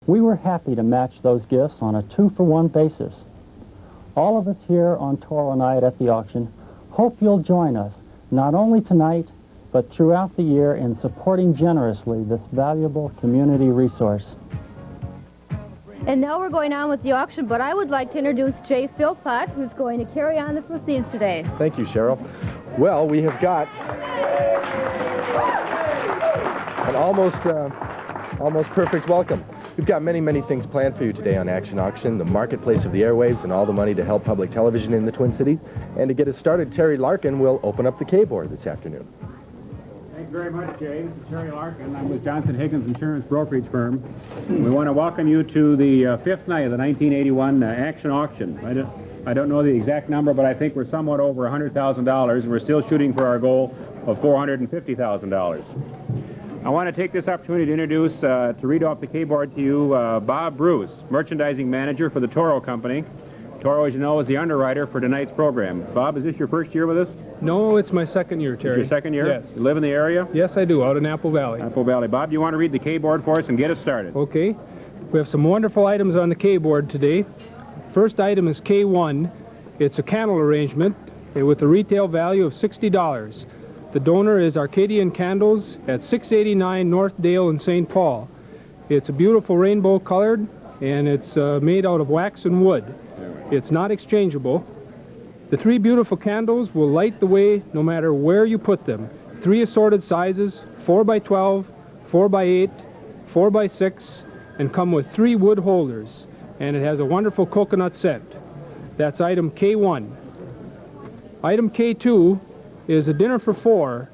We were happy to match those gifts on a 2-for-1 basis. All of us here on Toro Night at the auction hope you'll join us, not only tonight, but throughout the year in supporting generously this valuable community resource. And now we're going on with the auction, but I would like to introduce Jay Philpott, who's going to carry on the proceeds today. Thank you, Cheryl. Well, we have got an almost perfect welcome. We've got many, many things planned for you today on Action Auction, the marketplace of the airwaves and all the money to help public television in the Twin Cities. And to get us started, Terry Larkin will open up the K-board this afternoon. Thank you very much, Jay. This is Terry Larkin. I'm with Johnson Higgins Insurance Brokerage Firm. We want to welcome you to the fifth night of the 1981 Action Auction. I don't know the exact number, but I think we're somewhat over $100,000, and we're still shooting for our goal of $450,000. I want to take this opportunity to introduce, to read off the K-board to you, Bob Bruce, Merchandising Manager for the Toro Company. Toro, as you know, is the underwriter for tonight's program. Bob, is this your first year with us? No, it's my second year, Terry. It's your second year? Yes. You live in the area? Yes, I do, out in Apple Valley. Apple Valley. Bob, do you want to read the K-board for us and get us started? Okay. We have some wonderful items on the K-board today. First item is K1. It's a candle arrangement with a retail value of $60. The donor is Arcadian Candles at 689 North Dale in St. Paul. It's a beautiful rainbow colored, and it's made out of wax and wood. It's not exchangeable. The 3 beautiful candles will light the way no matter where you put them. 3 assorted sizes, 4x12, 4x8, 4x6, and come with 3 wood holders. And it has a wonderful coconut scent. That's item K1. Item K2 is a dinner for 4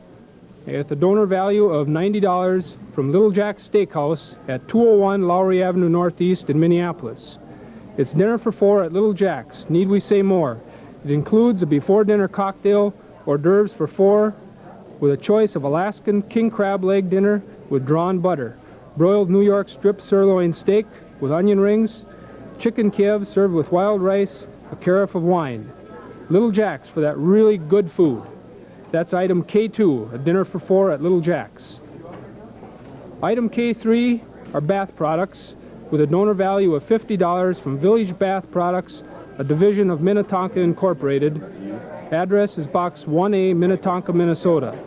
at the donor value of $90 from Little Jack's Steakhouse at 201 Lowry Avenue Northeast in Minneapolis. It's dinner for 4 at Little Jack's. Need we say more? It includes a before-dinner cocktail, hors d'oeuvres for 4, with a choice of Alaskan king crab leg dinner with drawn butter, broiled New York strip sirloin steak with onion rings, chicken Kiev served with wild rice, a carafe of wine. Little Jack's for that really good food. That's item K2, a dinner for 4 at Little Jack's. Item K3 are bath products with a donor value of $50 from Village Bath Products, a division of Minnetonka Incorporated. Address is Box 1A, Minnetonka, Minnesota.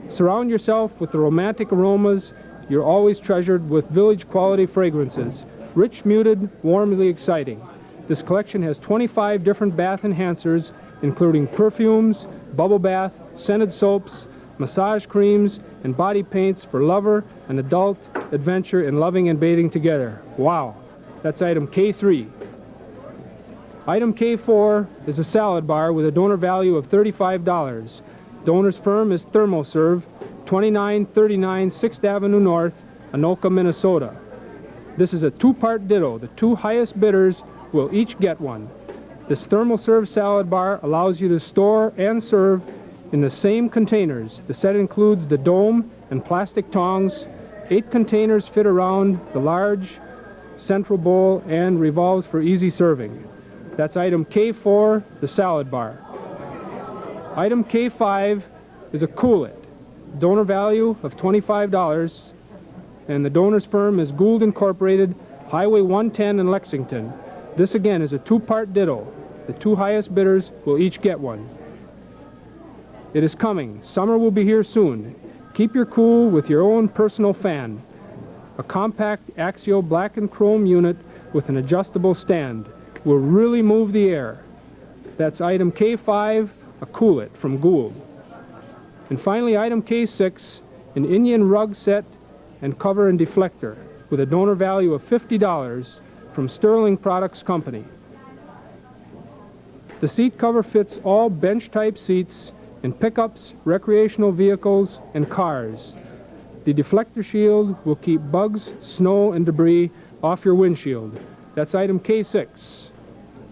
Surround yourself with the romantic aromas you're always treasured with Village quality fragrances. Rich, muted, warmly exciting. This collection has 25 different bath enhancers, including perfumes, bubble bath, scented soaps, massage creams, and body paints for lover and adult adventure in loving and bathing together. Wow, that's item K3. Item K4 is a salad bar with a donor value of $35. Donor's firm is ThermoServe, 2939 6th Avenue North, Anoka, Minnesota. This is a 2-part ditto. The 2 highest bidders will each get one. This ThermoServe salad bar allows you to store and serve in the same containers. The set includes the dome and plastic tongs. 8 containers fit around the large central bowl and revolves for easy serving. That's item K4, the salad bar. Item K5 is a Cool-It. Donor value of $25, and the donor's firm is Gould Incorporated, Highway 110 in Lexington. This again is a 2-part ditto. The 2 highest bidders will each get one. It is coming. Summer will be here soon. Keep your cool with your own personal fan. A compact Axio black and chrome unit with an adjustable stand will really move the air. That's item K5, a Cool-It from Gould. And finally, item K6, an Indian rug set and cover and deflector with a donor value of $50 from Sterling Products Company. The seat cover fits all bench-type seats in pickups, recreational vehicles, and cars. The deflector shield will keep bugs, snow, and debris off your windshield. That's item K6.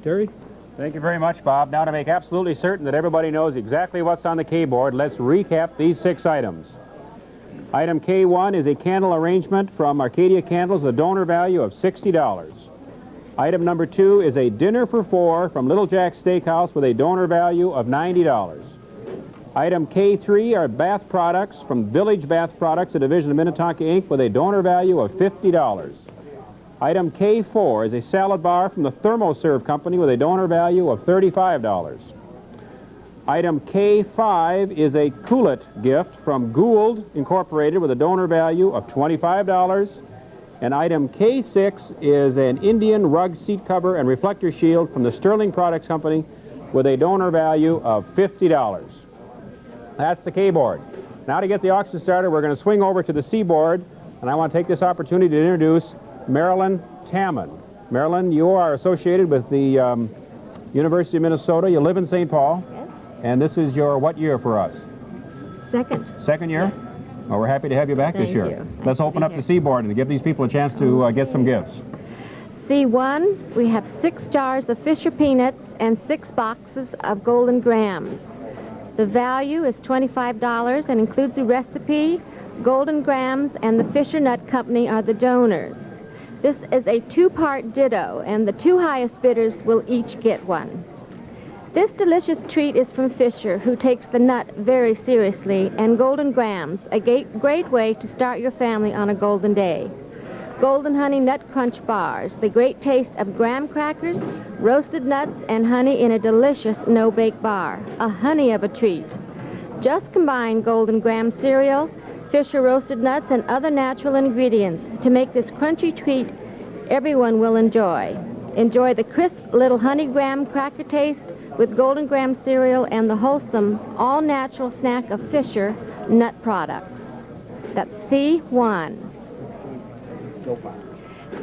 Terry? Thank you very much, Bob. Now, to make absolutely certain that everybody knows exactly what's on the K-board, let's recap these 6 items. Item K1 is a candle arrangement from Arcadia Candles, a donor value of $60. Item number 2 is a dinner for 4 from Little Jack's Steakhouse with a donor value of $90. Item K3 are bath products from Village Bath Products, a division of Minnetonka Inc., with a donor value of $50. Item K4 is a salad bar from the ThermoServe Company with a donor value of $35. Item K5 is a Coolit gift from Gould Incorporated with a donor value of $25. And item K6 is an Indian rug seat cover and reflector shield from the Sterling Products Company with a donor value of $50. That's the K board. Now to get the auction started, we're going to swing over to the C board, and I want to take this opportunity to introduce Marilyn Tamman. Marilyn, you are associated with the University of Minnesota. You live in St. Paul. Yes. And this is your what year for us? Second. Second year? Well, we're happy to have you back this year. You. Let's open up the C board and give these people a chance to get some gifts. C1, we have 6 jars of Fisher peanuts and 6 boxes of Golden Grams. The value is $25 and includes a recipe. Golden Grams and the Fisher Nut Company are the donors. This is a 2-part ditto, and the 2 highest bidders will each get one. This delicious treat is from Fisher, who takes the nut very seriously, and Golden Grams, a great way to start your family on a golden day. Golden Honey Nut Crunch Bars, the great taste of graham crackers, roasted nuts, and honey in a delicious no-bake bar. A honey of a treat. Just combine Golden Graham cereal, Fisher roasted nuts, and other natural ingredients to make this crunchy treat everyone will enjoy. Enjoy the crisp little honey graham cracker taste with Golden Graham cereal and the wholesome, all-natural snack of Fisher nut products. That's C1.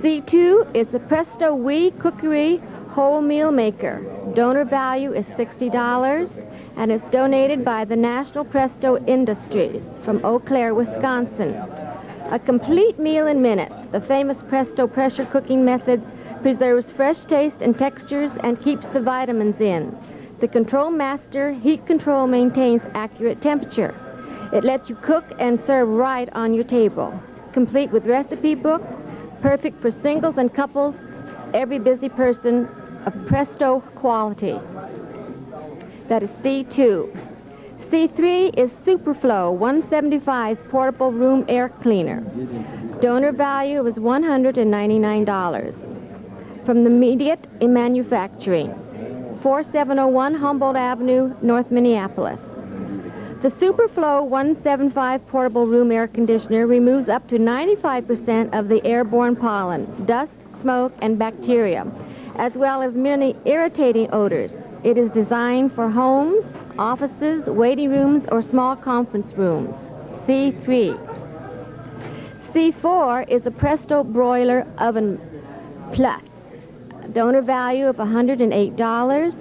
C2 is the Presto Wee Cookery Whole Meal Maker. Donor value is $60, and it's donated by the National Presto Industries from Eau Claire, Wisconsin. A complete meal in minutes. The famous Presto pressure cooking methods preserves fresh taste and textures and keeps the vitamins in. The Control Master heat control maintains accurate temperature. It lets you cook and serve right on your table. Complete with recipe book, perfect for singles and couples, every busy person of Presto quality. That is C2. C3 is Superflow 175 Portable Room Air Cleaner. Donor value is $199. From the Immediate Manufacturing, 4701 Humboldt Avenue, North Minneapolis. The Superflow 175 Portable Room Air Conditioner removes up to 95% of the airborne pollen, dust, smoke, and bacteria, as well as many irritating odors. It is designed for homes, offices, waiting rooms, or small conference rooms. C3. C4 is a Presto Broiler Oven Plus. Donor value of $108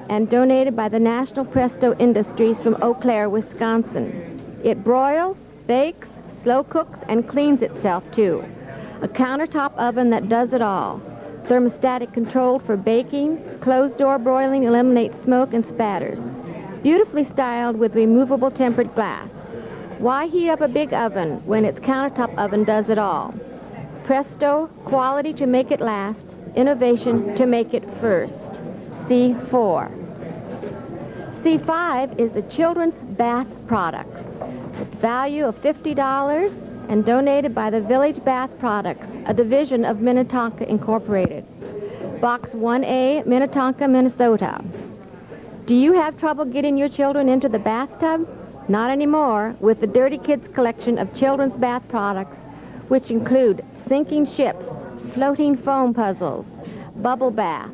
and donated by the National Presto Industries from Eau Claire, Wisconsin. It broils, bakes, slow cooks, and cleans itself too. A countertop oven that does it all. Thermostatic controlled for baking, closed-door broiling eliminates smoke and spatters. Beautifully styled with removable tempered glass. Why heat up a big oven when its countertop oven does it all? Presto, quality to make it last, innovation to make it first. C4. C5 is the Children's Bath Products, with value of $50 and donated by the Village Bath Products, a division of Minnetonka Incorporated. Box 1A, Minnetonka, Minnesota. Do you have trouble getting your children into the bathtub? Not anymore, with the Dirty Kids collection of children's bath products, which include sinking ships, floating foam puzzles, bubble bath,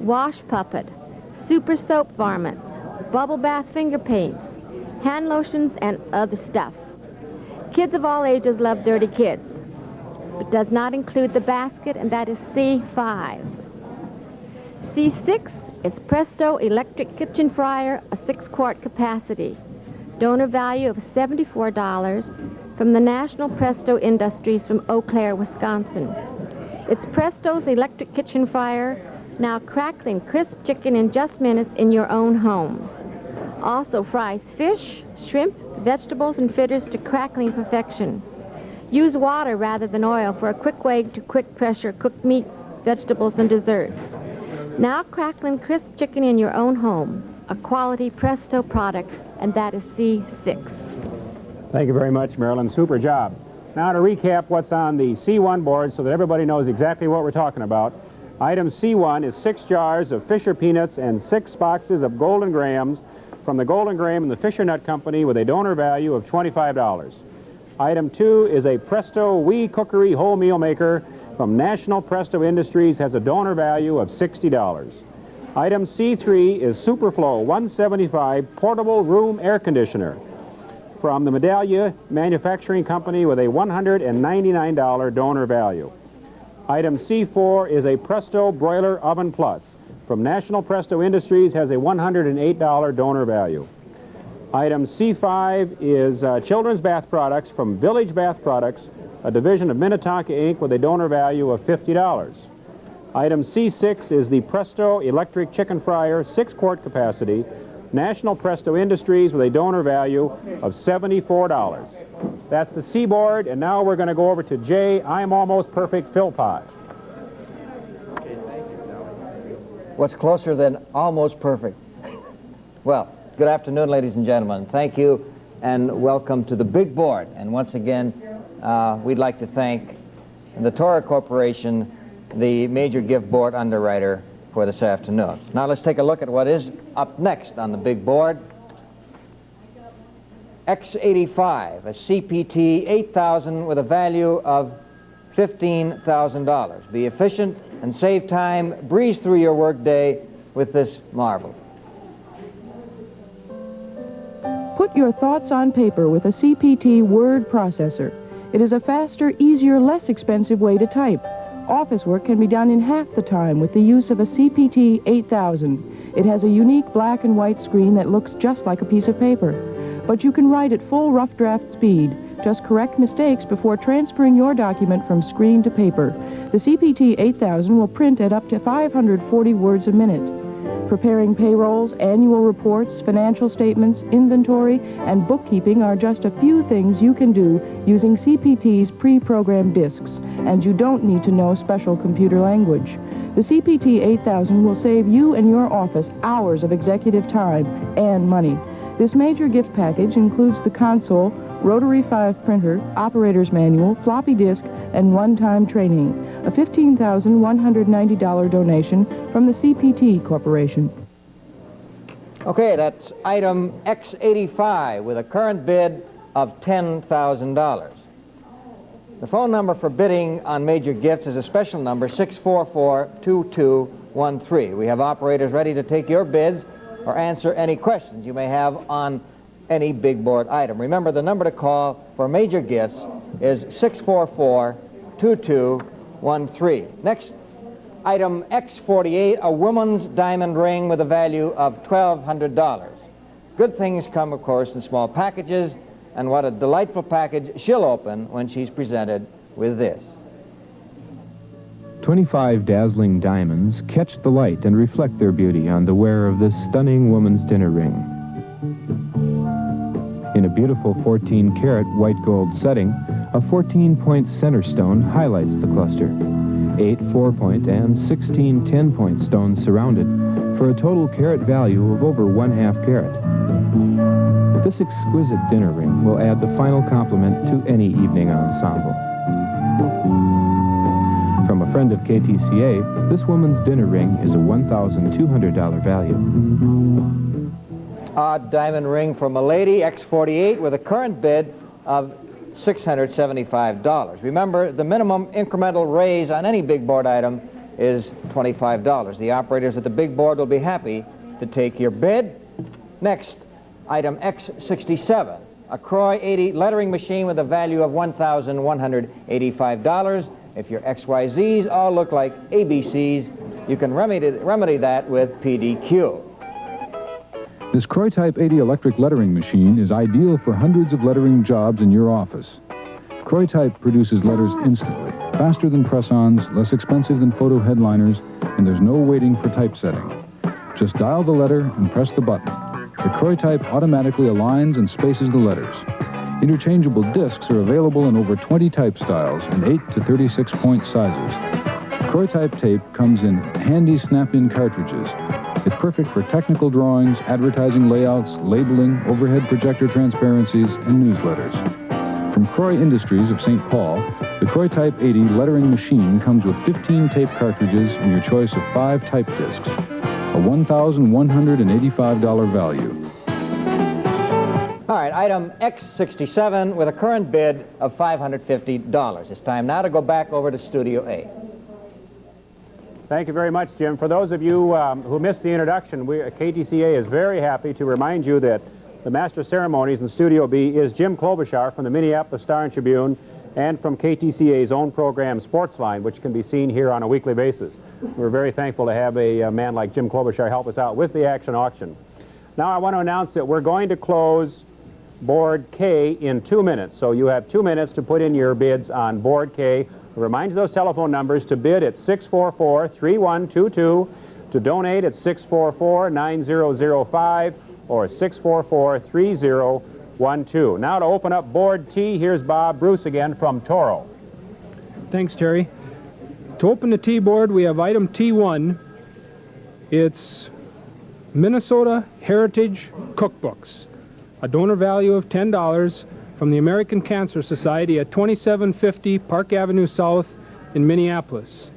wash puppet, super soap varmints, bubble bath finger paints, hand lotions, and other stuff. Kids of all ages love Dirty Kids, but does not include the basket, and that is C5. C6 is Presto Electric Kitchen Fryer, a 6-quart capacity. Donor value of $74 from the National Presto Industries from Eau Claire, Wisconsin. It's Presto's electric kitchen fryer, now crackling crisp chicken in just minutes in your own home. Also fries fish, shrimp, vegetables, and fritters to crackling perfection. Use water rather than oil for a quick way to quick pressure cook meats, vegetables, and desserts. Now crackling crisp chicken in your own home. a quality Presto product, and that is C6. Thank you very much, Marilyn. Super job. Now to recap what's on the C1 board so that everybody knows exactly what we're talking about. Item C1 is 6 jars of Fisher peanuts and 6 boxes of Golden Grahams from the Golden Graham and the Fisher Nut Company with a donor value of $25. Item 2 is a Presto Wee Cookery Wholemeal Maker from National Presto Industries, has a donor value of $60. Item C3 is Superflow 175 Portable Room Air Conditioner from the Medallia Manufacturing Company with a $199 donor value. Item C4 is a Presto Broiler Oven Plus from National Presto Industries, has a $108 donor value. Item C5 is Children's Bath Products from Village Bath Products, a division of Minnetonka Inc. with a donor value of $50. Item C6 is the Presto Electric Chicken Fryer, 6-quart capacity, National Presto Industries with a donor value of $74. That's the C board, and now we're going to go over to J, I'm Almost Perfect Fill Pot. What's closer than almost perfect? Well, good afternoon, ladies and gentlemen. Thank you, and welcome to the big board. And once again, we'd like to thank the Torah Corporation, the major gift board underwriter, for this afternoon. Now let's take a look at what is up next on the big board. X85, a CPT 8000 with a value of $15,000. Be efficient and save time. Breeze through your workday with this marvel. Put your thoughts on paper with a CPT word processor. It is a faster, easier, less expensive way to type. Office work can be done in half the time with the use of a CPT 8000. It has a unique black and white screen that looks just like a piece of paper. But you can write at full rough draft speed. Just correct mistakes before transferring your document from screen to paper. The CPT 8000 will print at up to 540 words a minute. Preparing payrolls, annual reports, financial statements, inventory, and bookkeeping are just a few things you can do using CPT's pre-programmed disks, and you don't need to know special computer language. The CPT 8000 will save you and your office hours of executive time and money. This major gift package includes the console, Rotary 5 printer, operator's manual, floppy disk, and one-time training. A $15,190 donation from the CPT Corporation. Okay, that's item X85 with a current bid of $10,000. The phone number for bidding on major gifts is a special number, 644-2213. We have operators ready to take your bids or answer any questions you may have on any big board item. Remember, the number to call for major gifts is 644-2213. Next, item X48, a woman's diamond ring with a value of $1,200. Good things come, of course, in small packages, and what a delightful package she'll open when she's presented with this. 25 dazzling diamonds catch the light and reflect their beauty on the wearer of this stunning woman's dinner ring. In a beautiful 14-karat white gold setting, a 14-point center stone highlights the cluster. 8 4-point and 16 10-point stones surrounded, for a total carat value of over 1/2 carat. This exquisite dinner ring will add the final complement to any evening ensemble. From a friend of KTCA, this woman's dinner ring is a $1,200 value. Odd diamond ring from a lady, X48, with a current bid of $675. Remember, the minimum incremental raise on any big board item is $25. The operators at the big board will be happy to take your bid. Next, item X67, a Croy 80 lettering machine with a value of $1,185. If your XYZs all look like ABCs, you can remedy that with PDQ. This Croy Type 80 electric lettering machine is ideal for hundreds of lettering jobs in your office. Croy Type produces letters instantly, faster than press-ons, less expensive than photo headliners, and there's no waiting for typesetting. Just dial the letter and press the button. The Croy Type automatically aligns and spaces the letters. Interchangeable discs are available in over 20 type styles and 8 to 36-point sizes. Croy Type tape comes in handy snap-in cartridges. It's perfect for technical drawings, advertising layouts, labeling, overhead projector transparencies, and newsletters. From Croy Industries of St. Paul, the Croy Type 80 lettering machine comes with 15 tape cartridges and your choice of 5 type discs. A $1,185 value. All right, item X67 with a current bid of $550. It's time now to go back over to Studio A. Thank you very much, Jim. For those of you who missed the introduction, KTCA is very happy to remind you that the Master of Ceremonies in Studio B is Jim Klobuchar from the Minneapolis Star and Tribune and from KTCA's own program, Sportsline, which can be seen here on a weekly basis. We're very thankful to have a man like Jim Klobuchar help us out with the action auction. Now I want to announce that we're going to close Board K in 2 minutes. So you have 2 minutes to put in your bids on Board K. Remind you those telephone numbers. To bid at 644-3122, to donate at 644-9005 or 644-3012. Now to open up Board T, here's Bob Bruce again from Toro. Thanks, Terry. To open the T board, we have item T1. It's Minnesota Heritage Cookbooks. A donor value of $10 from the American Cancer Society at 2750 Park Avenue South in Minneapolis.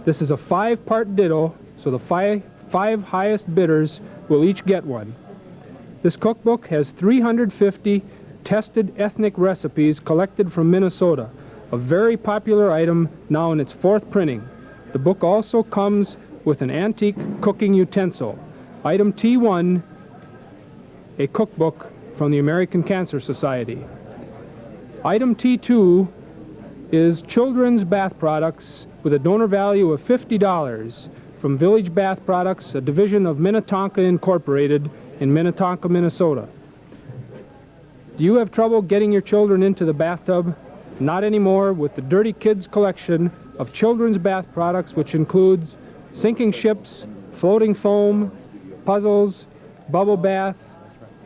This is a 5-part ditto, so the five highest bidders will each get one. This cookbook has 350 tested ethnic recipes collected from Minnesota, a very popular item now in its 4th printing. The book also comes with an antique cooking utensil. Item T1, a cookbook from the American Cancer Society. Item T2 is children's bath products with a donor value of $50 from Village Bath Products, a division of Minnetonka Incorporated in Minnetonka, Minnesota. Do you have trouble getting your children into the bathtub? Not anymore with the Dirty Kids collection of children's bath products, which includes sinking ships, floating foam, puzzles, bubble bath,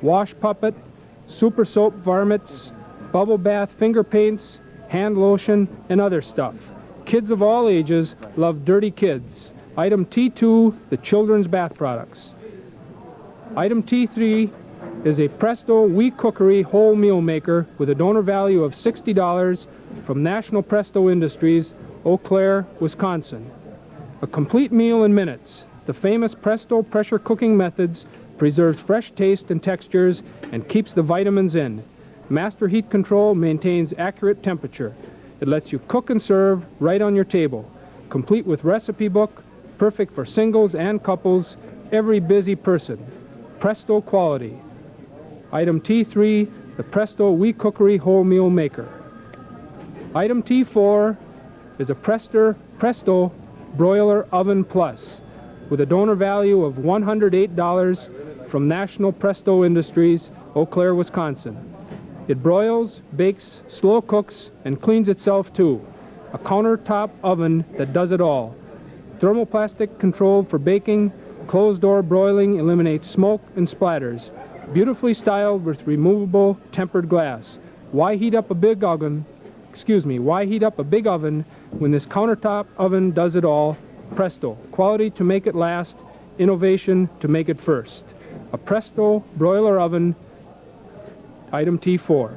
wash puppet, super soap varmints, bubble bath finger paints, hand lotion, and other stuff. Kids of all ages love Dirty Kids. Item T2, the children's bath products. Item T3 is a Presto Wee Cookery whole meal maker with a donor value of $60 from National Presto Industries, Eau Claire, Wisconsin. A complete meal in minutes. The famous Presto pressure cooking methods preserves fresh taste and textures and keeps the vitamins in. Master heat control maintains accurate temperature. It lets you cook and serve right on your table. Complete with recipe book, perfect for singles and couples, every busy person. Presto quality. Item T3, the Presto Wee Cookery whole meal maker. Item T4 is a Presto Broiler Oven Plus with a donor value of $108 from National Presto Industries, Eau Claire, Wisconsin. It broils, bakes, slow cooks, and cleans itself too. A countertop oven that does it all. Thermoplastic control for baking, closed-door broiling eliminates smoke and splatters. Beautifully styled with removable tempered glass. Why heat up a big oven when this countertop oven does it all? Presto. Quality to make it last, innovation to make it first. A Presto broiler oven, item T4.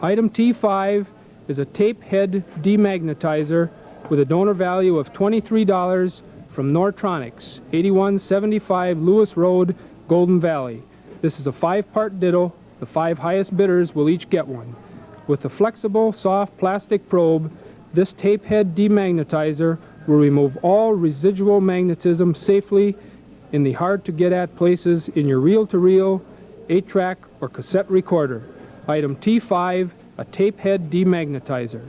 Item T5 is a tape head demagnetizer with a donor value of $23 from Nortronics, 8175 Lewis Road, Golden Valley. This is a 5-part ditto. The 5 highest bidders will each get one. With the flexible, soft plastic probe, this tape head demagnetizer will remove all residual magnetism safely in the hard-to-get-at places in your reel-to-reel, 8-track, or cassette recorder. Item T5, a tape head demagnetizer.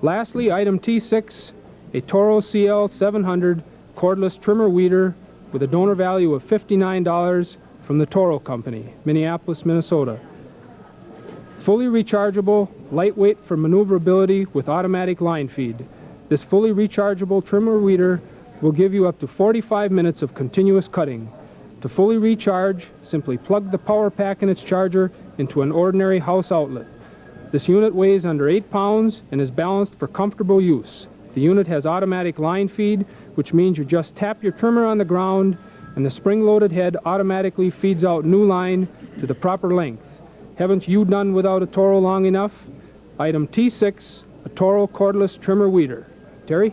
Lastly, item T6, a Toro CL700 cordless trimmer weeder with a donor value of $59 from the Toro Company, Minneapolis, Minnesota. Fully rechargeable, lightweight for maneuverability with automatic line feed. This fully rechargeable trimmer weeder will give you up to 45 minutes of continuous cutting. To fully recharge, simply plug the power pack and its charger into an ordinary house outlet. This unit weighs under 8 pounds and is balanced for comfortable use. The unit has automatic line feed, which means you just tap your trimmer on the ground and the spring-loaded head automatically feeds out new line to the proper length. Haven't you done without a Toro long enough? Item T6, a Toro cordless trimmer weeder. Terry?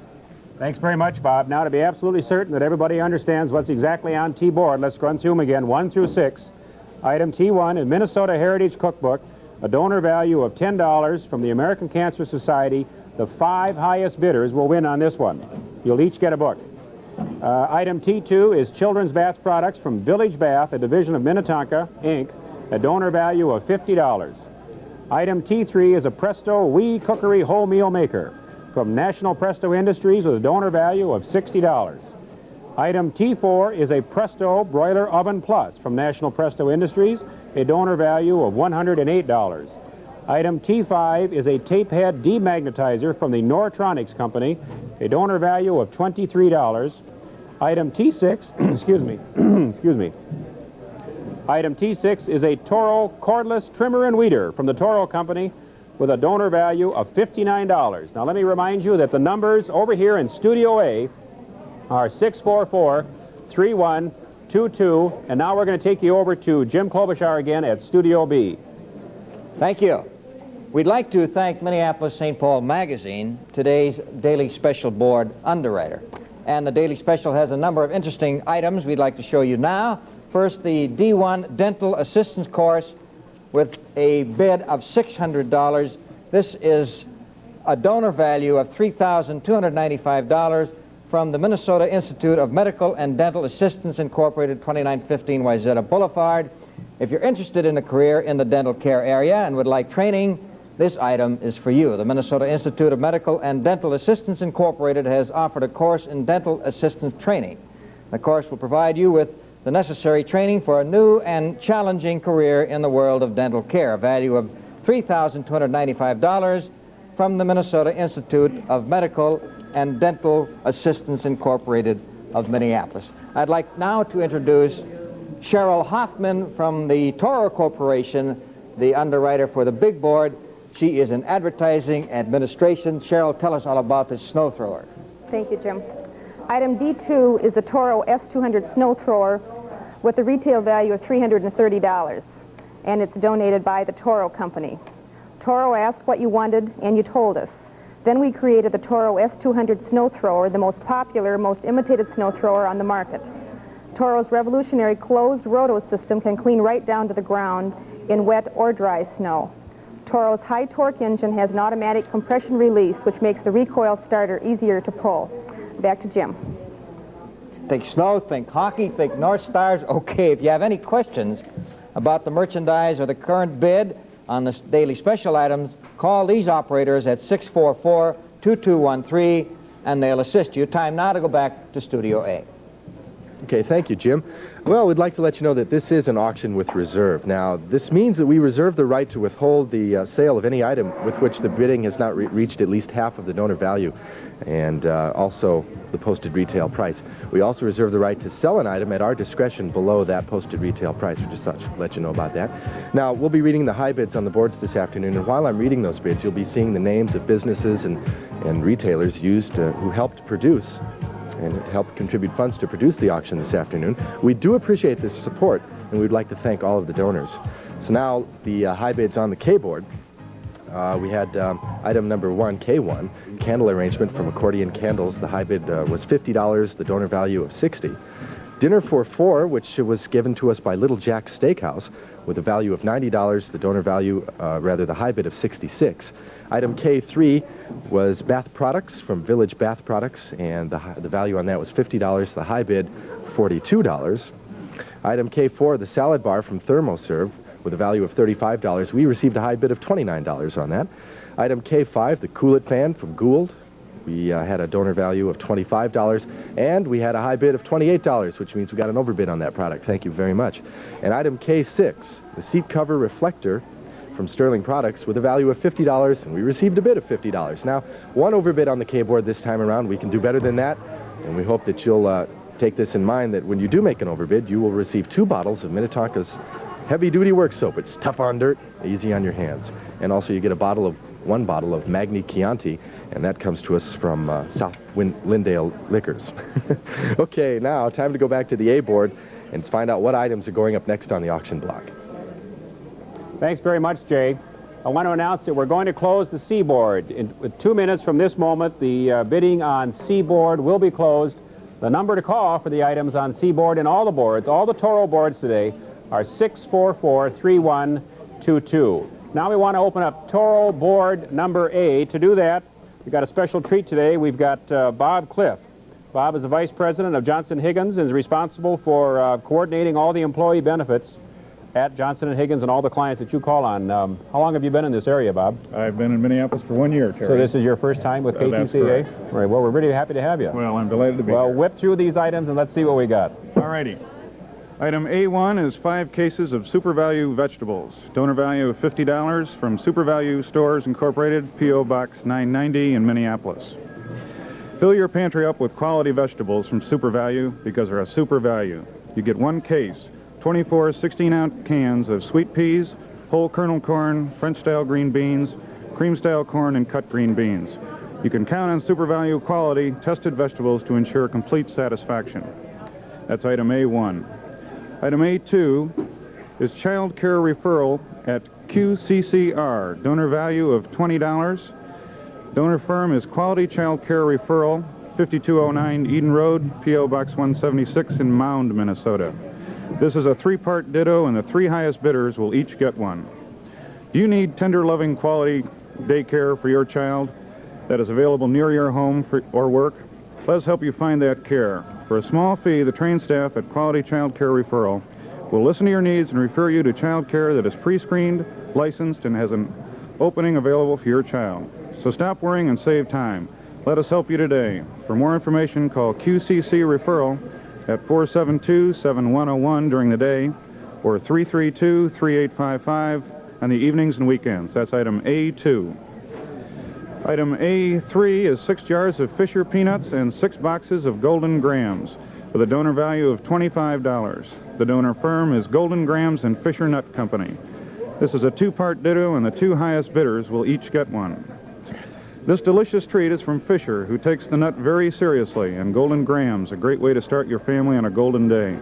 Thanks very much, Bob. Now, to be absolutely certain that everybody understands what's exactly on T-board, let's run through them again, 1 through 6. Item T1, in Minnesota Heritage Cookbook, a donor value of $10 from the American Cancer Society. The 5 highest bidders will win on this one. You'll each get a book. Item T2 is Children's Bath Products from Village Bath, a division of Minnetonka, Inc., a donor value of $50. Item T3 is a Presto Wee Cookery Wholemeal Maker from National Presto Industries with a donor value of $60. Item T4 is a Presto Broiler Oven Plus from National Presto Industries, a donor value of $108. Item T5 is a tape head demagnetizer from the Nortronics Company, a donor value of $23. Item T6, excuse me, Item T6 is a Toro cordless trimmer and weeder from the Toro Company with a donor value of $59. Now let me remind you that the numbers over here in Studio A are 644-3122, and now we're going to take you over to Jim Klobuchar again at Studio B. Thank you. We'd like to thank Minneapolis St. Paul Magazine, today's Daily Special Board underwriter. And the Daily Special has a number of interesting items we'd like to show you now. First, the D1 Dental Assistance Course with a bid of $600. This is a donor value of $3,295 from the Minnesota Institute of Medical and Dental Assistants, Incorporated, 2915 Wayzata Boulevard. If you're interested in a career in the dental care area and would like training, this item is for you. The Minnesota Institute of Medical and Dental Assistants, Incorporated has offered a course in dental assistance training. The course will provide you with the necessary training for a new and challenging career in the world of dental care, a value of $3,295 from the Minnesota Institute of Medical and Dental Assistants, Incorporated of Minneapolis. I'd like now to introduce Cheryl Hoffman from the Toro Corporation, the underwriter for the big board. She is in advertising administration. Cheryl, tell us all about this snow thrower. Thank you, Jim. Item D2 is a Toro S200 snow thrower with a retail value of $330, and it's donated by the Toro Company. Toro asked what you wanted, and you told us. Then we created the Toro S200 snow thrower, the most popular, most imitated snow thrower on the market. Toro's revolutionary closed roto system can clean right down to the ground in wet or dry snow. Toro's high torque engine has an automatic compression release, which makes the recoil starter easier to pull. Back to Jim. Think snow, think hockey, think North Stars. Okay, if you have any questions about the merchandise or the current bid on the daily special items, call these operators at 644-2213, and they'll assist you. Time now to go back to Studio A. Okay, thank you, Jim. Well, we'd like to let you know that this is an auction with reserve. Now, this means that we reserve the right to withhold the sale of any item with which the bidding has not reached at least half of the donor value, and also the posted retail price. We also reserve the right to sell an item at our discretion below that posted retail price. We just thought to let you know about that. Now, we'll be reading the high bids on the boards this afternoon, and while I'm reading those bids, you'll be seeing the names of businesses and retailers used who helped produce and helped contribute funds to produce the auction this afternoon. We do appreciate this support, and we'd like to thank all of the donors. So now the high bids on the K board. We had item number 1, K1, candle arrangement from Accordion Candles. The high bid was $50, the donor value of $60. Dinner for 4, which was given to us by Little Jack's Steakhouse, with a value of $90, the donor value, the high bid of $66. Item K3 was bath products from Village Bath Products, and the value on that was $50, the high bid $42. Item K4, the salad bar from ThermoServe, with a value of $35. We received a high bid of $29 on that. Item K5, the Cool It fan from Gould. We had a donor value of $25, and we had a high bid of $28, which means we got an overbid on that product. Thank you very much. And item K6, the seat cover reflector from Sterling Products, with a value of $50, and we received a bid of $50. Now, one overbid on the K board this time around. We can do better than that, and we hope that you'll take this in mind, that when you do make an overbid, you will receive 2 bottles of Minnetonka's heavy-duty work soap. It's tough on dirt, easy on your hands. And also you get a bottle of one bottle of Magni Chianti, and that comes to us from South Lindale Liquors. Okay, now time to go back to the A board and find out what items are going up next on the auction block. Thanks very much, Jay. I want to announce that we're going to close the C board. In 2 minutes from this moment, the bidding on C board will be closed. The number to call for the items on C board and all the boards, all the Toro boards today, are 644-3122. Now we want to open up Toro board number A. To do that, we've got a special treat today. We've got Bob Cliff. Bob is the Vice President of Johnson Higgins and is responsible for coordinating all the employee benefits at Johnson & Higgins and all the clients that you call on. How long have you been in this area, Bob? I've been in Minneapolis for 1 year, Terry. So this is your first time with KTCA? That's correct. Right, well, we're really happy to have you. Well, I'm delighted to be Well, here. whip through these items and let's see what we got. All righty. Item A1 is 5 cases of Super Value vegetables. Donor value of $50 from Super Value Stores Incorporated, P.O. Box 990 in Minneapolis. Fill your pantry up with quality vegetables from Super Value because they're a super value. You get 1 case, 24 16-ounce cans of sweet peas, whole kernel corn, French-style green beans, cream-style corn, and cut green beans. You can count on Super Value quality, tested vegetables to ensure complete satisfaction. That's item A1. Item A2 is child care referral at QCCR. Donor value of $20. Donor firm is Quality Child Care Referral, 5209 Eden Road, P.O. Box 176 in Mound, Minnesota. This is a 3-part ditto, and the 3 highest bidders will each get 1. Do you need tender, loving, quality daycare for your child that is available near your home or work? Let us help you find that care. For a small fee, the trained staff at Quality Child Care Referral will listen to your needs and refer you to child care that is pre-screened, licensed, and has an opening available for your child. So stop worrying and save time. Let us help you today. For more information, call QCC Referral at 472-7101 during the day or 332-3855 on the evenings and weekends. That's item A2. Item A3 is 6 jars of Fisher peanuts and 6 boxes of Golden Grams with a donor value of $25. The donor firm is Golden Grams and Fisher Nut Company. This is a 2-part ditto, and the 2 highest bidders will each get 1. This delicious treat is from Fisher, who takes the nut very seriously, and Golden Grams, a great way to start your family on a golden day.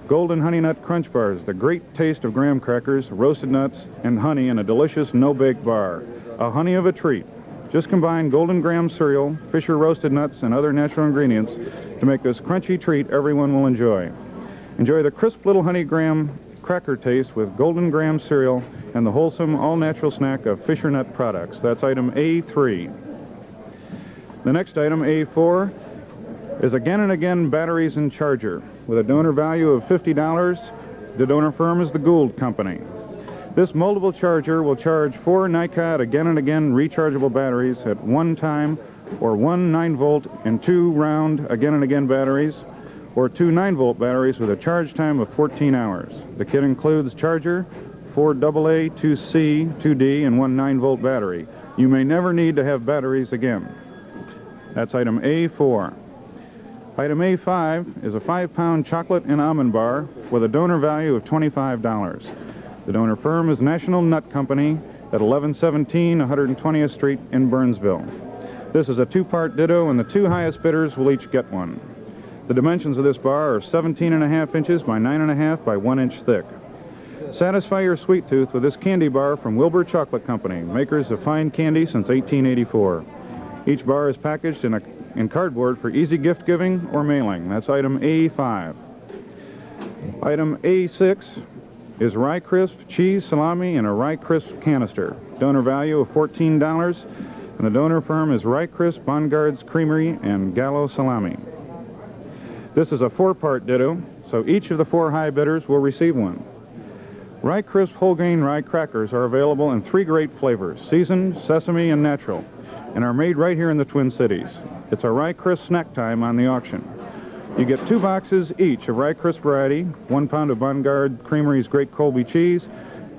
Golden Honey Nut Crunch Bars, the great taste of graham crackers, roasted nuts, and honey in a delicious no-bake bar. A honey of a treat. Just combine Golden Graham cereal, Fisher roasted nuts, and other natural ingredients to make this crunchy treat everyone will enjoy. Enjoy the crisp little honey graham cracker taste with Golden Graham cereal and the wholesome, all-natural snack of Fisher Nut products. That's item A3. The next item, A4, is Again and Again batteries and charger. With a donor value of $50, the donor firm is the Gould Company. This moldable charger will charge 4 NiCad Again and Again rechargeable batteries at one time, or 1 9-volt and 2 round Again and Again batteries, or 2 9-volt batteries with a charge time of 14 hours. The kit includes charger, 4 AA, 2 C, 2 D, and 1 9-volt battery. You may never need to have batteries again. That's item A4. Item A5 is a 5-pound chocolate and almond bar with a donor value of $25. The donor firm is National Nut Company at 1117 120th Street in Burnsville. This is a 2-part ditto, and the 2 highest bidders will each get 1. The dimensions of this bar are 17.5 inches by 9.5 by 1 inch thick. Satisfy your sweet tooth with this candy bar from Wilbur Chocolate Company, makers of fine candy since 1884. Each bar is packaged in cardboard for easy gift giving or mailing. That's item A5. Item A6 is Rye Crisp cheese salami in a Rye Crisp canister. Donor value of $14, and the donor firm is Rye Crisp Bongards Creamery and Gallo Salami. This is a 4-part ditto, so each of the 4 high bidders will receive 1. Rye Crisp whole grain rye crackers are available in 3 great flavors, seasoned, sesame, and natural, and are made right here in the Twin Cities. It's a Rye Crisp snack time on the auction. You get 2 boxes each of Rye Crisp variety, 1 pound of Bongards Creamery's Great Colby cheese,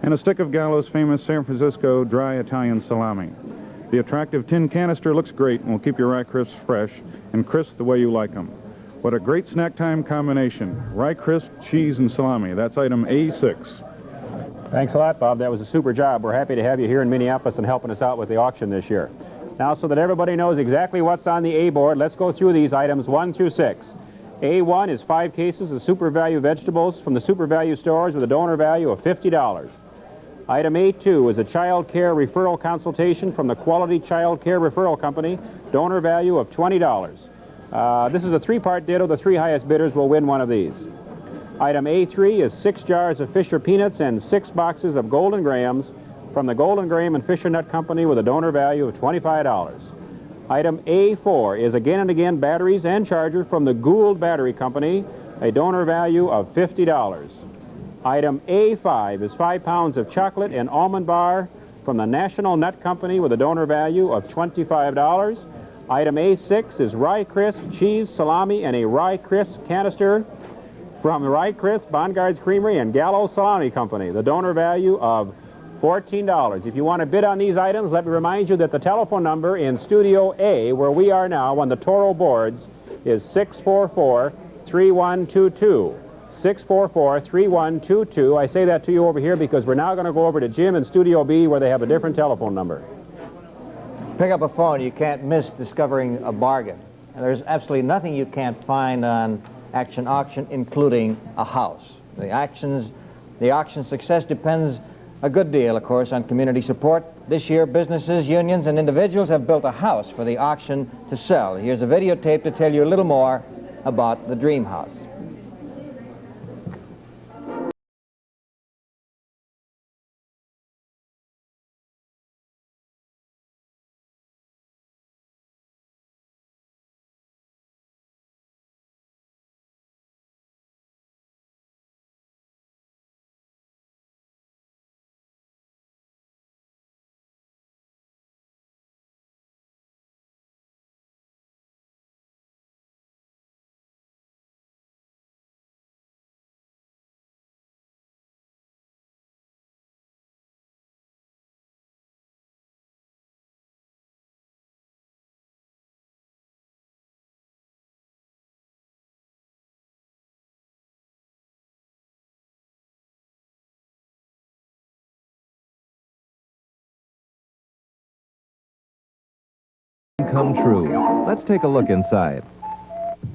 and a stick of Gallo's famous San Francisco dry Italian salami. The attractive tin canister looks great and will keep your Rye Crisps fresh and crisp the way you like them. What a great snack time combination. Rye Crisp, cheese, and salami. That's item A6. Thanks a lot, Bob. That was a super job. We're happy to have you here in Minneapolis and helping us out with the auction this year. Now, so that everybody knows exactly what's on the A board, let's go through these items 1 through 6. A1 is 5 cases of super value vegetables from the super value stores with a donor value of $50. Item A2 is a child care referral consultation from the Quality Child Care Referral Company, donor value of $20. This is a 3-part ditto. The 3 highest bidders will win one of these. Item A3 is 6 jars of Fisher peanuts and 6 boxes of Golden Grahams from the Golden Graham and Fisher Nut Company with a donor value of $25. Item A4 is again and again batteries and charger from the Gould Battery Company, a donor value of $50. Item A5 is 5 pounds of chocolate and almond bar from the National Nut Company with a donor value of $25. Item A6 is Rye Crisp, cheese, salami, and a Rye Crisp canister from the Rye Crisp, Bongards Creamery, and Gallows Salami Company, the donor value of $14. If you want to bid on these items, let me remind you that the telephone number in Studio A, where we are now on the Toro boards, is 644-3122. 644-3122. I say that to you over here because we're now going to go over to Jim in Studio B, where they have a different telephone number. Pick up a phone. You can't miss discovering a bargain. And there's absolutely nothing you can't find on Action Auction, including a house. The auction success depends a good deal, of course, on community support. This year, businesses, unions, and individuals have built a house for the auction to sell. Here's a videotape to tell you a little more about the Dream House. Come true. Let's take a look inside.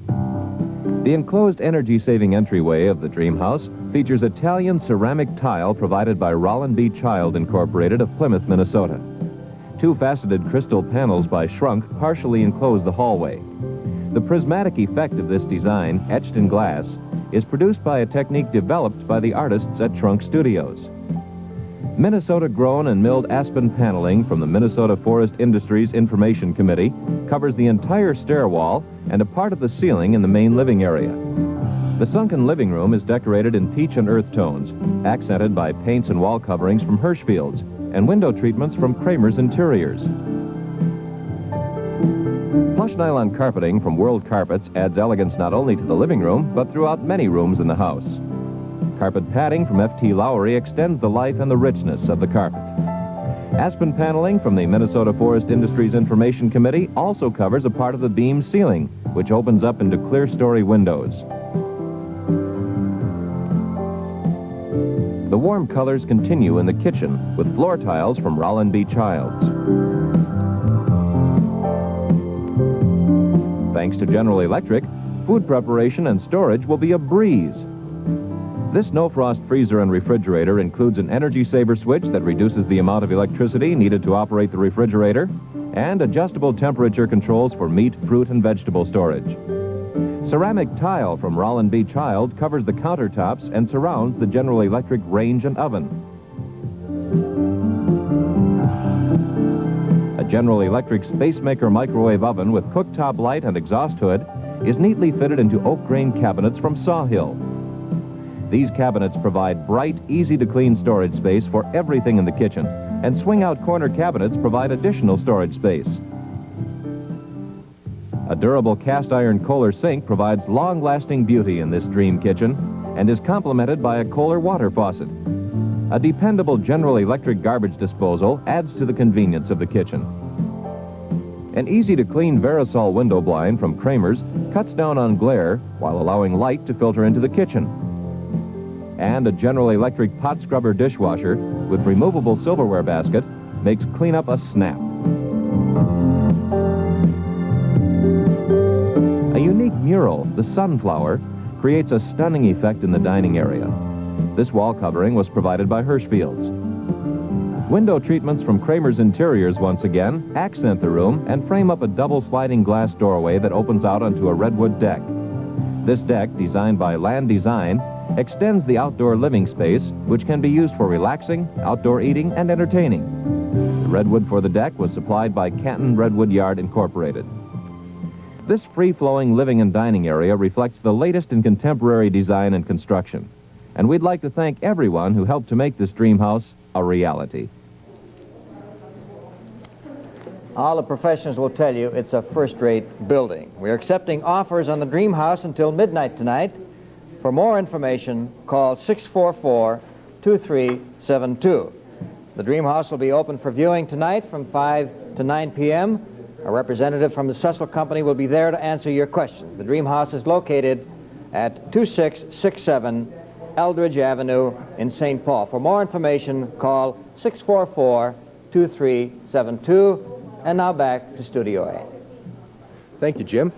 The enclosed energy-saving entryway of the Dream House features Italian ceramic tile provided by Rollin B. Child Incorporated of Plymouth, Minnesota. 2 faceted crystal panels by Shrunk partially enclose the hallway. The prismatic effect of this design, etched in glass, is produced by a technique developed by the artists at Shrunk Studios. Minnesota-grown and milled aspen paneling from the Minnesota Forest Industries Information Committee covers the entire stair wall and a part of the ceiling in the main living area. The sunken living room is decorated in peach and earth tones, accented by paints and wall coverings from Hirschfield's and window treatments from Kramer's Interiors. Plush nylon carpeting from World Carpets adds elegance not only to the living room, but throughout many rooms in the house. Carpet padding from F.T. Lowry extends the life and the richness of the carpet. Aspen paneling from the Minnesota Forest Industries Information Committee also covers a part of the beam ceiling, which opens up into clear-story windows. The warm colors continue in the kitchen with floor tiles from Rollin B. Childs. Thanks to General Electric, food preparation and storage will be a breeze. This no-frost freezer and refrigerator includes an energy saver switch that reduces the amount of electricity needed to operate the refrigerator and adjustable temperature controls for meat, fruit, and vegetable storage. Ceramic tile from Rollin B. Child covers the countertops and surrounds the General Electric range and oven. A General Electric Spacemaker microwave oven with cooktop light and exhaust hood is neatly fitted into oak grain cabinets from Sawhill. These cabinets provide bright, easy-to-clean storage space for everything in the kitchen, and swing-out corner cabinets provide additional storage space. A durable cast-iron Kohler sink provides long-lasting beauty in this dream kitchen and is complemented by a Kohler water faucet. A dependable General Electric garbage disposal adds to the convenience of the kitchen. An easy-to-clean Verisol window blind from Kramer's cuts down on glare while allowing light to filter into the kitchen. And a General Electric pot scrubber dishwasher with removable silverware basket makes cleanup a snap. A unique mural, the Sunflower, creates a stunning effect in the dining area. This wall covering was provided by Hirschfield's. Window treatments from Kramer's Interiors once again accent the room and frame up a double sliding glass doorway that opens out onto a redwood deck. This deck, designed by Land Design, extends the outdoor living space, which can be used for relaxing, outdoor eating, and entertaining. The redwood for the deck was supplied by Canton Redwood Yard Incorporated. This free-flowing living and dining area reflects the latest in contemporary design and construction. And we'd like to thank everyone who helped to make this dream house a reality. All the professionals will tell you it's a first-rate building. We're accepting offers on the dream house until midnight tonight. For more information, call 644-2372. The dream house will be open for viewing tonight from 5 to 9 p.m. A representative from the Cecil Company will be there to answer your questions. The dream house is located at 2667 Eldridge Avenue in St. Paul. For more information, call 644-2372. And now back to Studio A. Thank you, Jim.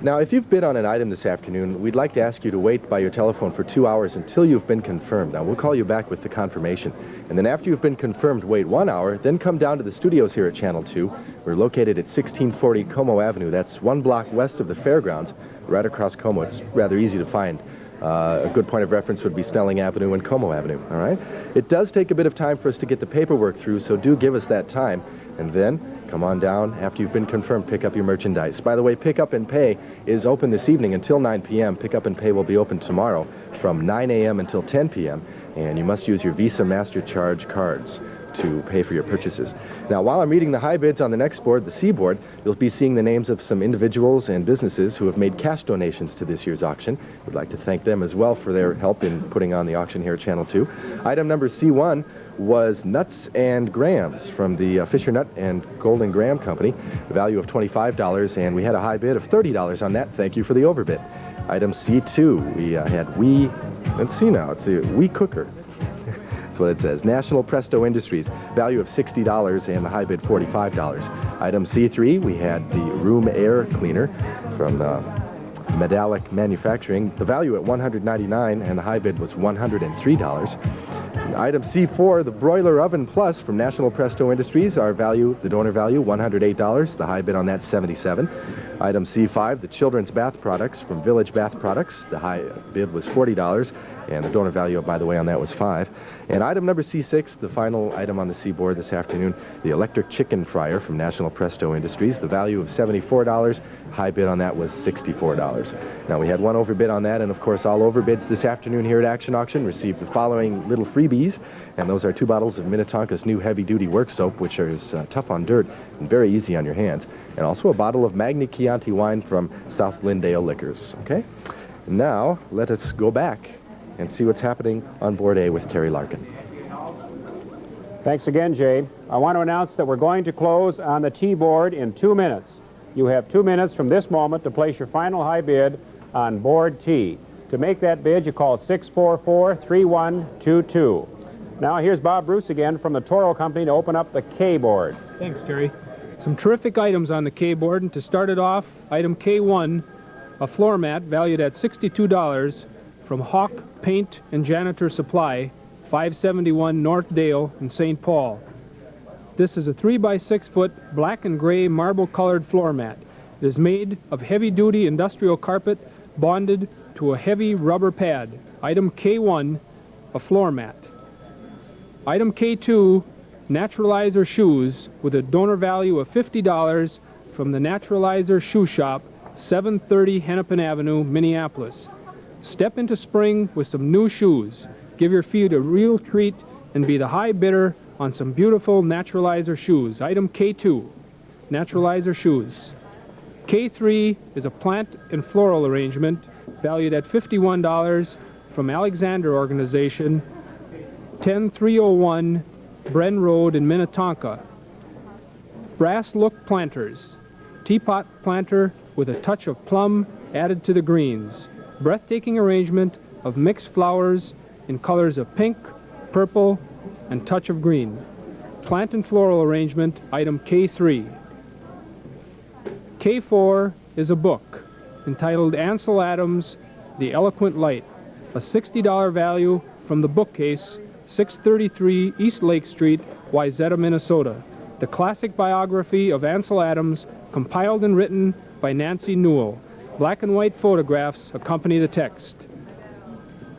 Now, if you've bid on an item this afternoon, we'd like to ask you to wait by your telephone for 2 hours until you've been confirmed. Now, we'll call you back with the confirmation. And then after you've been confirmed, wait 1 hour, then come down to the studios here at Channel 2. We're located at 1640 Como Avenue. That's 1 block west of the fairgrounds, right across Como. It's rather easy to find. A good point of reference would be Snelling Avenue and Como Avenue, all right? It does take a bit of time for us to get the paperwork through, so do give us that time. And then come on down. After you've been confirmed, pick up your merchandise. By the way, Pick Up and Pay is open this evening until 9 p.m. Pick Up and Pay will be open tomorrow from 9 a.m. until 10 p.m. And you must use your Visa MasterCharge cards to pay for your purchases. Now, while I'm reading the high bids on the next board, the C board, you'll be seeing the names of some individuals and businesses who have made cash donations to this year's auction. We'd like to thank them as well for their help in putting on the auction here at Channel 2. Item number C1 was Nuts and Grams from the Fisher Nut and Golden Graham Company, the value of $25, and we had a high bid of $30 on that. Thank you for the overbid. Item C2, we had let's see now, it's a Wee Cooker. That's what it says. National Presto Industries, value of $60 and the high bid $45. Item C3, we had the Room Air Cleaner from Medallic Manufacturing, the value at $199 and the high bid was $103. Item C4, the Broiler Oven Plus from National Presto Industries, our value, the donor value, $108. The high bid on that, $77. Item C5, the Children's Bath Products from Village Bath Products. The high bid was $40, and the donor value, by the way, on that was $5. And item number C6, the final item on the C board this afternoon, the Electric Chicken Fryer from National Presto Industries. The value of $74. High bid on that was $64. Now, we had one overbid on that, and of course, all overbids this afternoon here at Action Auction received the following little freebies, and those are 2 bottles of Minnetonka's new heavy-duty work soap, which is tough on dirt and very easy on your hands, and also a bottle of Magni Chianti wine from South Glendale Liquors, okay? Now, let us go back and see what's happening on Board A with Terry Larkin. Thanks again, Jay. I want to announce that we're going to close on the T board in 2 minutes. You have 2 minutes from this moment to place your final high bid on Board T. To make that bid, you call 644-3122. Now, here's Bob Bruce again from the Toro Company to open up the K board. Thanks, Terry. Some terrific items on the K board, and to start it off, item K1, a floor mat valued at $62 from Hawk Paint and Janitor Supply, 571 North Dale in St. Paul. This is a 3x6 foot black and gray marble colored floor mat. It is made of heavy duty industrial carpet bonded to a heavy rubber pad. Item K1, a floor mat. Item K2, Naturalizer shoes with a donor value of $50 from the Naturalizer Shoe Shop, 730 Hennepin Avenue, Minneapolis. Step into spring with some new shoes. Give your feet a real treat and be the high bidder on some beautiful Naturalizer shoes. Item K2, Naturalizer shoes. K3 is a plant and floral arrangement valued at $51 from Alexander Organization, 10301 Bren Road in Minnetonka. Brass look planters. Teapot planter with a touch of plum added to the greens. Breathtaking arrangement of mixed flowers in colors of pink, purple, and touch of green. Plant and floral arrangement, item K3. K4 is a book entitled Ansel Adams, The Eloquent Light, a $60 value from the bookcase, 633 East Lake Street, Wayzata, Minnesota. The classic biography of Ansel Adams, compiled and written by Nancy Newell. Black and white photographs accompany the text.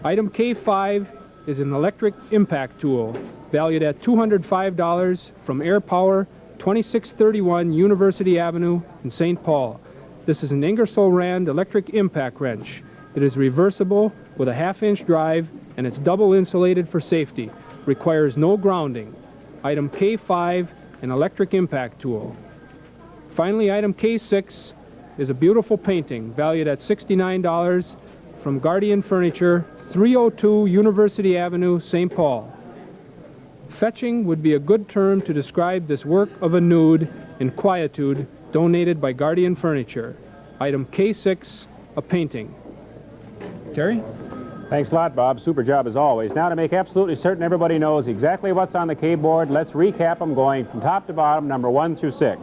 Item K5 is an electric impact tool, valued at $205 from Air Power, 2631 University Avenue in St. Paul. This is an Ingersoll Rand electric impact wrench. It is reversible with a half-inch drive, and it's double insulated for safety. Requires no grounding. Item K5, an electric impact tool. Finally, item K6 is a beautiful painting valued at $69 from Guardian Furniture, 302 University Avenue, St. Paul. Fetching would be a good term to describe this work of a nude in quietude donated by Guardian Furniture. Item K6, a painting. Terry? Thanks a lot, Bob. Super job as always. Now, to make absolutely certain everybody knows exactly what's on the K-board, let's recap them going from top to bottom, number 1 through 6.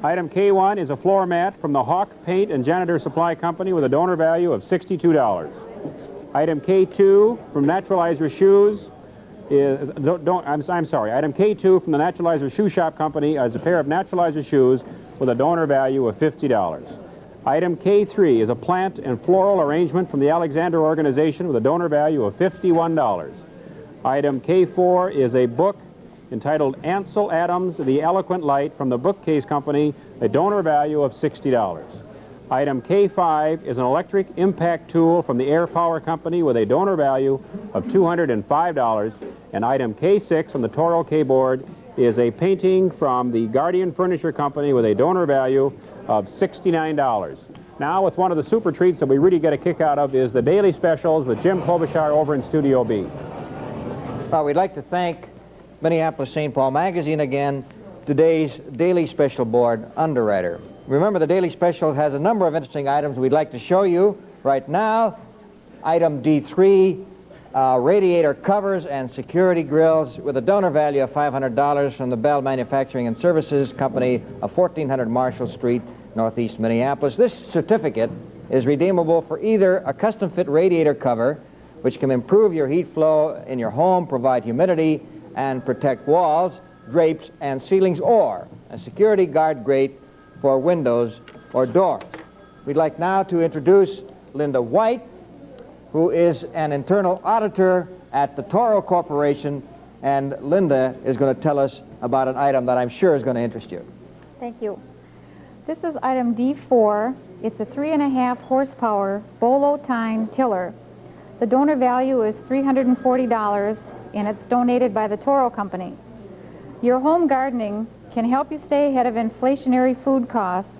Item K1 is a floor mat from the Hawk Paint and Janitor Supply Company with a donor value of $62. Item K2 from Naturalizer Shoes is, I'm sorry, item K2 from the Naturalizer Shoe Shop Company is a pair of Naturalizer shoes with a donor value of $50. Item K3 is a plant and floral arrangement from the Alexander Organization with a donor value of $51. Item K4 is a book entitled Ansel Adams, The Eloquent Light from the Bookcase Company, a donor value of $60. Item K5 is an electric impact tool from the Air Power Company with a donor value of $205. And item K6 on the Toro K-board is a painting from the Guardian Furniture Company with a donor value of $69. Now, with one of the super treats that we really get a kick out of is the Daily Specials with Jim Klobuchar over in Studio B. Well, we'd like to thank Minneapolis-St. Paul Magazine again, today's Daily Special Board underwriter. Remember, the Daily Special has a number of interesting items we'd like to show you right now. Item D3, radiator covers and security grills with a donor value of $500 from the Bell Manufacturing and Services Company of 1400 Marshall Street, Northeast Minneapolis. This certificate is redeemable for either a custom-fit radiator cover, which can improve your heat flow in your home, provide humidity, and protect walls, drapes, and ceilings, or a security guard grate for windows or doors. We'd like now to introduce Linda White, who is an internal auditor at the Toro Corporation, and Linda is going to tell us about an item that I'm sure is going to interest you. Thank you. This is item D4. It's a 3.5 horsepower Bolo Tine tiller. The donor value is $340, and it's donated by the Toro Company. Your home gardening can help you stay ahead of inflationary food costs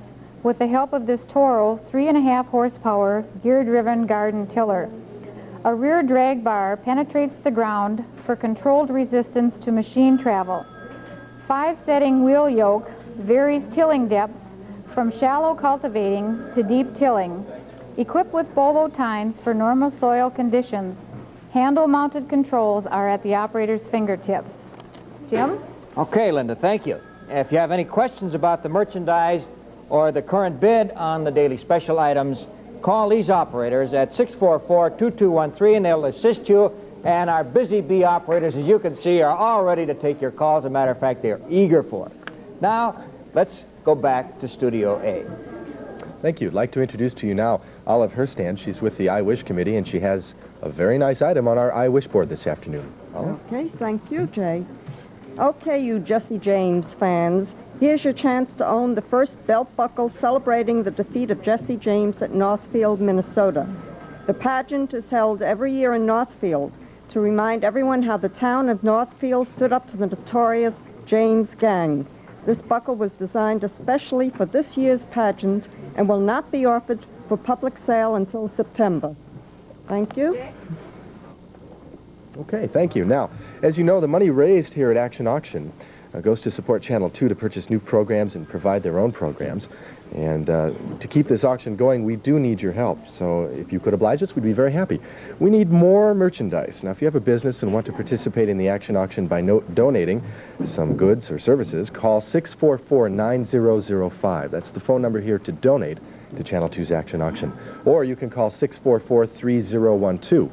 with the help of this Toro 3.5 horsepower gear-driven garden tiller. A rear drag bar penetrates the ground for controlled resistance to machine travel. 5-setting wheel yoke varies tilling depth from shallow cultivating to deep tilling. Equipped with Bolo tines for normal soil conditions, handle-mounted controls are at the operator's fingertips. Jim? Okay, Linda, thank you. If you have any questions about the merchandise or the current bid on the Daily Special items, call these operators at 644-2213 and they'll assist you. And our busy bee operators, as you can see, are all ready to take your calls. As a matter of fact, they're eager for it. Now, let's go back to Studio A. Thank you. I'd like to introduce to you now Olive Herstand. She's with the I Wish Committee, and she has a very nice item on our I Wish board this afternoon. Olive? Okay, thank you, Jay. Okay, you Jesse James fans, here's your chance to own the first belt buckle celebrating the defeat of Jesse James at Northfield, Minnesota. The pageant is held every year in Northfield to remind everyone how the town of Northfield stood up to the notorious James gang. This buckle was designed especially for this year's pageant and will not be offered for public sale until September. Thank you. Okay, thank you. Now, as you know, the money raised here at Action Auction goes to support Channel 2 to purchase new programs and provide their own programs. And to keep this auction going, we do need your help. So if you could oblige us, we'd be very happy. We need more merchandise. Now, if you have a business and want to participate in the action auction by donating some goods or services, call 644-9005. That's the phone number here to donate to Channel 2's action auction. Or you can call 644-3012.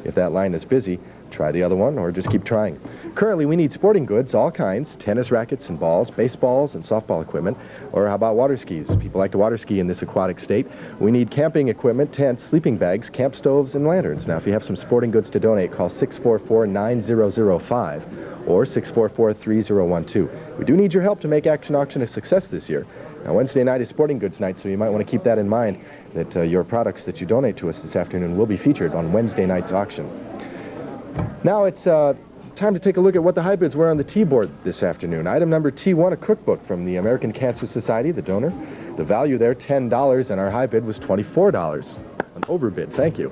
If that line is busy, try the other one or just keep trying. Currently, we need sporting goods, all kinds, tennis rackets and balls, baseballs and softball equipment, or how about water skis? People like to water ski in this aquatic state. We need camping equipment, tents, sleeping bags, camp stoves, and lanterns. Now, if you have some sporting goods to donate, call 644-9005 or 644-3012. We do need your help to make Action Auction a success this year. Now, Wednesday night is sporting goods night, so you might want to keep that in mind, that your products that you donate to us this afternoon will be featured on Wednesday night's auction. Now it's time to take a look at what the high bids were on the T-board this afternoon. Item number T1, a cookbook from the American Cancer Society, the donor. The value there, $10, and our high bid was $24. An overbid, thank you.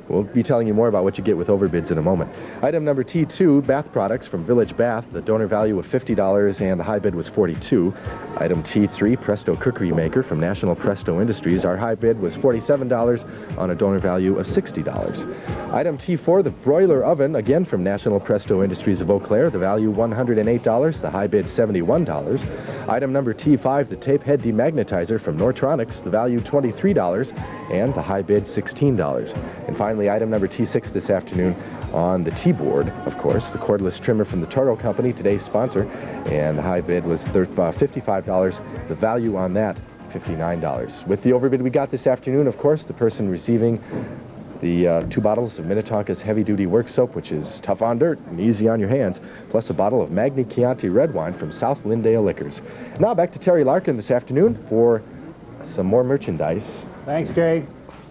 We'll be telling you more about what you get with overbids in a moment. Item number T2, bath products from Village Bath. The donor value of $50 and the high bid was $42. Item T3, Presto Cookery Maker from National Presto Industries. Our high bid was $47 on a donor value of $60. Item T4, the broiler oven, again from National Presto Industries of Eau Claire. The value $108, the high bid $71. Item number T5, the tape head demagnetizer from Nortronics. The value $23 and the high bid $16. And finally, item number T6 this afternoon on the T-board, of course, the cordless trimmer from the Toro Company, today's sponsor, and the high bid was $55. The value on that, $59. With the overbid we got this afternoon, of course, the person receiving the 2 bottles of Minnetonka's heavy-duty work soap, which is tough on dirt and easy on your hands, plus a bottle of Magni Chianti red wine from South Lindale Liquors. Now back to Terry Larkin this afternoon for some more merchandise. Thanks, Jay.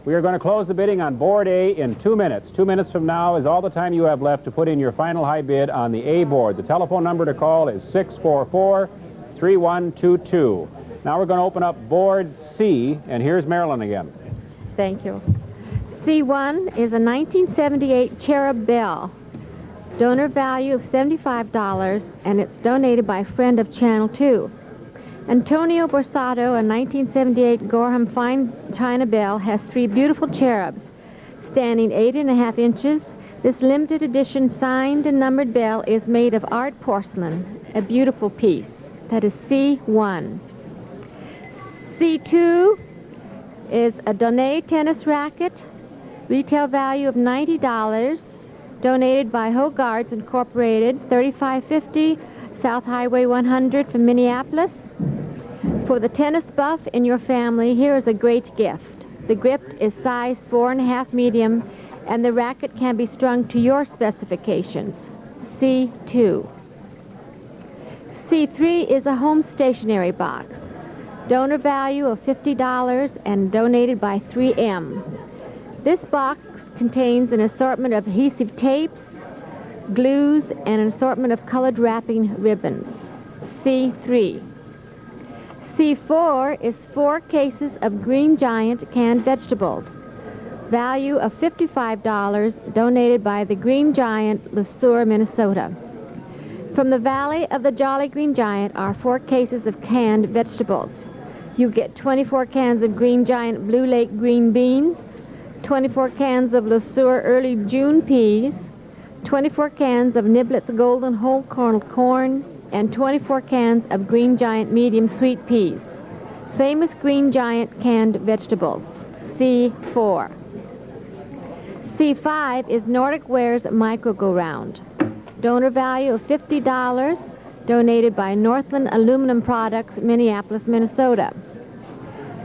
We are going to close the bidding on Board A in 2 minutes. 2 minutes from now is all the time you have left to put in your final high bid on the A board. The telephone number to call is 644-3122. Now we're going to open up Board C, and here's Marilyn again. Thank you. C1 is a 1978 Cherub Bell. Donor value of $75, and it's donated by a friend of Channel 2. Antonio Borsato, a 1978 Gorham Fine China Bell, has 3 beautiful cherubs, standing 8.5 inches. This limited edition signed and numbered bell is made of art porcelain, a beautiful piece. That is C1. C2 is a Donné tennis racket, retail value of $90, donated by Hogarth's Incorporated, 3550 South Highway 100 from Minneapolis. For the tennis buff in your family, here is a great gift. The grip is size 4.5 medium, and the racket can be strung to your specifications. C2. C3 is a home stationery box. Donor value of $50 and donated by 3M. This box contains an assortment of adhesive tapes, glues, and an assortment of colored wrapping ribbons. C3. C4 is 4 cases of Green Giant canned vegetables. Value of $55, donated by the Green Giant, Le Sueur, Minnesota. From the Valley of the Jolly Green Giant are 4 cases of canned vegetables. You get 24 cans of Green Giant Blue Lake green beans, 24 cans of Le Sueur Early June peas, 24 cans of Niblets Golden Whole Kernel corn, and 24 cans of Green Giant medium sweet peas. Famous Green Giant canned vegetables. C4. C5 is Nordic Ware's Micro Go Round. Donor value of $50, donated by Northland Aluminum Products, Minneapolis, Minnesota.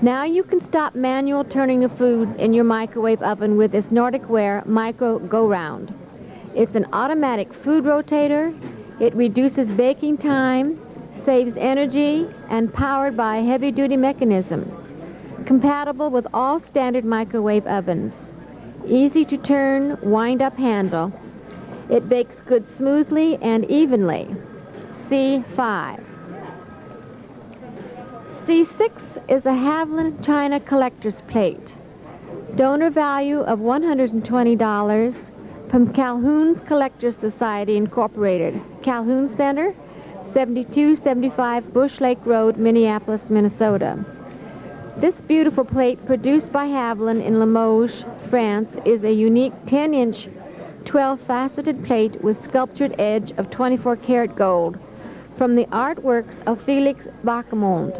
Now you can stop manual turning of foods in your microwave oven with this Nordic Ware Micro Go Round. It's an automatic food rotator. It reduces baking time, saves energy, and powered by a heavy-duty mechanism. Compatible with all standard microwave ovens. Easy to turn, wind-up handle. It bakes goods smoothly and evenly. C5. C6 is a Haviland China collector's plate. Donor value of $120 from Calhoun's Collectors Society, Incorporated. Calhoun Center, 7275 Bush Lake Road, Minneapolis, Minnesota. This beautiful plate produced by Haviland in Limoges, France, is a unique 10-inch 12-faceted plate with sculptured edge of 24-karat gold from the artworks of Felix Bacamond.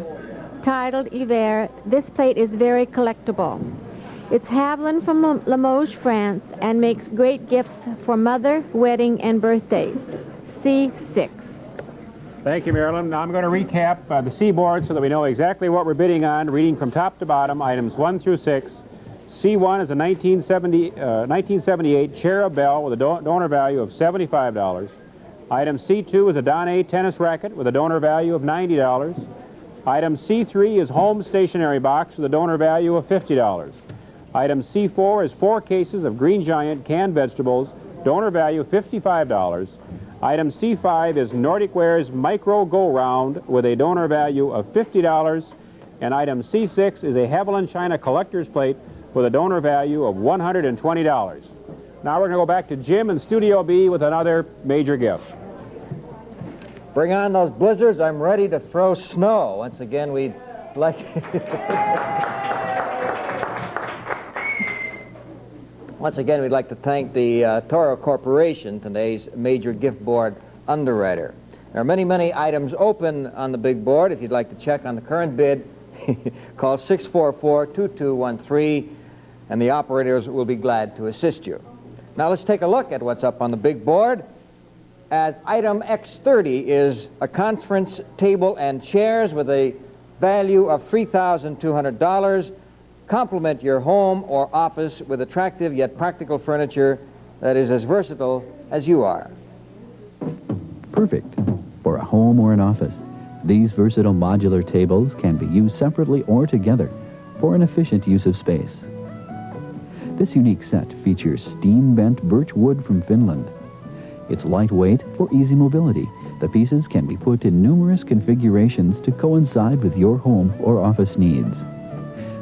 Titled Hiver, this plate is very collectible. It's Haviland from Limoges, France, and makes great gifts for mother, wedding, and birthdays. C6. Thank you, Marilyn. Now I'm going to recap the C-board so that we know exactly what we're bidding on, reading from top to bottom, items 1 through 6. C1 is a 1978 Cherub Bell with a donor value of $75. Item C2 is a Donnay tennis racket with a donor value of $90. Item C3 is home stationery box with a donor value of $50. Item C4 is 4 cases of Green Giant canned vegetables, donor value $55. Item C5 is Nordic Ware's Micro Go Round with a donor value of $50. And item C6 is a Haviland China collector's plate with a donor value of $120. Now we're going to go back to Jim in Studio B with another major gift. Bring on those blizzards. I'm ready to throw snow. Once again, we'd like... Once again, we'd like to thank the Toro Corporation, today's major gift board underwriter. There are many, many items open on the big board. If you'd like to check on the current bid, call 644-2213, and the operators will be glad to assist you. Now let's take a look at what's up on the big board. At item X30 is a conference table and chairs with a value of $3,200. Complement your home or office with attractive yet practical furniture that is as versatile as you are. Perfect for a home or an office. These versatile modular tables can be used separately or together for an efficient use of space. This unique set features steam-bent birch wood from Finland. It's lightweight for easy mobility. The pieces can be put in numerous configurations to coincide with your home or office needs.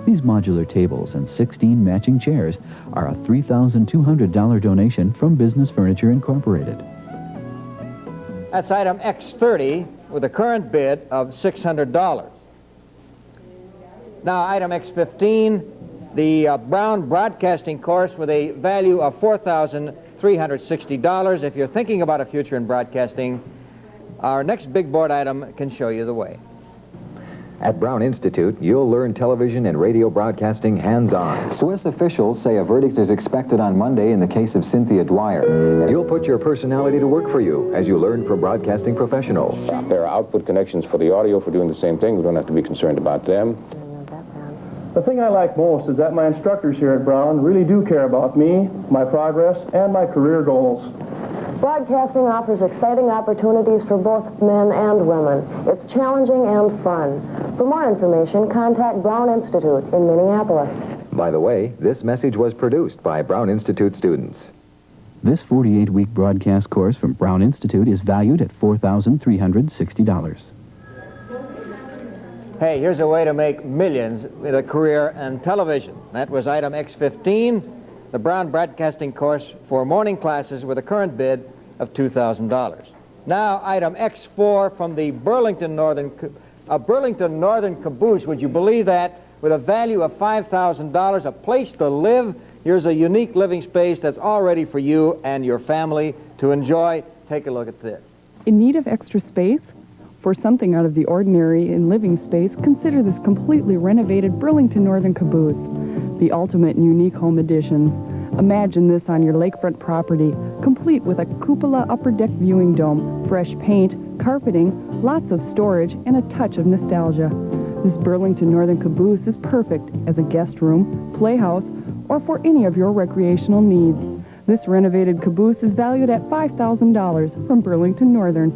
These modular tables and 16 matching chairs are a $3,200 donation from Business Furniture Incorporated. That's item X30 with a current bid of $600. Now item X15, the Brown Broadcasting course with a value of $4,360. If you're thinking about a future in broadcasting, our next big board item can show you the way. At Brown Institute, you'll learn television and radio broadcasting hands-on. Swiss officials say a verdict is expected on Monday in the case of Cynthia Dwyer. And you'll put your personality to work for you as you learn from broadcasting professionals. There are output connections for the audio for doing the same thing. We don't have to be concerned about them. The thing I like most is that my instructors here at Brown really do care about me, my progress, and my career goals. Broadcasting offers exciting opportunities for both men and women. It's challenging and fun. For more information, contact Brown Institute in Minneapolis. By the way, this message was produced by Brown Institute students. This 48-week broadcast course from Brown Institute is valued at $4,360. Hey, here's a way to make millions with a career in television. That was item X15, the Brown Broadcasting course for morning classes with a current bid of $2,000. Now, item X4 from the Burlington Northern Caboose, would you believe that, with a value of $5,000, a place to live. Here's a unique living space that's all ready for you and your family to enjoy. Take a look at this. In need of extra space? For something out of the ordinary in living space, consider this completely renovated Burlington Northern Caboose, the ultimate and unique home addition. Imagine this on your lakefront property, complete with a cupola upper deck viewing dome, fresh paint, carpeting, lots of storage, and a touch of nostalgia. This Burlington Northern Caboose is perfect as a guest room, playhouse, or for any of your recreational needs. This renovated caboose is valued at $5,000 from Burlington Northern.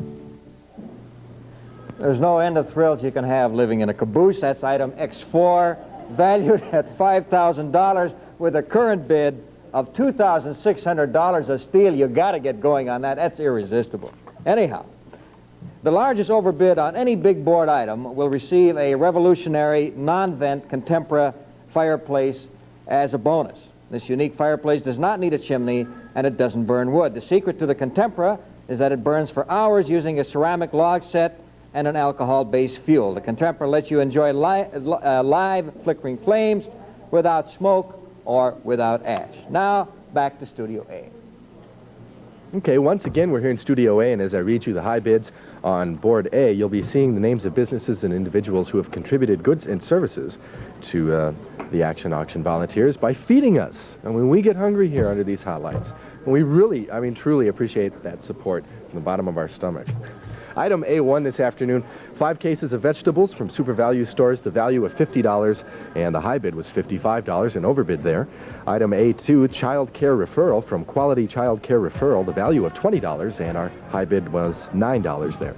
There's no end of thrills you can have living in a caboose. That's item X4, valued at $5,000 with a current bid of $2,600 a steal. You got to get going on that. That's irresistible. Anyhow, the largest overbid on any big board item will receive a revolutionary non-vent contemporary fireplace as a bonus. This unique fireplace does not need a chimney and it doesn't burn wood. The secret to the contemporary is that it burns for hours using a ceramic log set and an alcohol-based fuel. The Contemporary lets you enjoy live flickering flames without smoke or without ash. Now, back to Studio A. Okay, once again, we're here in Studio A, and as I read you the high bids on board A, you'll be seeing the names of businesses and individuals who have contributed goods and services to the Action Auction volunteers by feeding us. And when we get hungry here under these hot lights, and we really, I mean, truly appreciate that support from the bottom of our stomach. Item A1 this afternoon, 5 cases of vegetables from Super Value stores, the value of $50, and the high bid was $55, an overbid there. Item A2, child care referral from Quality Child Care Referral, the value of $20, and our high bid was $9 there.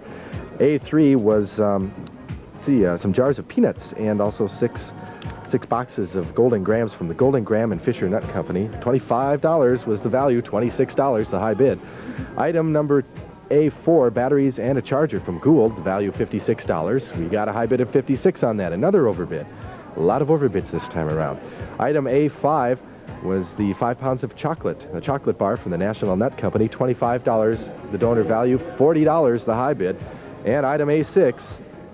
A3 was, some jars of peanuts and also six boxes of Golden Grams from the Golden Graham and Fisher Nut Company. $25 was the value, $26 the high bid. Item number A4, batteries and a charger from Gould, the value $56. We got a high bid of $56 on that, another overbid. A lot of overbids this time around. Item A5 was the 5 pounds of chocolate, a chocolate bar from the National Nut Company, $25 the donor value, $40 the high bid. And item A6,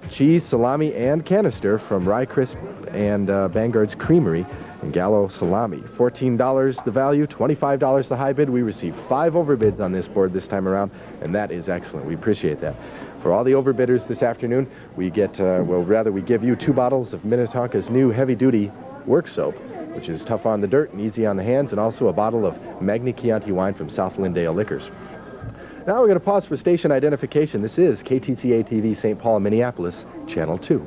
cheese, salami, and canister from Rye Crisp and Vanguard's Creamery and Gallo Salami. $14 the value, $25 the high bid. We received 5 overbids on this board this time around, and that is excellent. We appreciate that. For all the overbidders this afternoon, we get, we give you 2 bottles of Minnetonka's new heavy-duty work soap, which is tough on the dirt and easy on the hands, and also a bottle of Magni Chianti wine from South Lindale Liquors. Now we're going to pause for station identification. This is KTCA TV, St. Paul, Minneapolis, Channel 2.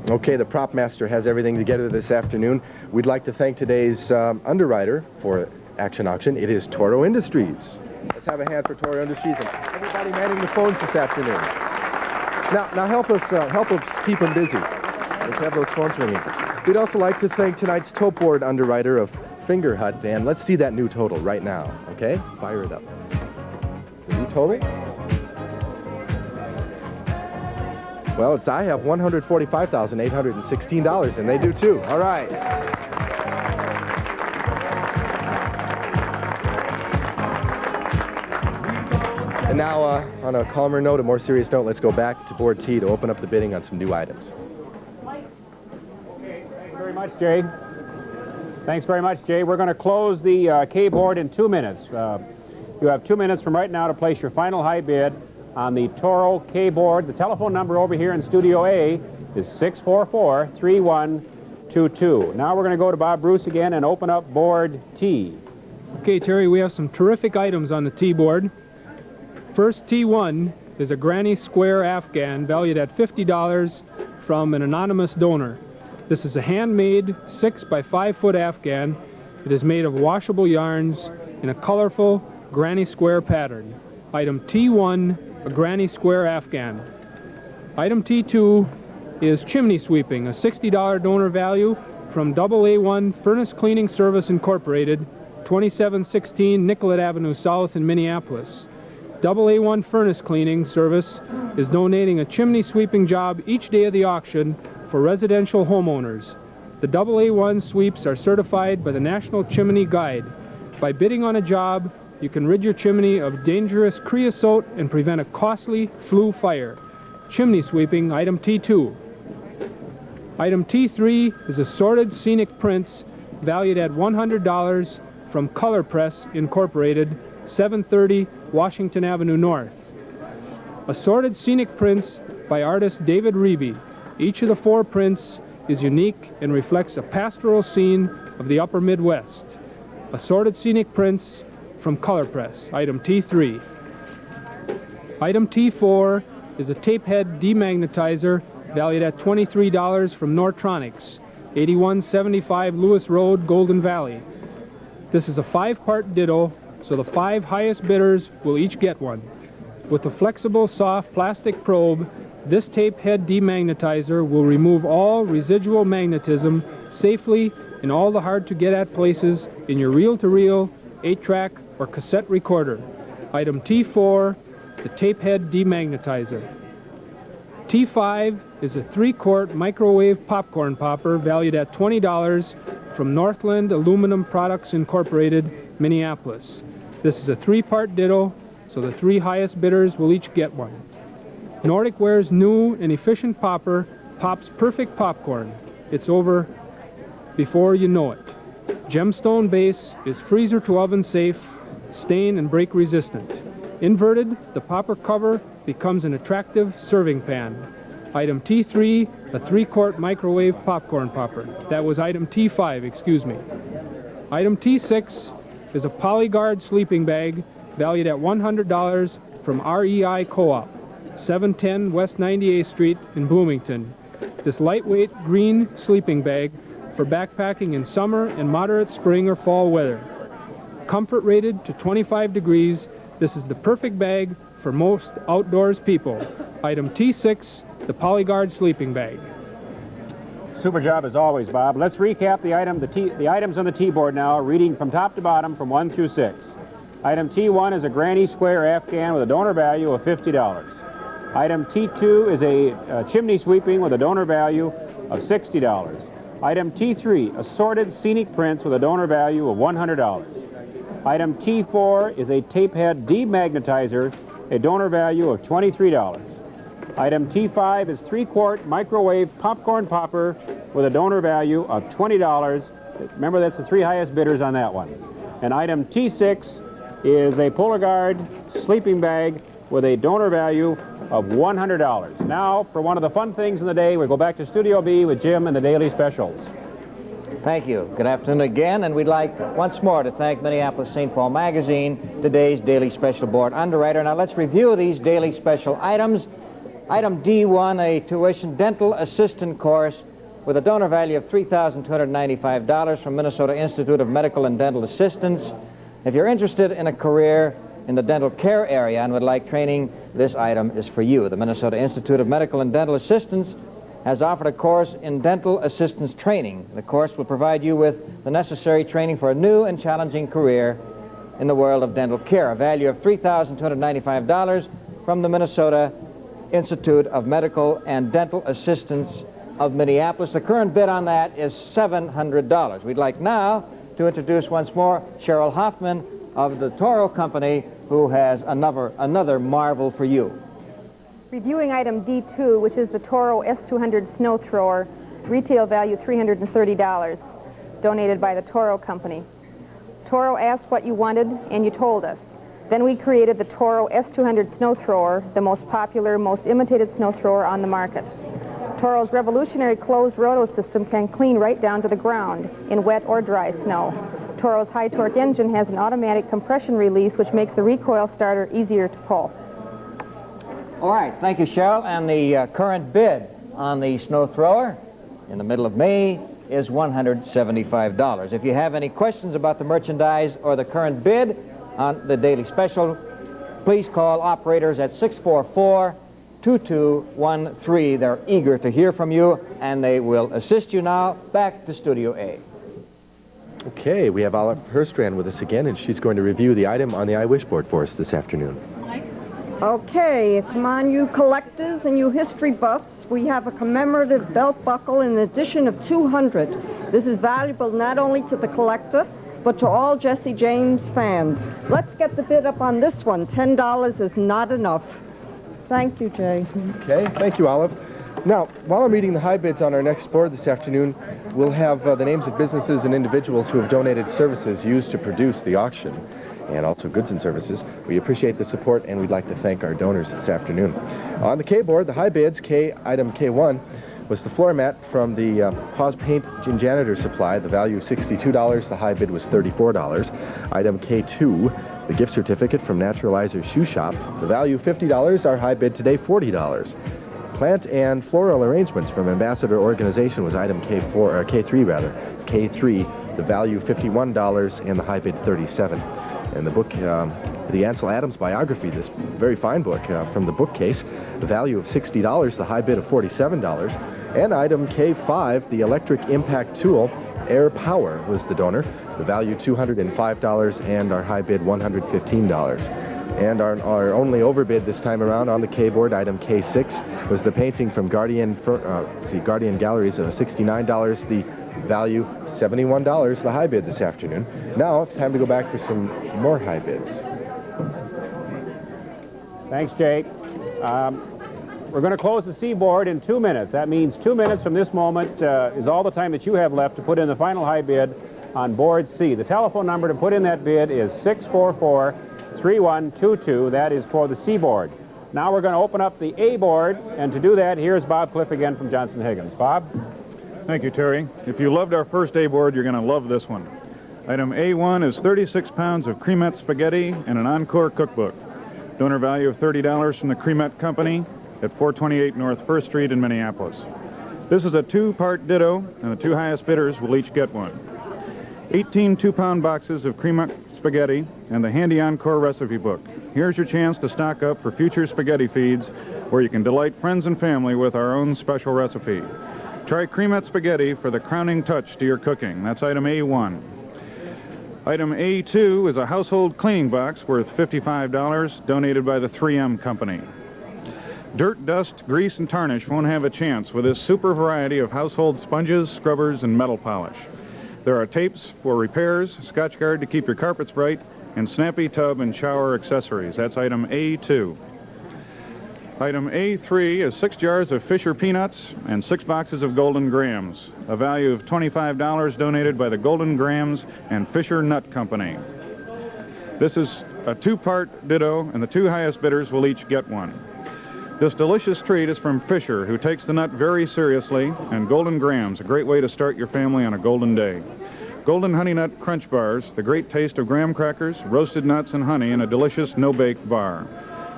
Okay, the prop master has everything together this afternoon. We'd like to thank today's underwriter for Action Auction. It is Toro Industries. Let's have a hand for Toro Industries and everybody manning the phones this afternoon. Now help us keep them busy. Let's have those phones ringing. We'd also like to thank tonight's tote board underwriter of Finger Hut, and let's see that new total right now. Okay, fire it up. The new total? Well, I have $145,816, and they do too. All right. And now, on a calmer note, a more serious note, let's go back to Board T to open up the bidding on some new items. Okay, thank you very much, Jay. Thanks very much, Jay. We're going to close the K board in 2 minutes. You have 2 minutes from right now to place your final high bid on the Toro K board. The telephone number over here in Studio A is 644-3122. Now we're going to go to Bob Bruce again and open up board T. Okay, Terry, we have some terrific items on the T board. First T1 is a granny square Afghan valued at $50 from an anonymous donor. This is a handmade 6 by 5 foot Afghan. It is made of washable yarns in a colorful granny square pattern. Item T1, a granny square Afghan. Item T2 is chimney sweeping, a $60 donor value from AA1 Furnace Cleaning Service Incorporated, 2716 Nicollet Avenue South in Minneapolis. AA1 Furnace Cleaning Service is donating a chimney sweeping job each day of the auction for residential homeowners. The AA1 sweeps are certified by the National Chimney Guide. By bidding on a job, you can rid your chimney of dangerous creosote and prevent a costly flue fire. Chimney sweeping, item T2. Item T3 is assorted scenic prints valued at $100 from Color Press Incorporated, 730 Washington Avenue North. Assorted scenic prints by artist David Reeby. Each of the 4 prints is unique and reflects a pastoral scene of the upper Midwest. Assorted scenic prints from Color Press, item T3. Item T4 is a tape head demagnetizer valued at $23 from Nortronics, 8175 Lewis Road, Golden Valley. This is a 5-part ditto, so the 5 highest bidders will each get one. With a flexible, soft plastic probe, This tape head demagnetizer will remove all residual magnetism safely in all the hard-to-get-at places in your reel-to-reel, 8-track, or cassette recorder. Item T4, the tape head demagnetizer. T5 is a 3-quart microwave popcorn popper valued at $20 from Northland Aluminum Products Incorporated, Minneapolis. This is a 3-part ditto, so the 3 highest bidders will each get one. Nordic Ware's new and efficient popper pops perfect popcorn. It's over before you know it. Gemstone base is freezer to oven safe, stain and break resistant. Inverted, the popper cover becomes an attractive serving pan. Item T3, a 3-quart microwave popcorn popper. That was item T5, excuse me. Item T6 is a Polyguard sleeping bag valued at $100 from REI Co-op, 710 West 98th Street in Bloomington. This lightweight green sleeping bag for backpacking in summer and moderate spring or fall weather. Comfort rated to 25 degrees, this is the perfect bag for most outdoors people. Item T6, the Polyguard sleeping bag. Super job as always, Bob. Let's recap the items on the T-board now, reading from top to bottom from 1 through 6. Item T1 is a granny square Afghan with a donor value of $50. Item T2 is a chimney sweeping with a donor value of $60. Item T3, assorted scenic prints with a donor value of $100. Item T4 is a tape head demagnetizer, a donor value of $23. Item T5 is 3-quart microwave popcorn popper with a donor value of $20. Remember, that's the 3 highest bidders on that one. And item T6 is a Polyguard sleeping bag with a donor value of $100. Now, for one of the fun things in the day, we go back to Studio B with Jim and the Daily Specials. Thank you. Good afternoon again, and we'd like once more to thank Minneapolis-St. Paul Magazine, today's Daily Special Board underwriter. Now let's review these daily special items. Item D1, a tuition dental assistant course with a donor value of $3,295 from Minnesota Institute of Medical and Dental Assistants. If you're interested in a career in the dental care area and would like training, this item is for you. The Minnesota Institute of Medical and Dental Assistants has offered a course in dental assistance training. The course will provide you with the necessary training for a new and challenging career in the world of dental care. A value of $3,295 from the Minnesota Institute of Medical and Dental Assistants of Minneapolis. The current bid on that is $700. We'd like now to introduce once more Cheryl Hoffman of the Toro Company, who has another marvel for you. Reviewing item D2, which is the Toro S200 snow thrower, retail value $330, donated by the Toro Company. Toro asked what you wanted, and you told us. Then we created the Toro S200 snow thrower, the most popular, most imitated snow thrower on the market. Toro's revolutionary closed roto system can clean right down to the ground in wet or dry snow. Toro's high-torque engine has an automatic compression release, which makes the recoil starter easier to pull. All right, thank you, Cheryl. And the current bid on the snow thrower in the middle of May is $175. If you have any questions about the merchandise or the current bid on the daily special, please call operators at 644-2213. They're eager to hear from you, and they will assist you now. Back to Studio A. Okay, we have Olive Herstrand with us again, and she's going to review the item on the I Wish board for us this afternoon. Okay, come on, you collectors and you history buffs. We have a commemorative belt buckle in an edition of 200. This is valuable not only to the collector, but to all Jesse James fans. Let's get the bid up on this one. $10 is not enough. Thank you, Jay. Okay, thank you, Olive. Now, while I'm reading the high bids on our next board this afternoon, we'll have the names of businesses and individuals who have donated services used to produce the auction, and also goods and services. We appreciate the support, and we'd like to thank our donors this afternoon. On the K board, the high bids, item K1, was the floor mat from the Paws Paint and Janitor Supply. The value of $62. The high bid was $34. Item K2, the gift certificate from Naturalizer Shoe Shop. The value $50. Our high bid today, $40. Plant and floral arrangements from Ambassador Organization was item K3 rather. K3, the value $51 and the high bid $37. And the book, the the Ansel Adams biography, this very fine book from the bookcase, the value of $60, the high bid of $47. And item K5, the electric impact tool, Air Power, was the donor. The value $205 and our high bid $115. And our only overbid this time around on the K-board, item K6, was the painting from Guardian Galleries of $69, the value $71, the high bid this afternoon. Now it's time to go back for some more high bids. Thanks, Jake. We're going to close the C-board in 2 minutes. That means 2 minutes from this moment is all the time that you have left to put in the final high bid on board C. The telephone number to put in that bid is 644-3122. That is for the C-board. Now we're going to open up the A-board, and to do that, here's Bob Cliff again from Johnson Higgins. Bob? Thank you, Terry. If you loved our first A-board, you're going to love this one. Item A1 is 36 pounds of cremette spaghetti and an Encore cookbook. Donor value of $30 from the Cremette Company at 428 North 1st Street in Minneapolis. This is a 2-part ditto, and the 2 highest bidders will each get one. 18 2-pound boxes of cremette spaghetti and the handy Encore recipe book. Here's your chance to stock up for future spaghetti feeds where you can delight friends and family with our own special recipe. Try cremette spaghetti for the crowning touch to your cooking. That's item A1. Item A2 is a household cleaning box worth $55, donated by the 3M Company. Dirt, dust, grease, and tarnish won't have a chance with this super variety of household sponges, scrubbers, and metal polish. There are tapes for repairs, Scotchgard to keep your carpets bright, and snappy tub and shower accessories. That's item A2. Item A3 is 6 jars of Fisher peanuts and 6 boxes of Golden Grams, a value of $25 donated by the Golden Grams and Fisher Nut Company. This is a 2-part ditto, and the 2 highest bidders will each get one. This delicious treat is from Fisher, who takes the nut very seriously, and Golden Grams, a great way to start your family on a golden day. Golden Honey Nut Crunch Bars, the great taste of graham crackers, roasted nuts, and honey in a delicious no-bake bar.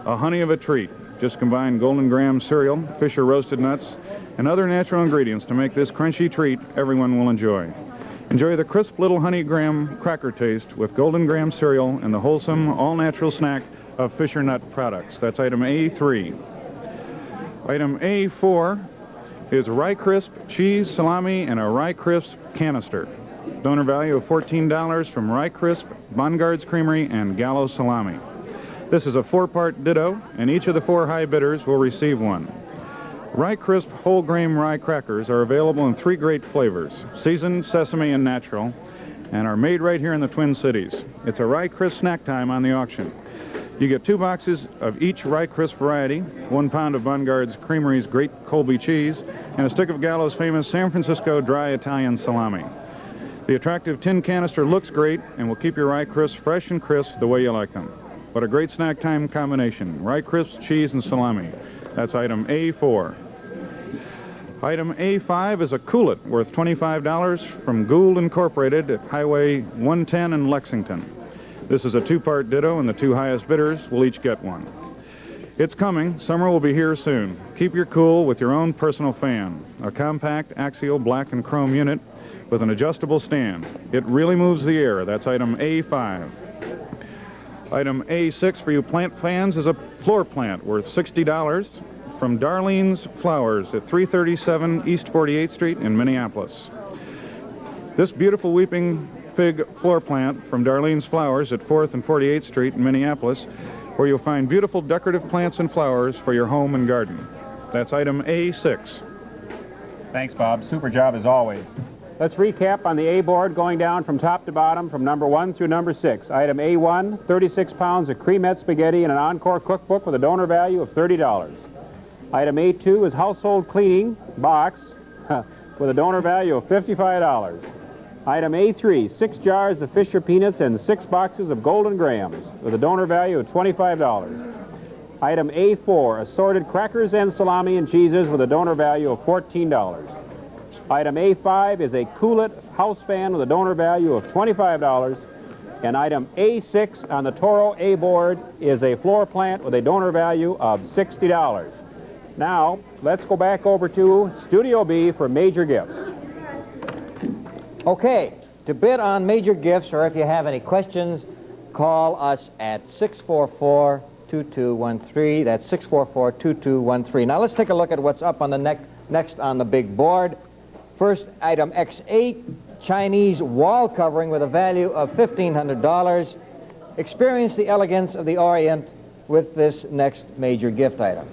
A honey of a treat. Just combine Golden Graham cereal, Fisher roasted nuts, and other natural ingredients to make this crunchy treat everyone will enjoy. Enjoy the crisp little honey graham cracker taste with Golden Graham cereal and the wholesome, all-natural snack of Fisher Nut products. That's item A3. Item A4 is Rye Crisp cheese, salami, and a Rye Crisp canister. Donor value of $14 from Rye Crisp, Bongards Creamery, and Gallo Salami. This is a 4-part ditto, and each of the 4 high bidders will receive one. Rye Crisp whole grain rye crackers are available in 3 great flavors, seasoned, sesame, and natural, and are made right here in the Twin Cities. It's a Rye Crisp snack time on the auction. You get 2 boxes of each Rye Crisp variety, 1 pound of Bongards Creamery's Great Colby cheese, and a stick of Gallo's famous San Francisco dry Italian salami. The attractive tin canister looks great and will keep your Rye Crisps fresh and crisp the way you like them. What a great snack time combination. Rye Crisps, cheese, and salami. That's item A4. Item A5 is a coolet worth $25 from Gould Incorporated at Highway 110 in Lexington. This is a 2-part ditto, and the 2 highest bidders will each get one. It's coming. Summer will be here soon. Keep your cool with your own personal fan. A compact axial black and chrome unit with an adjustable stand. It really moves the air. That's item A5. Item A6 for you plant fans is a floor plant worth $60 from Darlene's Flowers at 337 East 48th Street in Minneapolis. This beautiful weeping fig floor plant from Darlene's Flowers at 4th and 48th Street in Minneapolis, where you'll find beautiful decorative plants and flowers for your home and garden. That's item A6. Thanks, Bob. Super job as always. Let's recap on the A board going down from top to bottom from number 1 through number 6. Item A1, 36 pounds of cremette spaghetti and an Encore cookbook with a donor value of $30. Item A2 is household cleaning box with a donor value of $55. Item A3, 6 jars of Fisher peanuts and 6 boxes of Golden Grams with a donor value of $25. Item A4, assorted crackers and salami and cheeses with a donor value of $14. Item A5 is a coolet house fan with a donor value of $25. And item A6 on the Toro A board is a floor plant with a donor value of $60. Now, let's go back over to Studio B for major gifts. Okay, to bid on major gifts, or if you have any questions, call us at 644-2213. That's 644-2213. Now let's take a look at what's up on the next on the big board. First, item X8, Chinese wall covering with a value of $1,500. Experience the elegance of the Orient with this next major gift item.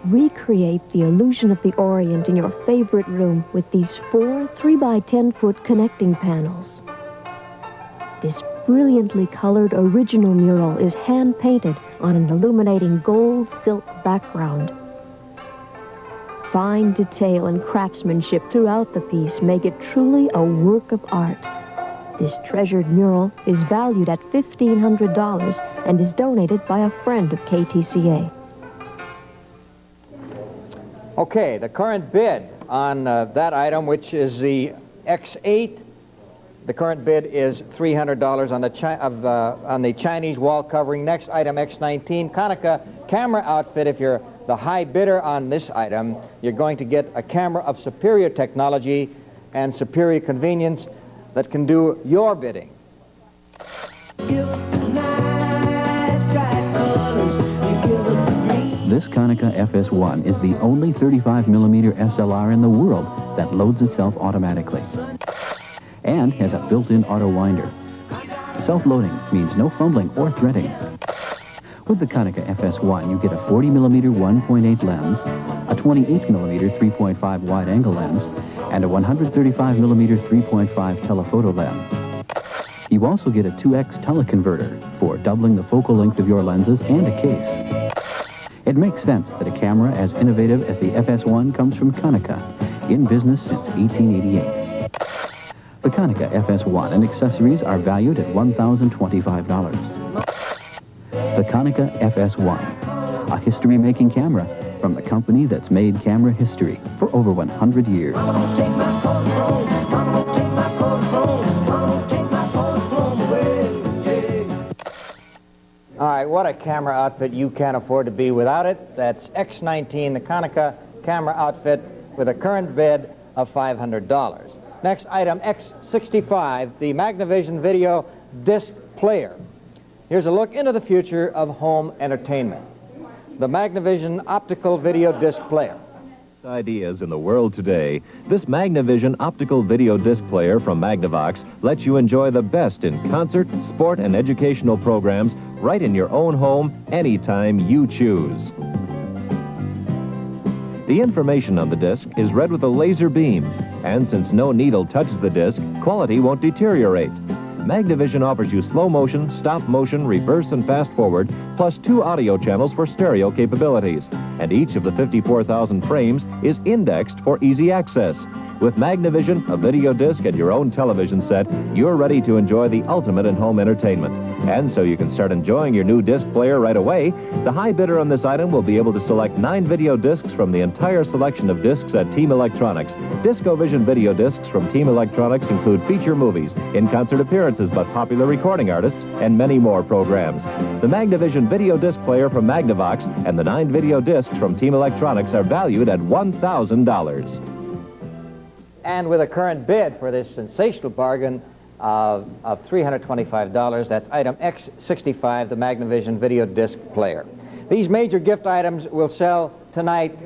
Recreate the illusion of the Orient in your favorite room with these 4 3x10-foot connecting panels. This brilliantly colored original mural is hand-painted on an illuminating gold silk background. Fine detail and craftsmanship throughout the piece make it truly a work of art. This treasured mural is valued at $1,500 and is donated by a friend of KTCA. Okay, the current bid on that item, which is the X8, the current bid is $300 on the Chinese wall covering. Next item, X19, Konica camera outfit. If you're the high bidder on this item, you're going to get a camera of superior technology and superior convenience that can do your bidding. This Konica FS1 is the only 35mm SLR in the world that loads itself automatically and has a built-in auto winder. Self-loading means no fumbling or threading. With the Konica FS1, you get a 40mm 1.8 lens, a 28mm 3.5 wide-angle lens, and a 135mm 3.5 telephoto lens. You also get a 2x teleconverter for doubling the focal length of your lenses and a case. It makes sense that a camera as innovative as the FS1 comes from Konica, in business since 1888. The Konica FS1 and accessories are valued at $1,025. The Konica FS1, a history-making camera from the company that's made camera history for over 100 years. All right, what a camera outfit. You can't afford to be without it. That's X19, the Konica camera outfit with a current bid of $500. Next item, X65, the Magnavision video disc player. Here's a look into the future of home entertainment. The Magnavision optical video disc player. Ideas in the world today, this Magnavision optical video disc player from Magnavox lets you enjoy the best in concert, sport, and educational programs right in your own home anytime you choose. The information on the disc is read with a laser beam, and since no needle touches the disc, quality won't deteriorate. Magnavision offers you slow motion, stop motion, reverse and fast forward, plus 2 audio channels for stereo capabilities. And each of the 54,000 frames is indexed for easy access. With Magnavision, a video disc, and your own television set, you're ready to enjoy the ultimate in home entertainment. And so you can start enjoying your new disc player right away. The high bidder on this item will be able to select 9 video discs from the entire selection of discs at Team Electronics. DiscoVision video discs from Team Electronics include feature movies, in-concert appearances by popular recording artists, and many more programs. The Magnavision video disc player from Magnavox and the 9 video discs from Team Electronics are valued at $1,000. And with a current bid for this sensational bargain of $325, that's item X65, the Magnavision video disc player. These major gift items will sell tonight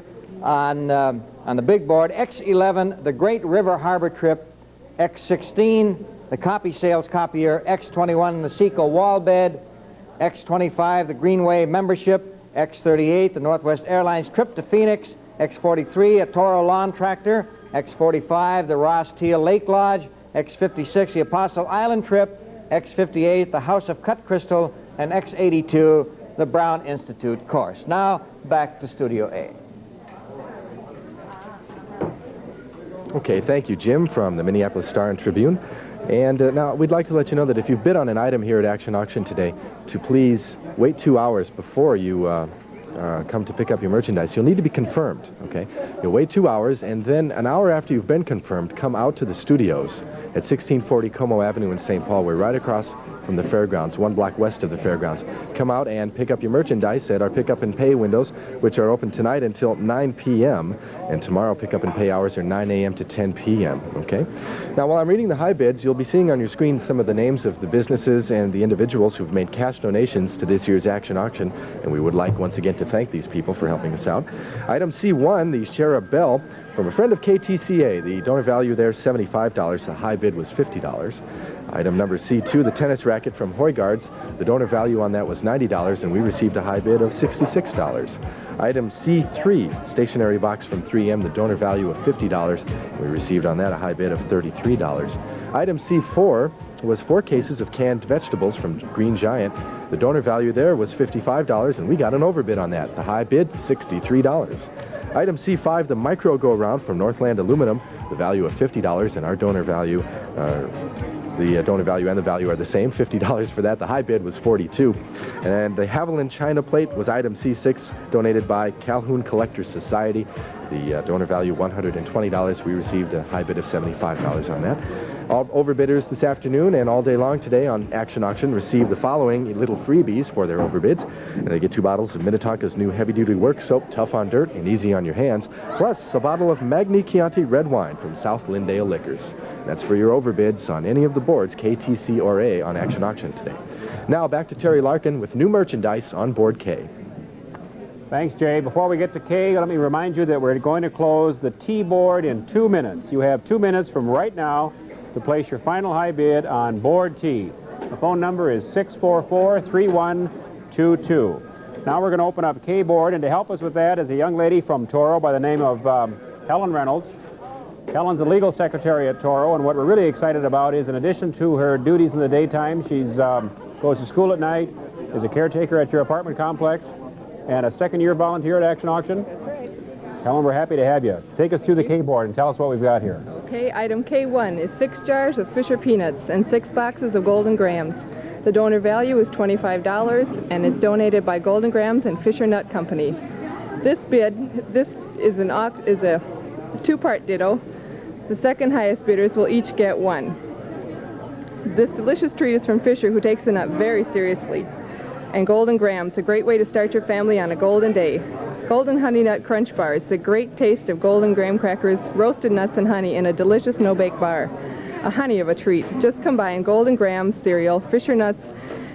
on the big board. X11, the Great River Harbor Trip. X16, the Copy Sales Copier. X21, the Seco wall bed. X25, the Greenway membership. X38, the Northwest Airlines trip to Phoenix. X43, a Toro lawn tractor. X45, the Ross Teal Lake Lodge. X56, the Apostle Island trip. X58, the House of Cut Crystal. And X82, the Brown Institute course. Now, back to Studio A. Okay, thank you, Jim, from the Minneapolis Star and Tribune. And now we'd like to let you know that if you've bid on an item here at Action Auction today, to please wait 2 hours before you come to pick up your merchandise. You'll need to be confirmed, okay? You'll wait 2 hours, and then an hour after you've been confirmed, come out to the studios at 1640 Como Avenue in St. Paul. We're right across from the fairgrounds, 1 block west of the fairgrounds. Come out and pick up your merchandise at our pick up and pay windows, which are open tonight until 9 p.m. and tomorrow pick up and pay hours are 9 a.m. to 10 p.m. Okay. Now, while I'm reading the high bids, you'll be seeing on your screen some of the names of the businesses and the individuals who've made cash donations to this year's action auction, and we would like once again to thank these people for helping us out. Item C1, the Cherub Bell from a friend of KTCA. The donor value there $75. The high bid was $50. Item number C2, the tennis racket from Hoygards. The donor value on that was $90, and we received a high bid of $66. Item C3, stationery box from 3M. The donor value of $50. We received on that a high bid of $33. Item C4 was 4 cases of canned vegetables from Green Giant. The donor value there was $55, and we got an overbid on that. The high bid, $63. Item C5, the micro go-around from Northland Aluminum. The value of $50, and our donor value, the donor value and the value are the same, $50 for that. The high bid was $42. And the Haviland China plate was item C6, donated by Calhoun Collectors Society. The donor value $120. We received a high bid of $75 on that. All overbidders this afternoon and all day long today on Action Auction receive the following little freebies for their overbids. And they get 2 bottles of Minnetonka's new heavy-duty work soap, tough on dirt and easy on your hands, plus a bottle of Magni Chianti red wine from South Lindale Liquors. That's for your overbids on any of the boards, KTC or A, on Action Auction today. Now back to Terry Larkin with new merchandise on board K. Thanks, Jay. Before we get to K, let me remind you that we're going to close the T board in 2 minutes. You have 2 minutes from right now to place your final high bid on board T. The phone number is 644-3122. Now we're going to open up K board, and to help us with that is a young lady from Toro by the name of Helen Reynolds. Helen's the legal secretary at Toro, and what we're really excited about is, in addition to her duties in the daytime, she's goes to school at night, is a caretaker at your apartment complex, and a second-year volunteer at Action Auction. That's right. Helen, we're happy to have you. Take us through the K board and tell us what we've got here. Okay, item K1 is 6 jars of Fisher peanuts and 6 boxes of Golden Grams. The donor value is $25 and is donated by Golden Grams and Fisher Nut Company. This is a 2-part ditto. The second highest bidders will each get 1. This delicious treat is from Fisher, who takes the nut very seriously. And Golden Grams, a great way to start your family on a golden day. Golden Honey Nut Crunch Bars, the great taste of golden graham crackers, roasted nuts and honey in a delicious no-bake bar. A honey of a treat. Just combine Golden Grams cereal, Fisher nuts,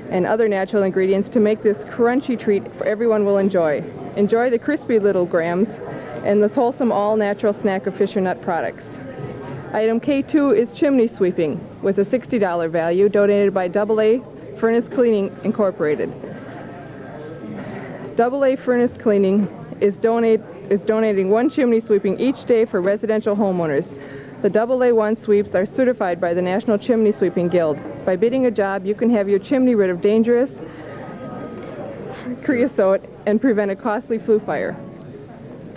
and other natural ingredients to make this crunchy treat everyone will enjoy. Enjoy the crispy little grams and this wholesome all-natural snack of Fisher Nut products. Item K2 is chimney sweeping with a $60 value, donated by AA Furnace Cleaning Incorporated. AA Furnace Cleaning is donating 1 chimney sweeping each day for residential homeowners. The AA1 sweeps are certified by the National Chimney Sweeping Guild. By bidding a job, you can have your chimney rid of dangerous creosote and prevent a costly flue fire.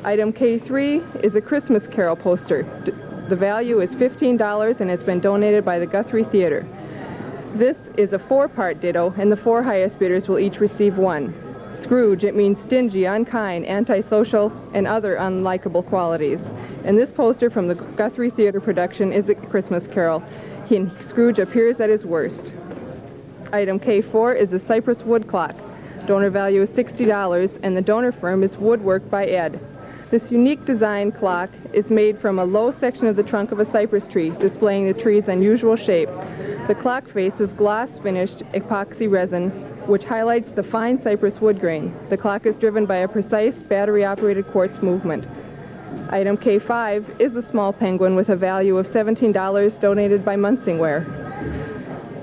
Item K3 is a Christmas Carol poster. The value is $15 and it's been donated by the Guthrie Theater. This is a 4-part ditto, and the 4 highest bidders will each receive 1. Scrooge, it means stingy, unkind, antisocial, and other unlikable qualities. And this poster from the Guthrie Theater production is a Christmas Carol. Scrooge appears at his worst. Item K4 is a cypress wood clock. Donor value is $60, and the donor firm is Woodwork by Ed. This unique design clock is made from a low section of the trunk of a cypress tree, displaying the tree's unusual shape. The clock face is gloss-finished epoxy resin, which highlights the fine cypress wood grain. The clock is driven by a precise battery-operated quartz movement. Item K5 is a small penguin with a value of $17, donated by Munsingware.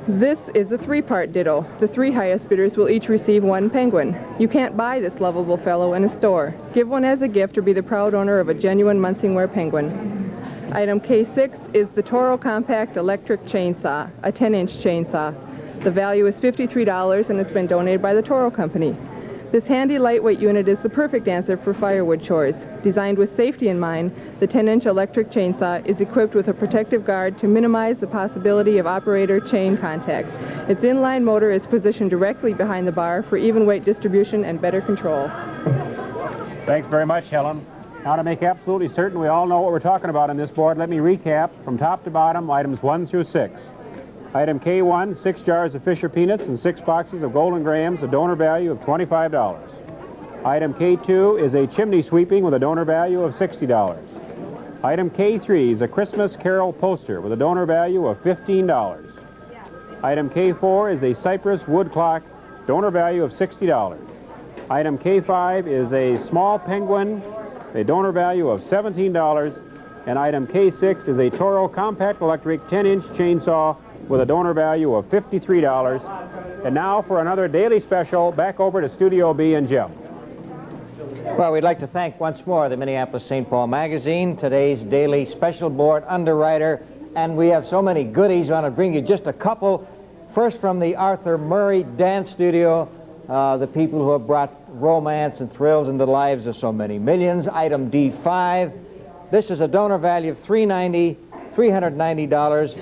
This is a 3-part ditto. The 3 highest bidders will each receive 1 penguin. You can't buy this lovable fellow in a store. Give one as a gift or be the proud owner of a genuine Munsingware penguin. Item K6 is the Toro Compact Electric Chainsaw, a 10-inch chainsaw. The value is $53 and it's been donated by the Toro Company. This handy lightweight unit is the perfect answer for firewood chores. Designed with safety in mind, the 10-inch electric chainsaw is equipped with a protective guard to minimize the possibility of operator chain contact. Its inline motor is positioned directly behind the bar for even weight distribution and better control. Thanks very much, Helen. Now, to make absolutely certain we all know what we're talking about on this board, let me recap from top to bottom items 1 through 6. Item K1, 6 jars of Fisher peanuts and 6 boxes of Golden Grahams, a donor value of $25. Item K2 is a chimney sweeping with a donor value of $60. Item K3 is a Christmas Carol poster with a donor value of $15. Item K4 is a cypress wood clock, donor value of $60. Item K5 is a small penguin, a donor value of $17. And item K6 is a Toro compact electric 10-inch chainsaw with a donor value of $53. And now for another daily special, back over to Studio B and Jim. Well, we'd like to thank once more the Minneapolis-St. Paul Magazine, today's daily special board underwriter, and we have so many goodies. I want to bring you just a couple. First, from the Arthur Murray Dance Studio, the people who have brought romance and thrills into the lives of so many millions. Item D5. This is a donor value of $390.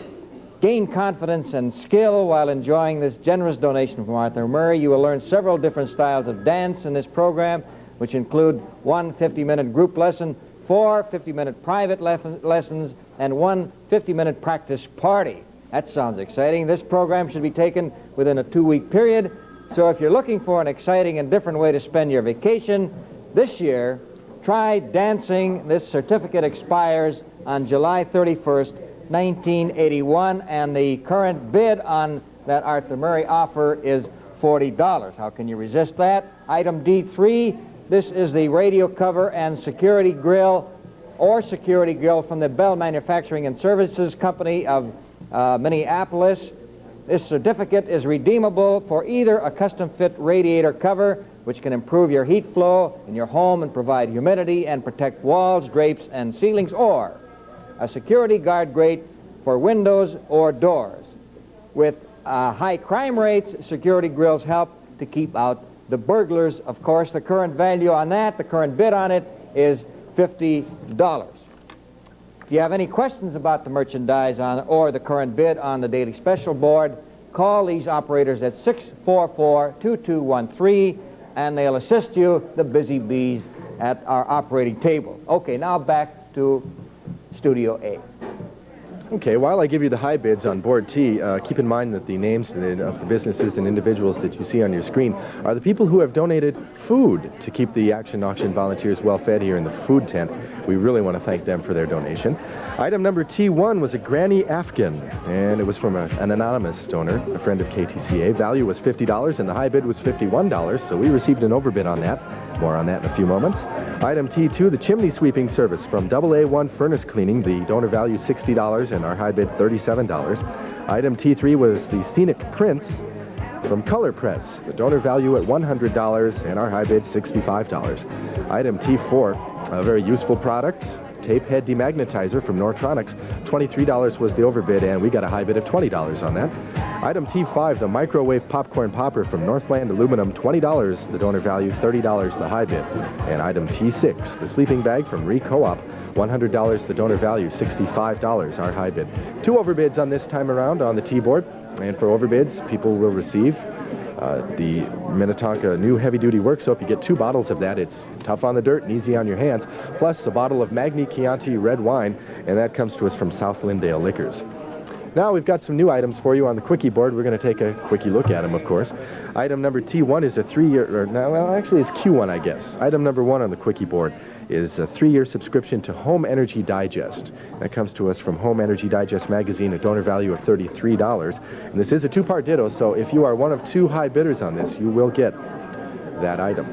Gain confidence and skill while enjoying this generous donation from Arthur Murray. You will learn several different styles of dance in this program, which include 1 50-minute group lesson, 4 50-minute private lessons, and 1 50-minute practice party. That sounds exciting. This program should be taken within a 2-week period. So if you're looking for an exciting and different way to spend your vacation this year, try dancing. This certificate expires on July 31st, 1981, and the current bid on that Arthur Murray offer is $40. How can you resist that? Item D3, this is the radio cover and security grill from the Bell Manufacturing and Services Company of Minneapolis. This certificate is redeemable for either a custom-fit radiator cover, which can improve your heat flow in your home and provide humidity and protect walls, drapes, and ceilings, or a security guard grate for windows or doors. With high crime rates, security grills help to keep out the burglars. Of course, the current value on that, the current bid on it, is $50. If you have any questions about the merchandise or the current bid on the Daily Special Board, call these operators at 644-2213, and they'll assist you, the busy bees, at our operating table. Okay, now back to Studio A. Okay, while I give you the high bids on Board T, keep in mind that the names of the businesses and individuals that you see on your screen are the people who have donated food to keep the Action Auction volunteers well fed here in the food tent. We really want to thank them for their donation. Item number T1 was a Granny Afghan, and it was from an anonymous donor, a friend of KTCA. Value was $50, and the high bid was $51, so we received an overbid on that. More on that in a few moments. Item T2, the chimney sweeping service from AA1 Furnace Cleaning. The donor value $60 and our high bid $37. Item T3 was the Scenic Prints from Color Press. The donor value at $100 and our high bid $65. Item T4, a very useful product, tape head demagnetizer from Nortronics. $23 was the overbid, and we got a high bid of $20 on that. Item T5, the microwave popcorn popper from Northland Aluminum. $20 the donor value, $30 the high bid. And item T6, the sleeping bag from Re-Co-op. $100 the donor value, $65 our high bid. 2 overbids on this time around on the T-board. And for overbids, people will receive the Minnetonka new heavy-duty work soap. You get 2 bottles of that. It's tough on the dirt and easy on your hands. Plus a bottle of Magni Chianti red wine, and that comes to us from South Lindale Liquors. Now we've got some new items for you on the Quickie board. We're going to take a quickie look at them, of course. Item number T1 is a 3-year, well, actually it's Q1, I guess. Item number 1 on the Quickie board is a 3-year subscription to Home Energy Digest. That comes to us from Home Energy Digest magazine, a donor value of $33. And this is a 2-part ditto, so if you are one of 2 high bidders on this, you will get that item.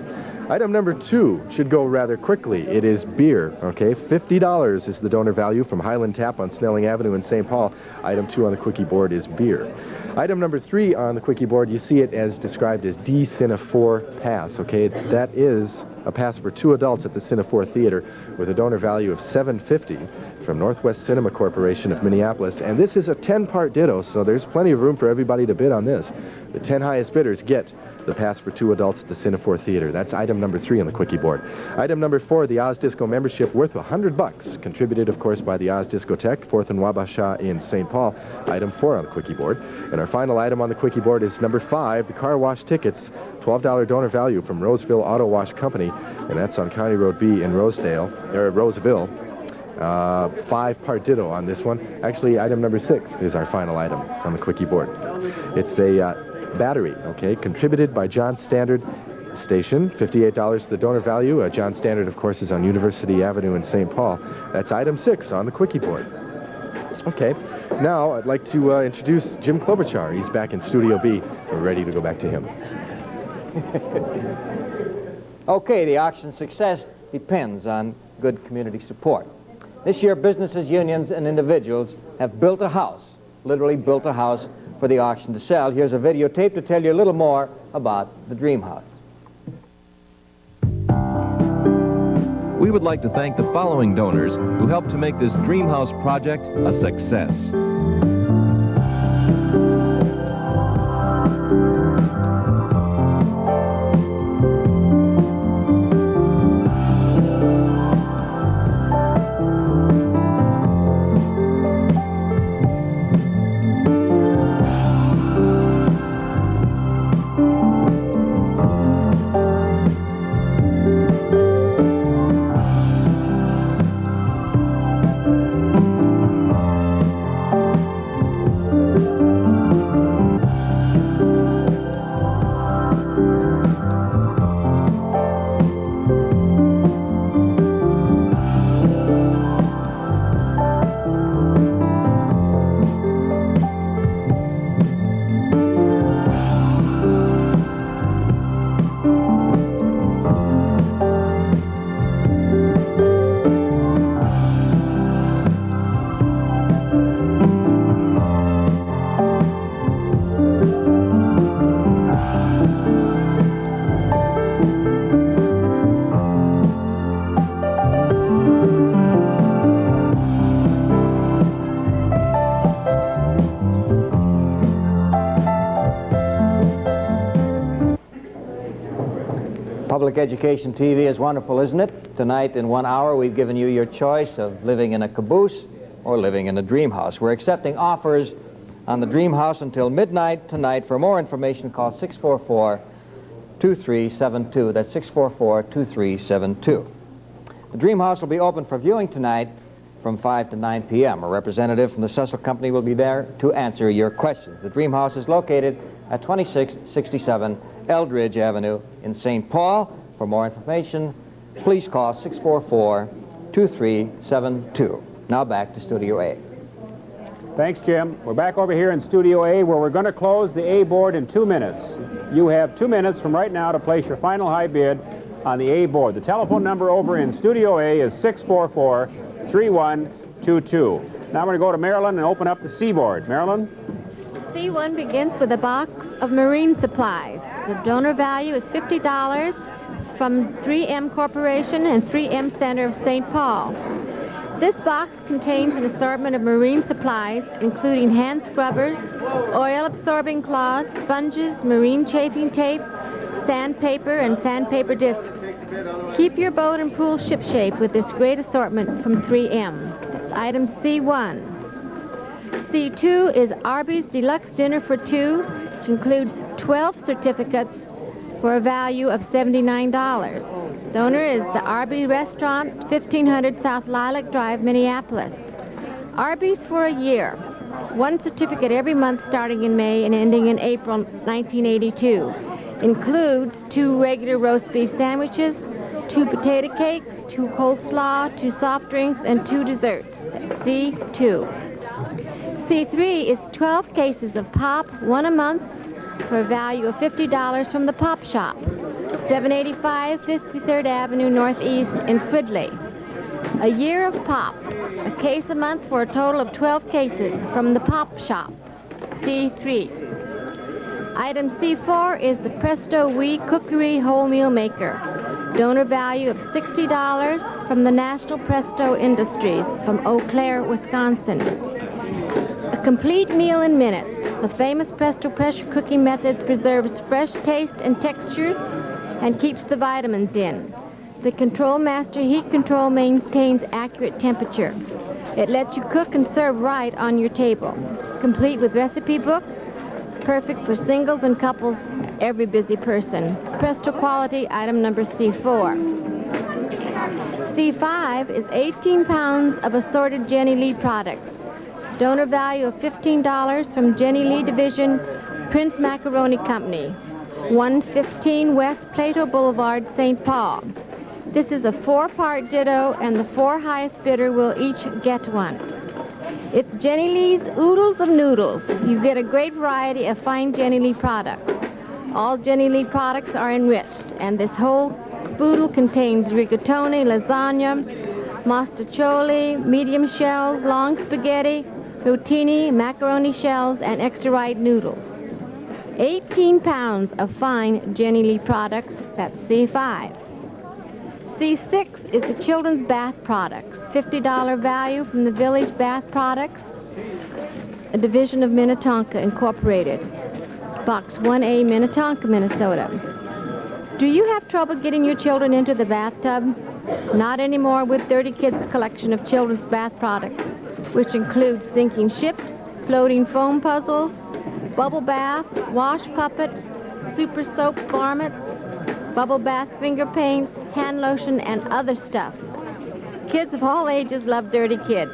Item number 2 should go rather quickly. It is beer, okay? $50 is the donor value from Highland Tap on Snelling Avenue in St. Paul. Item 2 on the Quickie board is beer. Item number 3 on the Quickie board, you see it as described as D-Cine4 Pass, okay? That is a pass for 2 adults at the Cine4 Theater with a donor value of $750 from Northwest Cinema Corporation of Minneapolis. And this is a 10-part ditto, so there's plenty of room for everybody to bid on this. The 10 highest bidders get the pass for 2 adults at the Cine4 Theater. That's item number 3 on the Quickie board. Item number 4, the Oz Disco membership worth $100, contributed, of course, by the Oz Discotheque, 4th and Wabasha in St. Paul. Item 4 on the Quickie board. And our final item on the Quickie board is number 5, the car wash tickets $12 donor value from Roseville Auto Wash Company, and that's on County Road B in Roseville. 5-part ditto on this one. Actually, item number 6 is our final item on the quickie board. It's a battery, okay, contributed by John Standard Station, $58 the donor value. John Standard, of course, is on University Avenue in St. Paul. That's item 6 on the quickie board. Okay, now I'd like to introduce Jim Klobuchar. He's back in Studio B. We're ready to go back to him. Okay, the auction's success depends on good community support. This year, businesses, unions, and individuals have built a house, literally built a house for the auction to sell. Here's a videotape to tell you a little more about the Dream House. We would like to thank the following donors who helped to make this Dream House project a success. Public Education TV is wonderful, isn't it? Tonight, in 1 hour, we've given you your choice of living in a caboose or living in a dream house. We're accepting offers on the Dream House until midnight tonight. For more information, call 644-2372. That's 644-2372. The Dream House will be open for viewing tonight from 5 to 9 p.m. A representative from the Cecil Company will be there to answer your questions. The Dream House is located at 2667 Eldridge Avenue in St. Paul. For more information, please call 644-2372. Now back to Studio A. Thanks, Jim. We're back over here in Studio A, where we're going to close the A board in 2 minutes. You have 2 minutes from right now to place your final high bid on the A board. The telephone number over in Studio A is 644-3122. Now we're going to go to Maryland and open up the C board. Maryland? C1 begins with a box of marine supplies. The donor value is $50 from 3M Corporation and 3M Center of St. Paul. This box contains an assortment of marine supplies, including hand scrubbers, oil-absorbing cloths, sponges, marine chafing tape, sandpaper, and sandpaper discs. Keep your boat and pool shipshape with this great assortment from 3M. That's item C1. C2 is Arby's Deluxe Dinner for Two, which includes 12 certificates for a value of $79. The owner is the Arby's Restaurant, 1500 South Lilac Drive, Minneapolis. Arby's for a year. 1 certificate every month starting in May and ending in April 1982. Includes 2 regular roast beef sandwiches, 2 potato cakes, 2 coleslaw, 2 soft drinks, and 2 desserts. That's C2. C3 is 12 cases of pop, 1 a month, for a value of $50 from the Pop Shop, 785 53rd Avenue Northeast in Fridley. A year of pop, a case a month for a total of 12 cases from the Pop Shop, C3. Item C4 is the Presto Wee Cookery Wholemeal Maker. Donor value of $60 from the National Presto Industries from Eau Claire, Wisconsin. A complete meal in minutes. The famous Presto pressure cooking methods preserves fresh taste and texture and keeps the vitamins in. The Control Master heat control maintains accurate temperature. It lets you cook and serve right on your table. Complete with recipe book, Perfect for singles and couples, every busy person. Presto quality, item number C4. C5 is 18 pounds of assorted Jenny Lee products. Donor value of $15 from Jenny Lee Division, Prince Macaroni Company, 115 West Plato Boulevard, St. Paul. This is a 4-part ditto, and the 4 highest bidder will each get one. It's Jenny Lee's Oodles of Noodles. You get a great variety of fine Jenny Lee products. All Jenny Lee products are enriched, and this whole caboodle contains rigatoni, lasagna, mostaccioli, medium shells, long spaghetti, rotini, macaroni shells, and extra wide noodles. 18 pounds of fine Jenny Lee products, that's C5. C6 is the children's bath products, $50 value from the Village Bath Products, a division of Minnetonka Incorporated, Box 1A, Minnetonka, Minnesota. Do you have trouble getting your children into the bathtub? Not anymore with Dirty Kids' collection of children's bath products, which includes sinking ships, floating foam puzzles, bubble bath, wash puppet, super soap varmints, bubble bath finger paints, hand lotion, and other stuff. Kids of all ages love Dirty Kids.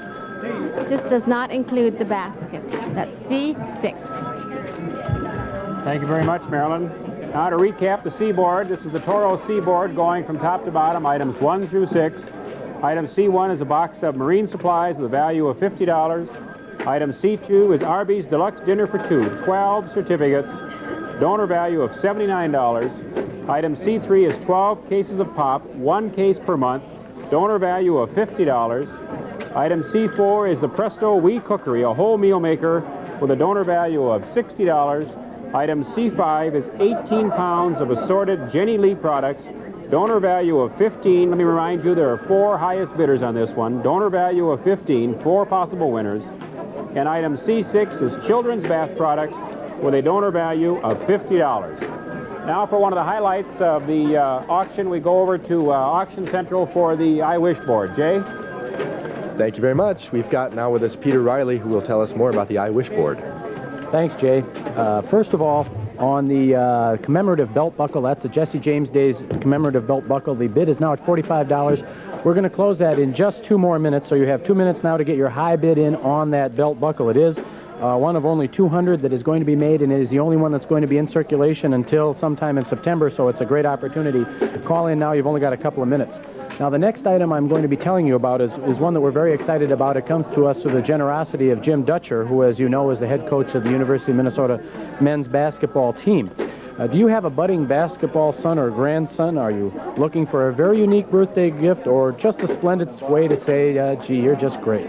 This does not include the basket. That's C6. Thank you very much, Marilyn. Now to recap the C-board, this is the Toro C-board going from top to bottom, items 1 through 6. Item C1 is a box of marine supplies with a value of $50. Item C2 is Arby's Deluxe Dinner for 2, 12 certificates, donor value of $79. Item C3 is 12 cases of pop, 1 case per month, donor value of $50. Item C4 is the Presto Wee Cookery, a whole meal maker with a donor value of $60. Item C5 is 18 pounds of assorted Jenny Lee products, donor value of $15. Let me remind you, there are 4 highest bidders on this one. Donor value of $15, 4 possible winners. And item C6 is children's bath products with a donor value of $50. Now for one of the highlights of the auction, we go over to Auction Central for the I Wish board. Jay? Thank you very much. We've got now with us Peter Riley, who will tell us more about the I Wish board. Thanks, Jay. First of all, on the commemorative belt buckle, that's the Jesse James Days commemorative belt buckle, the bid is now at $45. We're going to close that in just 2 more minutes, so you have 2 minutes now to get your high bid in on that belt buckle. It is one of only 200 that is going to be made, and it is the only one that's going to be in circulation until sometime in September, so it's a great opportunity. Call in now. You've only got a couple of minutes. Now, the next item I'm going to be telling you about is one that we're very excited about. It comes to us through the generosity of Jim Dutcher, who, as you know, is the head coach of the University of Minnesota men's basketball team. Do you have a budding basketball son or grandson? Are you looking for a very unique birthday gift or just a splendid way to say, gee, you're just great?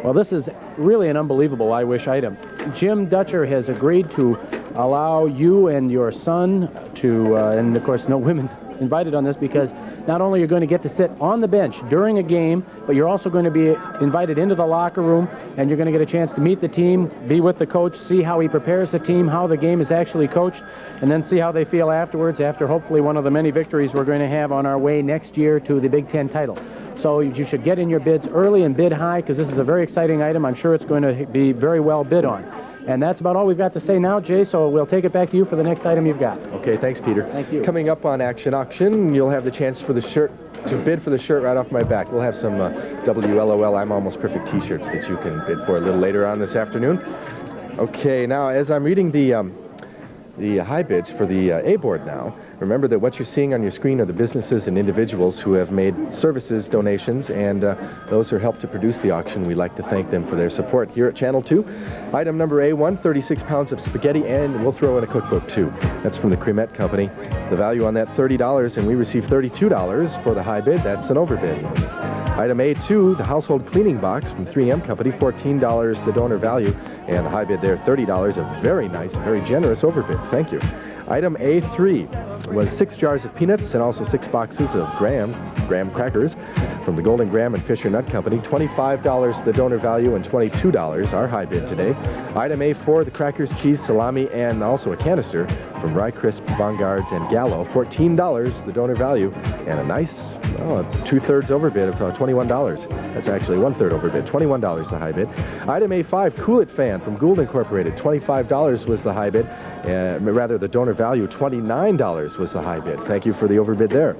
Well, this is really an unbelievable I Wish item. Jim Dutcher has agreed to allow you and your son to, and of course no women invited on this, because not only are you going to get to sit on the bench during a game, but you're also going to be invited into the locker room, and you're going to get a chance to meet the team, be with the coach, see how he prepares the team, how the game is actually coached, and then see how they feel afterwards, after hopefully one of the many victories we're going to have on our way next year to the Big Ten title. So you should get in your bids early and bid high, because this is a very exciting item. I'm sure it's going to be very well bid on. And that's about all we've got to say now, Jay, so we'll take it back to you for the next item you've got. Okay, thanks, Peter. Thank you. Coming up on Action Auction, you'll have the chance for the shirt, to bid for the shirt right off my back. We'll have some WLOL I'm Almost Perfect t-shirts that you can bid for a little later on this afternoon. Okay, now as I'm reading the high bids for the A board now, remember that what you're seeing on your screen are the businesses and individuals who have made services donations, and those who helped to produce the auction. We'd like to thank them for their support here at Channel 2. Item number A1, 36 pounds of spaghetti, and we'll throw in a cookbook too. That's from the Cremette Company. The value on that $30, and we received $32 for the high bid. That's an overbid. Item A2, the household cleaning box from 3M Company, $14 the donor value, and the high bid there, $30, a very nice, very generous overbid. Thank you. Item A3 was 6 jars of peanuts and also 6 boxes of graham crackers from the Golden Graham and Fisher Nut Company, $25 the donor value and $22 our high bid today. Item A4, the crackers, cheese, salami, and also a canister from from Rye Crisp, Vanguards, and Gallo. $14, the donor value, and a nice, two-thirds overbid of $21. That's actually one-third overbid. $21 the high bid. Item A5, Cool It Fan from Gould Incorporated. $25 was the high bid. Rather, the donor value, $29 was the high bid. Thank you for the overbid there.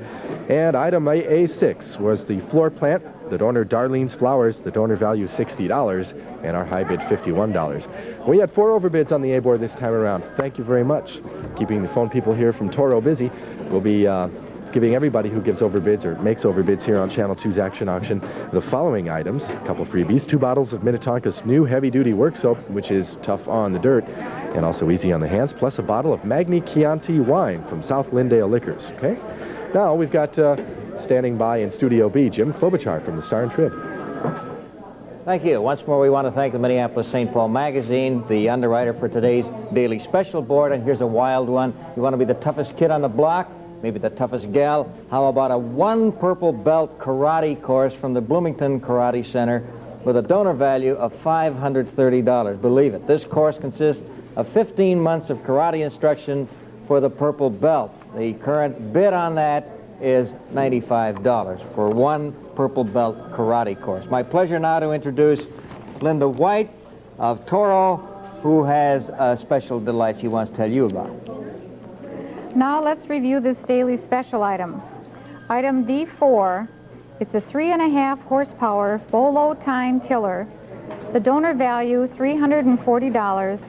And item A6 was the floor plant, the donor Darlene's Flowers, the donor value $60, and our high bid $51. We had 4 overbids on the A board this time around. Thank you very much. Keeping the phone people here from Toro busy. We'll be giving everybody who gives overbids or makes overbids here on Channel 2's Action Auction the following items. A couple freebies, 2 bottles of Minnetonka's new heavy-duty work soap, which is tough on the dirt and also easy on the hands, plus a bottle of Magni Chianti wine from South Lindale Liquors. Okay? Now we've got standing by in Studio B, Jim Klobuchar from the Star and Trib. Thank you. Once more, we want to thank the Minneapolis St. Paul Magazine, the underwriter for today's daily special board. And here's a wild one. You want to be the toughest kid on the block? Maybe the toughest gal? How about a 1 purple belt karate course from the Bloomington Karate Center with a donor value of $530? Believe it. This course consists of 15 months of karate instruction for the purple belt. The current bid on that is $95 for 1 purple belt karate course. My pleasure now to introduce Linda White of Toro, who has a special delight she wants to tell you about. Now let's review this daily special item. Item D4, it's a 3.5 horsepower Bolo Tine tiller. The donor value $340,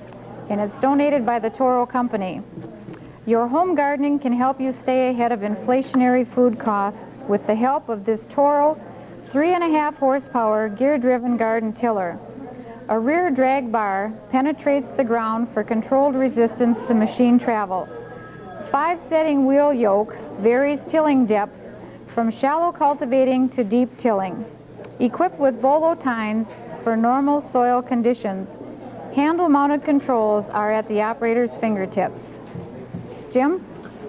and it's donated by the Toro Company. Your home gardening can help you stay ahead of inflationary food costs with the help of this Toro 3.5 horsepower gear-driven garden tiller. A rear drag bar penetrates the ground for controlled resistance to machine travel. 5-setting wheel yoke varies tilling depth from shallow cultivating to deep tilling. Equipped with bolo tines for normal soil conditions, handle-mounted controls are at the operator's fingertips. Jim?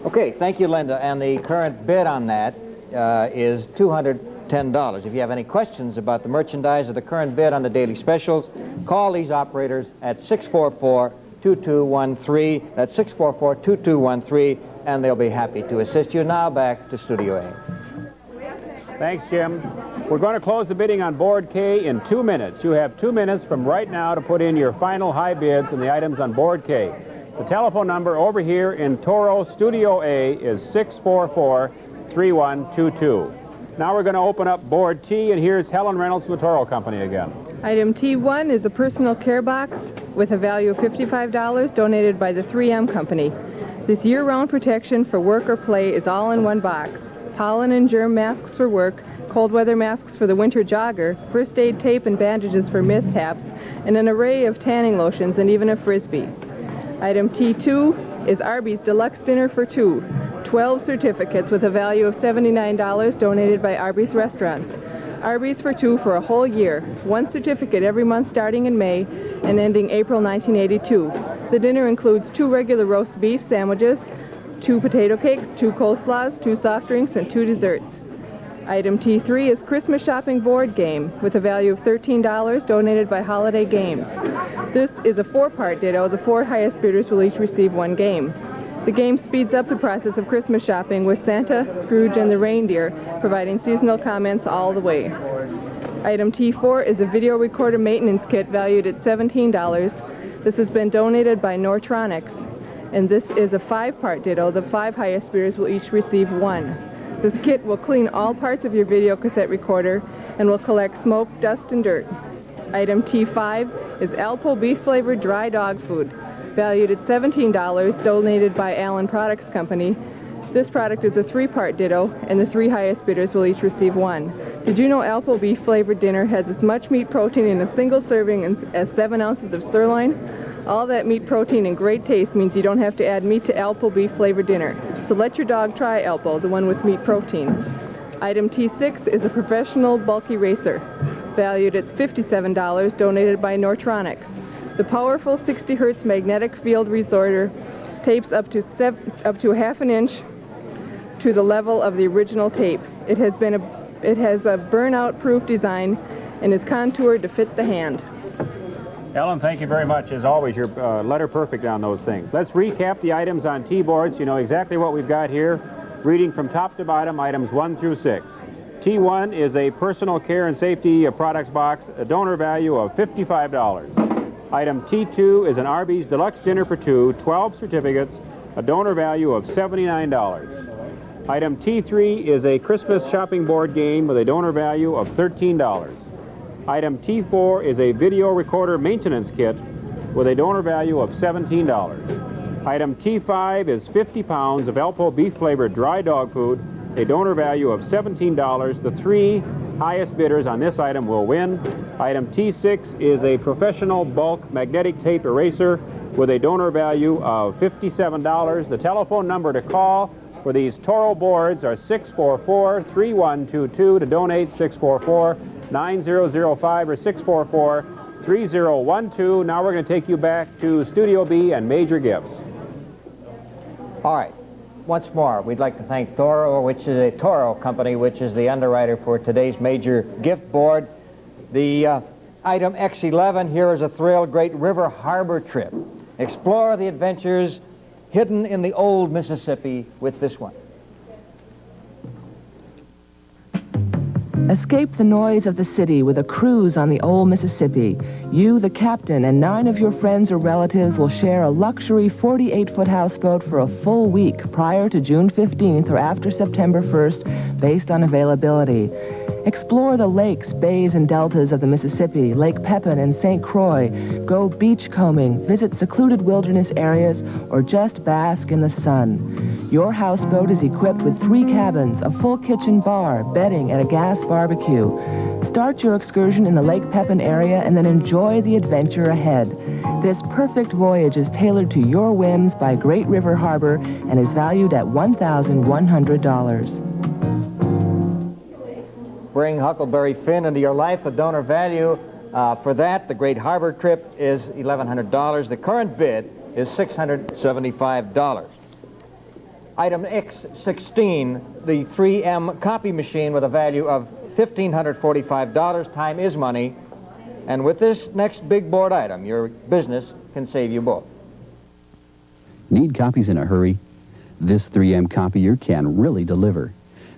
Okay, thank you, Linda. And the current bid on that is $210. If you have any questions about the merchandise or the current bid on the daily specials, call these operators at 644-2213. That's 644-2213, and they'll be happy to assist you. Now back to Studio A. Thanks, Jim. We're going to close the bidding on Board K in 2 minutes. You have 2 minutes from right now to put in your final high bids on the items on Board K. The telephone number over here in Toro Studio A is 644-3122. Now we're going to open up Board T, and here's Helen Reynolds from the Toro Company again. Item T1 is a personal care box with a value of $55 donated by the 3M Company. This year-round protection for work or play is all in one box. Pollen and germ masks for work, cold weather masks for the winter jogger, first aid tape and bandages for mishaps, and an array of tanning lotions and even a Frisbee. Item T2 is Arby's Deluxe Dinner for 2. 12 certificates with a value of $79 donated by Arby's Restaurants. Arby's for 2 for a whole year. 1 certificate every month starting in May and ending April 1982. The dinner includes 2 regular roast beef sandwiches, 2 potato cakes, 2 coleslaws, 2 soft drinks, and 2 desserts. Item T3 is Christmas Shopping Board Game with a value of $13 donated by Holiday Games. This is a 4-part ditto. The 4 highest bidders will each receive 1 game. The game speeds up the process of Christmas shopping with Santa, Scrooge, and the reindeer, providing seasonal comments all the way. Item T4 is a video recorder maintenance kit valued at $17. This has been donated by Nortronics. And this is a 5-part ditto. The 5 highest bidders will each receive 1. This kit will clean all parts of your video cassette recorder and will collect smoke, dust, and dirt. Item T5 is Alpo beef-flavored dry dog food, valued at $17, donated by Allen Products Company. This product is a 3-part ditto, and the 3 highest bidders will each receive 1. Did you know Alpo beef-flavored dinner has as much meat protein in a single serving as 7 ounces of sirloin? All that meat protein and great taste means you don't have to add meat to Alpo beef-flavored dinner. So let your dog try Alpo, the one with meat protein. Item T6 is a professional bulky racer, valued at $57, donated by Nortronics. The powerful 60 Hertz magnetic field resorter tapes up to a half an inch to the level of the original tape. It has a burnout-proof design and is contoured to fit the hand. Ellen, thank you very much. As always, you're letter perfect on those things. Let's recap the items on T-boards. You know exactly what we've got here. Reading from top to bottom, items 1 through 6. T1 is a personal care and safety products box, a donor value of $55. Item T2 is an Arby's deluxe dinner for two, 12 certificates, a donor value of $79. Item T3 is a Christmas shopping board game with a donor value of $13. Item T4 is a video recorder maintenance kit with a donor value of $17. Item T5 is 50 pounds of Alpo beef-flavored dry dog food, a donor value of $17. The three highest bidders on this item will win. Item T6 is a professional bulk magnetic tape eraser with a donor value of $57. The telephone number to call for these Toro boards are 644-3122 to donate, 644-9005 or 644-3012. Now we're going to take you back to Studio B and Major Gifts. All right. Once more, we'd like to thank Toro, which is a Toro company, which is the underwriter for today's major gift board. The item X11 here is a thrill, Great River Harbor trip. Explore the adventures hidden in the old Mississippi with this one. Escape the noise of the city with a cruise on the old Mississippi. You, the captain, and 9 of your friends or relatives will share a luxury 48-foot houseboat for a full week prior to June 15th or after September 1st, based on availability. Explore the lakes, bays, and deltas of the Mississippi, Lake Pepin and St. Croix. Go beach combing, visit secluded wilderness areas, or just bask in the sun. Your houseboat is equipped with 3 cabins, a full kitchen bar, bedding, and a gas barbecue. Start your excursion in the Lake Pepin area and then enjoy the adventure ahead. This perfect voyage is tailored to your whims by Great River Harbor and is valued at $1,100. Bring Huckleberry Finn into your life. The donor value for that, the Great Harbor trip, is $1,100. The current bid is $675. Item X16, the 3M copy machine with a value of $1,545. Time is money. And with this next big board item, your business can save you both. Need copies in a hurry? This 3M copier can really deliver.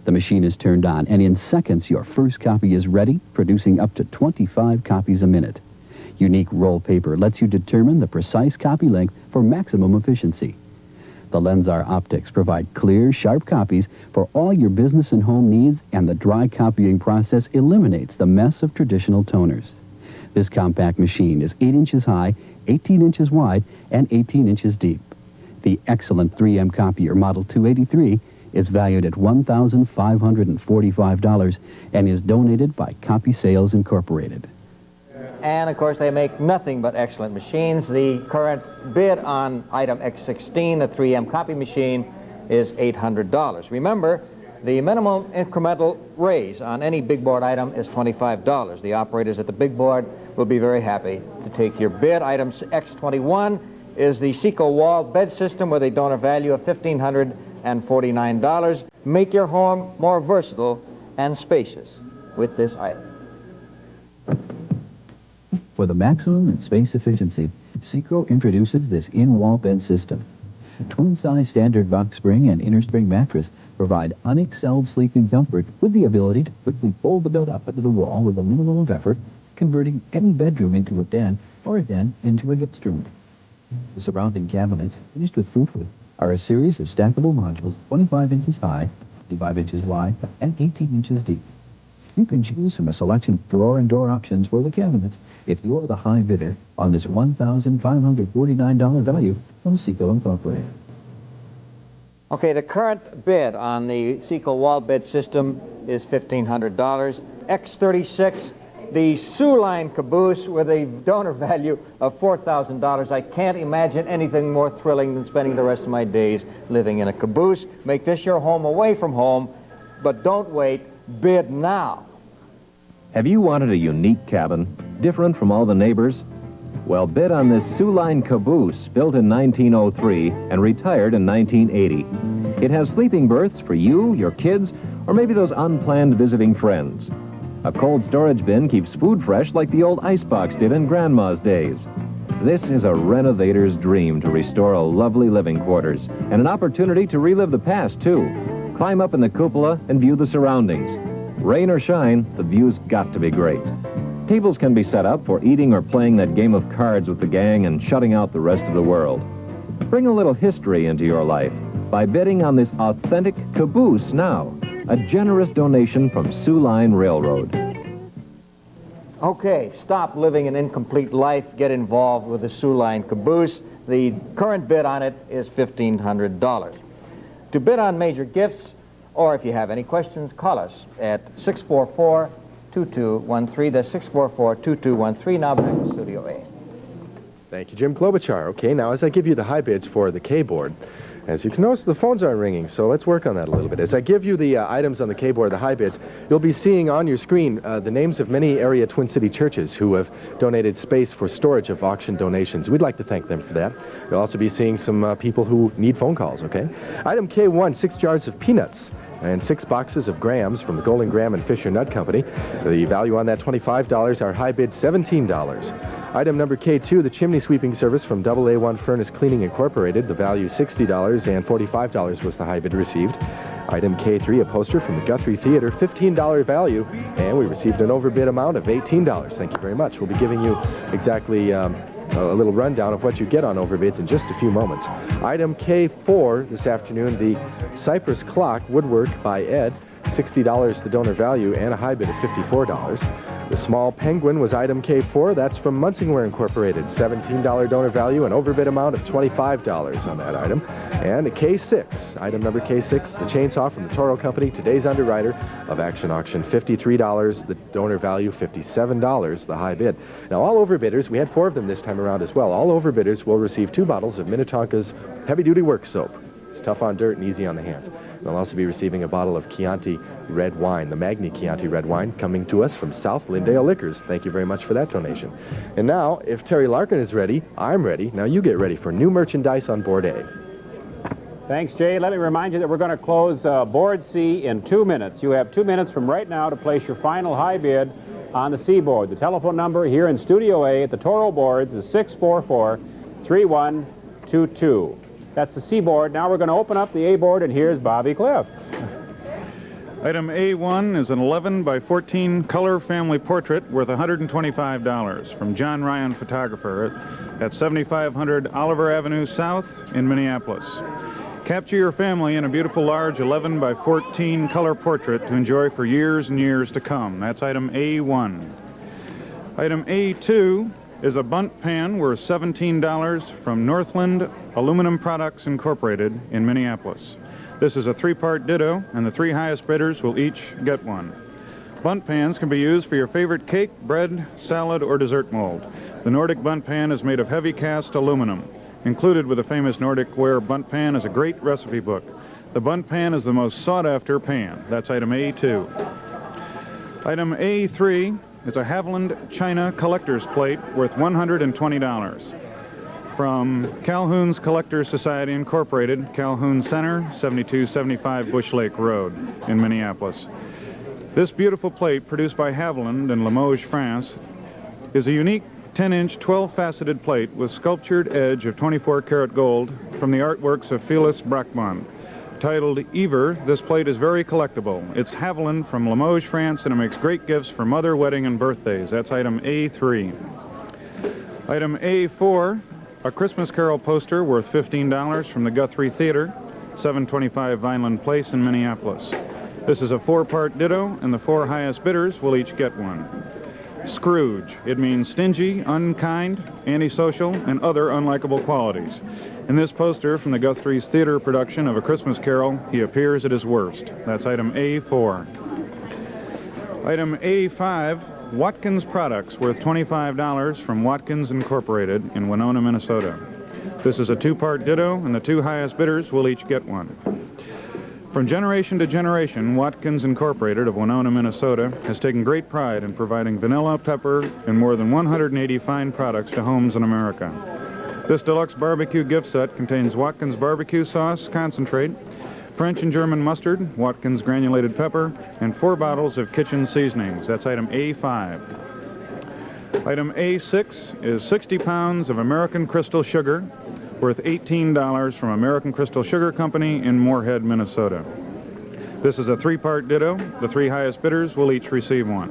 The machine is turned on, and in seconds, your first copy is ready, producing up to 25 copies a minute. Unique roll paper lets you determine the precise copy length for maximum efficiency. The Lensar optics provide clear, sharp copies for all your business and home needs, and the dry copying process eliminates the mess of traditional toners. This compact machine is 8 inches high, 18 inches wide, and 18 inches deep. The excellent 3M copier Model 283 is valued at $1,545 and is donated by Copy Sales Incorporated. And, of course, they make nothing but excellent machines. The current bid on item X16, the 3M copy machine, is $800. Remember, the minimum incremental raise on any big board item is $25. The operators at the big board will be very happy to take your bid. Item X21 is the Seco wall bed system with a donor value of $1,549. Make your home more versatile and spacious with this item. For the maximum in space efficiency, Seco introduces this in-wall bed system. Twin-size standard box spring and inner spring mattress provide unexcelled sleep and comfort with the ability to quickly fold the bed up into the wall with a minimum of effort, converting any bedroom into a den or a den into a guest room. The surrounding cabinets, finished with fruitwood, are a series of stackable modules 25 inches high, 25 inches wide, and 18 inches deep. You can choose from a selection of drawer and door options for the cabinets if you're the high bidder on this $1,549 value from Seco Incorporated. Okay, the current bid on the Seco wall bed system is $1,500. X36, the Sioux Line caboose with a donor value of $4,000. I can't imagine anything more thrilling than spending the rest of my days living in a caboose. Make this your home away from home, but don't wait. Bid now. Have you wanted a unique cabin, different from all the neighbors? Well, bid on this Sioux Line caboose, built in 1903 and retired in 1980. It has sleeping berths for you, your kids, or maybe those unplanned visiting friends. A cold storage bin keeps food fresh like the old icebox did in Grandma's days. This is a renovator's dream to restore a lovely living quarters and an opportunity to relive the past, too. Climb up in the cupola and view the surroundings. Rain or shine, the view's got to be great. Tables can be set up for eating or playing that game of cards with the gang and shutting out the rest of the world. Bring a little history into your life by bidding on this authentic caboose now. A generous donation from Sioux Line Railroad. Okay, stop living an incomplete life. Get involved with the Sioux Line caboose. The current bid on it is $1,500. To bid on major gifts, or if you have any questions, call us at 644-2213. That's 644-2213. Now back to Studio A. Thank you, Jim Klobuchar. Okay, now as I give you the high bids for the K-board, as you can notice, the phones aren't ringing, so let's work on that a little bit. As I give you the items on the K-board, the high bids, you'll be seeing on your screen the names of many area Twin City churches who have donated space for storage of auction donations. We'd like to thank them for that. You'll also be seeing some people who need phone calls, okay? Item K1, 6 jars of peanuts and 6 boxes of grams from the Golden Graham and Fisher Nut Company. The value on that, $25. Our high bid, $17. Item number K2, the chimney sweeping service from AA1 Furnace Cleaning Incorporated. The value $60 and $45 was the high bid received. Item K3, a poster from the Guthrie Theater, $15 value, and we received an overbid amount of $18. Thank you very much. We'll be giving you exactly a little rundown of what you get on overbids in just a few moments. Item K4 this afternoon, the Cypress Clock Woodwork by Ed, $60 the donor value, and a high bid of $54. The small penguin was item K4. That's from Munsingware Incorporated. $17 donor value, an overbid amount of $25 on that item. And a K6, item number K6, the chainsaw from the Toro Company, today's underwriter of Action Auction, $53, the donor value, $57, the high bid. Now, all overbidders, we had 4 of them this time around as well, all overbidders will receive 2 bottles of Minnetonka's heavy-duty work soap. It's tough on dirt and easy on the hands. They'll also be receiving a bottle of Chianti red wine, the Magni Chianti red wine, coming to us from South Lindale Liquors. Thank you very much for that donation. And now, if Terry Larkin is ready, I'm ready. Now you get ready for new merchandise on Board A. Thanks, Jay. Let me remind you that we're going to close Board C in 2 minutes. You have 2 minutes from right now to place your final high bid on the C board. The telephone number here in Studio A at the Toro boards is 644-3122. That's the C board. Now we're going to open up the A board, and here's Bobby Cliff. Item A1 is an 11 by 14 color family portrait worth $125 from John Ryan Photographer at 7500 Oliver Avenue South in Minneapolis. Capture your family in a beautiful large 11 by 14 color portrait to enjoy for years and years to come. That's item A1. Item A2 is a bunt pan worth $17 from Northland Aluminum Products Incorporated in Minneapolis. This is a 3-part ditto, and the 3 highest bidders will each get one. Bunt pans can be used for your favorite cake, bread, salad, or dessert mold. The Nordic bunt pan is made of heavy cast aluminum. Included with the famous Nordic ware bunt pan is a great recipe book. The bunt pan is the most sought-after pan. That's item A2. Item A3 is a Haviland China collector's plate worth $120 from Calhoun's Collectors Society Incorporated, Calhoun Center, 7275 Bush Lake Road in Minneapolis. This beautiful plate, produced by Haviland in Limoges, France, is a unique 10-inch, 12-faceted plate with sculptured edge of 24-karat gold from the artworks of Phyllis Brackmann. Titled Ever, this plate is very collectible. It's Haviland from Limoges, France, and it makes great gifts for mother, wedding, and birthdays. That's item A3. Item A4, a Christmas Carol poster worth $15 from the Guthrie Theater, 725 Vineland Place in Minneapolis. This is a 4-part ditto, and the 4 highest bidders will each get one. Scrooge. It means stingy, unkind, antisocial, and other unlikable qualities. In this poster from the Guthrie's Theater production of A Christmas Carol, he appears at his worst. That's item A4. Item A5, Watkins Products, worth $25 from Watkins Incorporated in Winona, Minnesota. This is a 2-part ditto, and the 2 highest bidders will each get one. From generation to generation, Watkins Incorporated of Winona, Minnesota, has taken great pride in providing vanilla, pepper, and more than 180 fine products to homes in America. This deluxe barbecue gift set contains Watkins barbecue sauce concentrate, French and German mustard, Watkins granulated pepper, and 4 bottles of kitchen seasonings. That's item A5. Item A6 is 60 pounds of American Crystal sugar, worth $18 from American Crystal Sugar Company in Moorhead, Minnesota. This is a 3-part ditto. The 3 highest bidders will each receive one.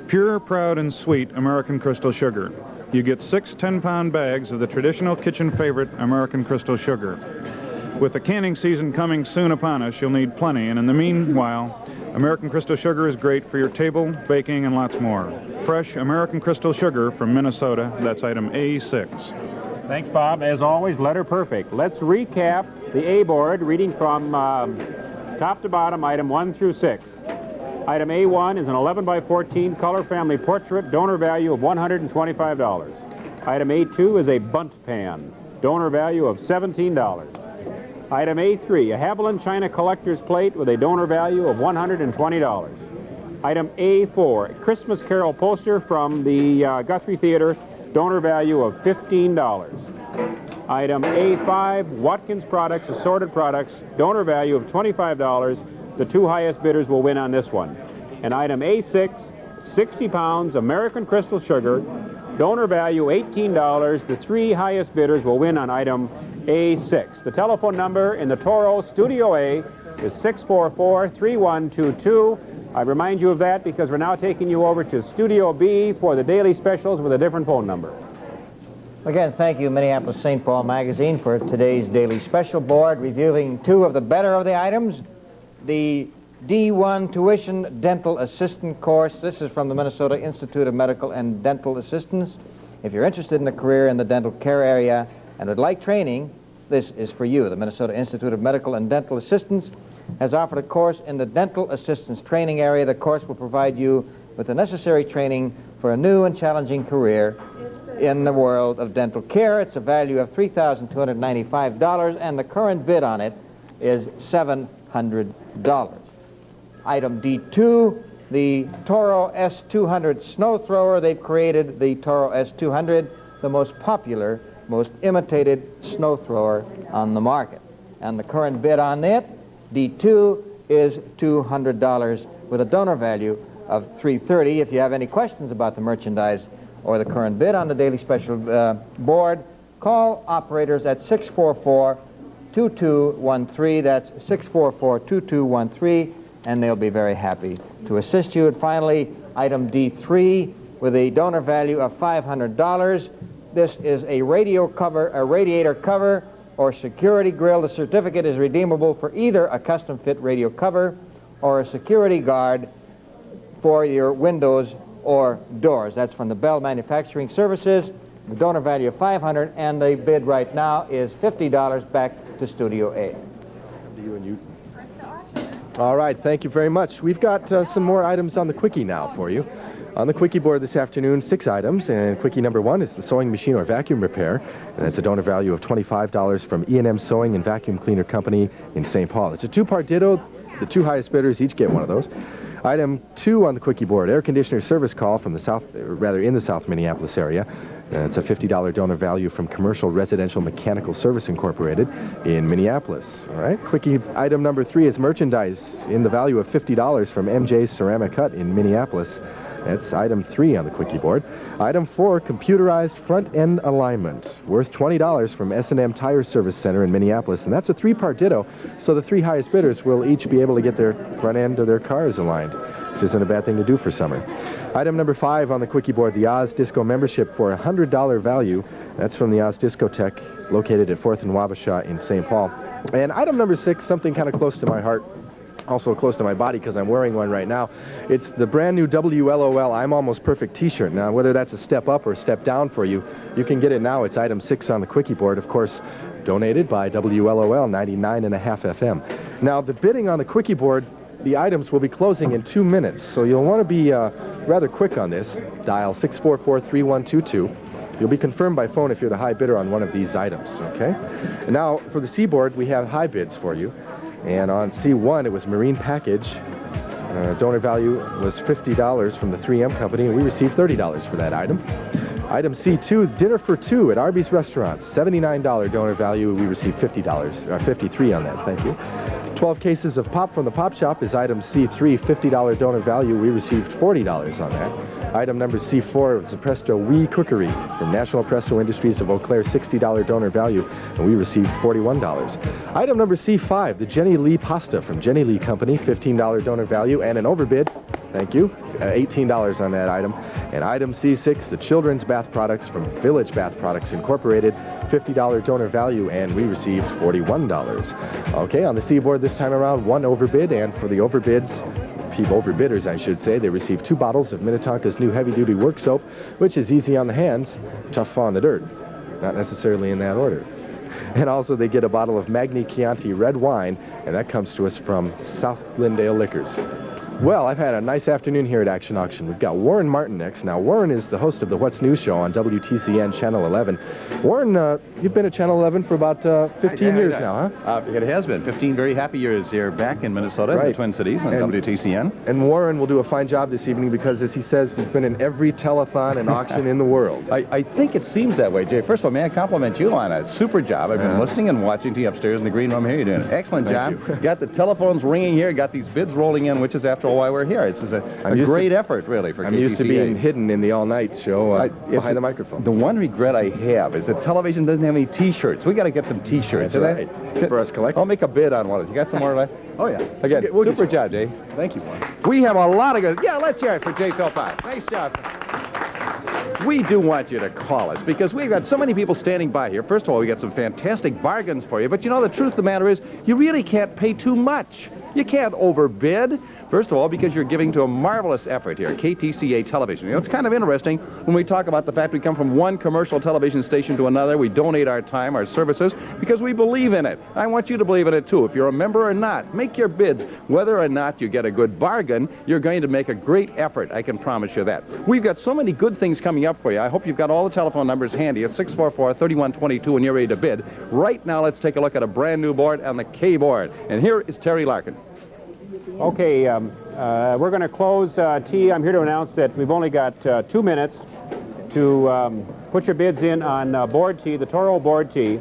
Pure, proud, and sweet American Crystal Sugar. You get 6 10-pound bags of the traditional kitchen favorite American Crystal Sugar. With the canning season coming soon upon us, you'll need plenty, and in the meanwhile, American Crystal Sugar is great for your table, baking, and lots more. Fresh American Crystal Sugar from Minnesota. That's item A6. Thanks, Bob. As always, letter perfect. Let's recap the A board, reading from top to bottom, item 1 through 6. Item A1 is an 11 by 14 color family portrait, donor value of $125. Item A2 is a bunt pan, donor value of $17. Item A3, a Haviland China collector's plate with a donor value of $120. Item A4, a Christmas Carol poster from the Guthrie Theater, donor value of $15. Item A5, Watkins Products, assorted products, donor value of $25. The 2 highest bidders will win on this one. And item A6, 60 pounds American Crystal Sugar, donor value $18. The 3 highest bidders will win on item A6. The telephone number in the Toro Studio A is 644-3122. I remind you of that because we're now taking you over to Studio B for the daily specials with a different phone number. Again, thank you, Minneapolis St. Paul Magazine, for today's daily special board, reviewing 2 of the better of the items. The D1 Tuition Dental Assistant course. This is from the Minnesota Institute of Medical and Dental Assistants. If you're interested in a career in the dental care area and would like training, this is for you. The Minnesota Institute of Medical and Dental Assistants has offered a course in the dental assistance training area. The course will provide you with the necessary training for a new and challenging career in the world of dental care. It's a value of $3,295, and the current bid on it is $700. Item D2, the Toro S200 snow thrower. They've created the Toro S200, the most popular, most imitated snow thrower on the market. And the current bid on it, D2, is $200 with a donor value of $330. If you have any questions about the merchandise or the current bid on the daily special board, call operators at 644-2213. That's 644-2213, and they'll be very happy to assist you. And finally, item D3 with a donor value of $500. This is a radio cover, a radiator cover, or security grill. The certificate is redeemable for either a custom-fit radio cover or a security guard for your windows or doors. That's from the Bell Manufacturing Services. The donor value of $500, and the bid right now is $50 back to Studio A. You and you. All right, thank you very much. We've got some more items on the Quickie now for you. On the Quickie board this afternoon, 6 items, and Quickie number 1 is the sewing machine or vacuum repair, and that's a donor value of $25 from E&M Sewing and Vacuum Cleaner Company in St. Paul. It's a 2-part ditto. The 2 highest bidders each get one of those. Item 2 on the Quickie board, air conditioner service call from the in the South Minneapolis area. It's a $50 donor value from Commercial Residential Mechanical Service Incorporated in Minneapolis. All right, Quickie item number 3 is merchandise in the value of $50 from MJ's Ceramic Hut in Minneapolis. That's item 3 on the Quickie board. Item 4, computerized front-end alignment, worth $20 from S&M Tire Service Center in Minneapolis. And that's a 3-part ditto, so the 3 highest bidders will each be able to get their front end of their cars aligned, which isn't a bad thing to do for summer. Item number 5 on the Quickie board, the Oz Disco membership for a $100 value. That's from the Oz Discotheque, located at 4th and Wabasha in St. Paul. And item number 6, something kind of close to my heart, also close to my body because I'm wearing one right now. It's the brand new WLOL I'm Almost Perfect t-shirt. Now, whether that's a step up or a step down for you, you can get it now. It's item 6 on the Quickie board, of course, donated by WLOL 99.5 FM. Now, the bidding on the Quickie board, the items will be closing in 2 minutes, so you'll want to be rather quick on this. Dial 644-3122. You'll be confirmed by phone if you're the high bidder on one of these items, okay? And now, for the C board, we have high bids for you. And on C1, it was Marine Package. Donor value was $50 from the 3M company, and we received $30 for that item. Item C2, dinner for 2 at Arby's Restaurants. $79 donor value. We received $53 on that. Thank you. 12 cases of pop from the Pop Shop is item C3, $50 donor value. We received $40 on that. Item number C4 is the Presto Wee Cookery from National Presto Industries of Eau Claire, $60 donor value, and we received $41. Item number C5, the Jenny Lee Pasta from Jenny Lee Company, $15 donor value, and an overbid, thank you, $18 on that item. And item C6, the Children's Bath Products from Village Bath Products Incorporated, $50 donor value, and we received $41. Okay, on the C-board this time around, one overbid, and for the overbidders, I should say, they received 2 bottles of Minnetonka's new heavy-duty work soap, which is easy on the hands, tough on the dirt. Not necessarily in that order. And also they get a bottle of Magni Chianti red wine, and that comes to us from South Glendale Liquors. Well, I've had a nice afternoon here at Action Auction. We've got Warren Martin next. Now, Warren is the host of the What's New show on WTCN Channel 11. Warren, you've been at Channel 11 for about 15 years now, huh? It has been 15 very happy years here back in Minnesota, in the Twin Cities, on WTCN. And Warren will do a fine job this evening because, as he says, he's been in every telethon and auction in the world. I think it seems that way, Jay. First of all, may I compliment you on a super job. I've been listening and watching to you upstairs in the green room here. You're doing an excellent job. Got the telephones ringing here, got these bids rolling in, which is, after all, why we're here. It's a great effort, really, for KTCA. I'm used to being hidden in the all-night show behind the microphone. The one regret I have is that television doesn't have any T-shirts. We got to get some T-shirts. That's right. For us collectors. I'll make a bid on one of you. Got some more left? Oh, yeah. Again, super job, Jay. Thank you, Warren. We have a lot of good... Yeah, let's hear it for Jay Philpott. Nice job. We do want you to call us because we've got so many people standing by here. First of all, we got some fantastic bargains for you. But you know, the truth of the matter is, you really can't pay too much. You can't overbid. First of all, because you're giving to a marvelous effort here, KTCA Television. You know, it's kind of interesting when we talk about the fact we come from one commercial television station to another. We donate our time, our services, because we believe in it. I want you to believe in it, too. If you're a member or not, make your bids. Whether or not you get a good bargain, you're going to make a great effort. I can promise you that. We've got so many good things coming up for you. I hope you've got all the telephone numbers handy at 644-3122 when you're ready to bid. Right now, let's take a look at a brand new board on the K board. And here is Terry Larkin. Okay, we're going to close T. I'm here to announce that we've only got 2 minutes to put your bids in on board T, the Toro board T.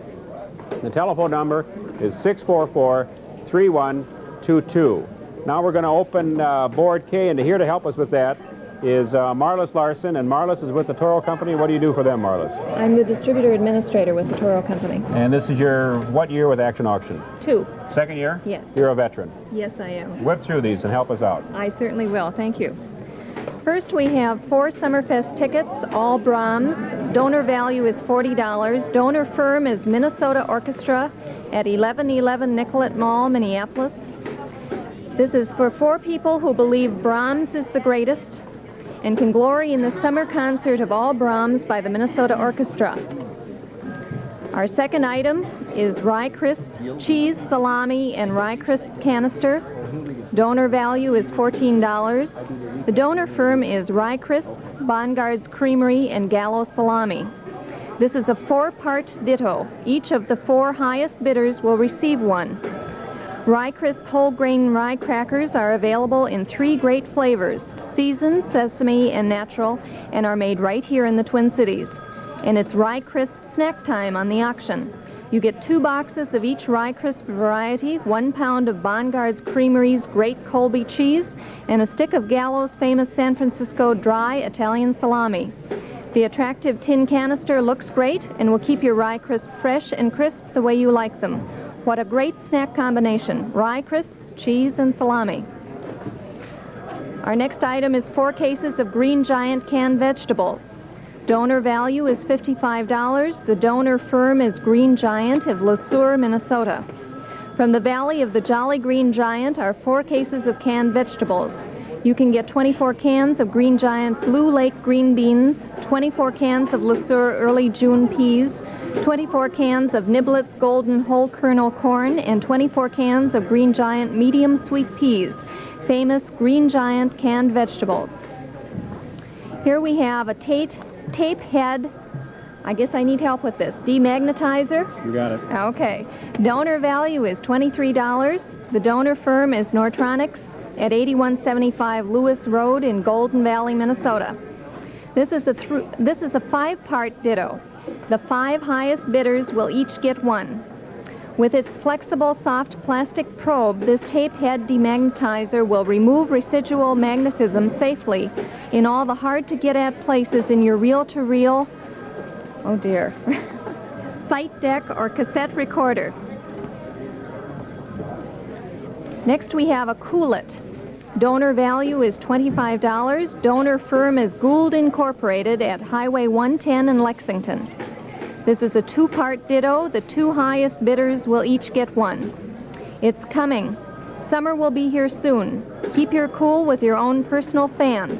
The telephone number is 644-3122. Now we're going to open board K, and here to help us with that is Marlis Larson, and Marlis is with the Toro Company. What do you do for them, Marlis? I'm the distributor administrator with the Toro Company. And this is your what year with Action Auction? 2. Second year? Yes. You're a veteran. Yes, I am. Whip through these and help us out. I certainly will. Thank you. First, we have 4 Summerfest tickets, all Brahms. Donor value is $40. Donor firm is Minnesota Orchestra at 1111 Nicollet Mall, Minneapolis. This is for 4 people who believe Brahms is the greatest and can glory in the summer concert of all Brahms by the Minnesota Orchestra. Our second item is Rye Crisp cheese, salami, and Rye Crisp canister. Donor value is $14. The donor firm is Rye Crisp, Bongards Creamery, and Gallo Salami. This is a 4-part ditto. Each of the 4 highest bidders will receive one. Rye Crisp whole grain rye crackers are available in 3 great flavors, seasoned, sesame, and natural, and are made right here in the Twin Cities. And it's Rye Crisp snack time on the auction. You get 2 boxes of each Rye Crisp variety, 1 pound of Bongards Creamery's Great Colby cheese, and a stick of Gallo's famous San Francisco dry Italian salami. The attractive tin canister looks great and will keep your Rye Crisp fresh and crisp the way you like them. What a great snack combination, Rye Crisp, cheese, and salami. Our next item is 4 cases of Green Giant canned vegetables. Donor value is $55. The donor firm is Green Giant of Le Sueur, Minnesota. From the Valley of the Jolly Green Giant are 4 cases of canned vegetables. You can get 24 cans of Green Giant Blue Lake green beans, 24 cans of Le Sueur Early June peas, 24 cans of Niblets Golden Whole Kernel corn, and 24 cans of Green Giant medium sweet peas, famous Green Giant canned vegetables. Here we have a tape head, I guess I need help with this, demagnetizer. You got it. Okay. Donor value is $23. The donor firm is Nortronics at 8175 Lewis Road in Golden Valley, Minnesota. This is a 5-part ditto. The 5 highest bidders will each get one. With its flexible, soft plastic probe, this tape head demagnetizer will remove residual magnetism safely in all the hard-to-get-at places in your reel-to-reel, oh dear, sight deck or cassette recorder. Next we have a Cool-It. Donor value is $25. Donor firm is Gould Incorporated at Highway 110 in Lexington. This is a two-part ditto. The two highest bidders will each get one. It's coming. Summer will be here soon. Keep your cool with your own personal fan.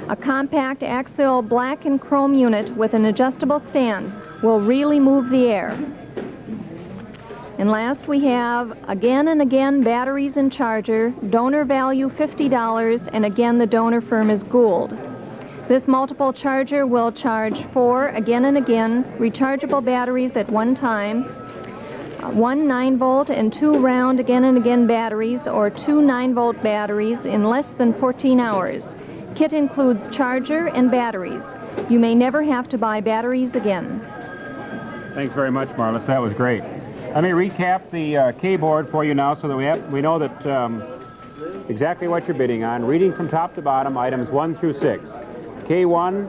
A compact axial black and chrome unit with an adjustable stand will really move the air. And last we have Again and Again batteries and charger. Donor value $50, and again the donor firm is Gould. This multiple charger will charge 4 Again and Again rechargeable batteries at one time, 1 9-volt and 2 round Again and Again batteries, or 2 9-volt batteries in less than 14 hours. Kit includes charger and batteries. You may never have to buy batteries again. Thanks very much, Marlis. That was great. Let me recap the K-board for you now so that we know that exactly what you're bidding on. Reading from top to bottom, items 1 through 6. K1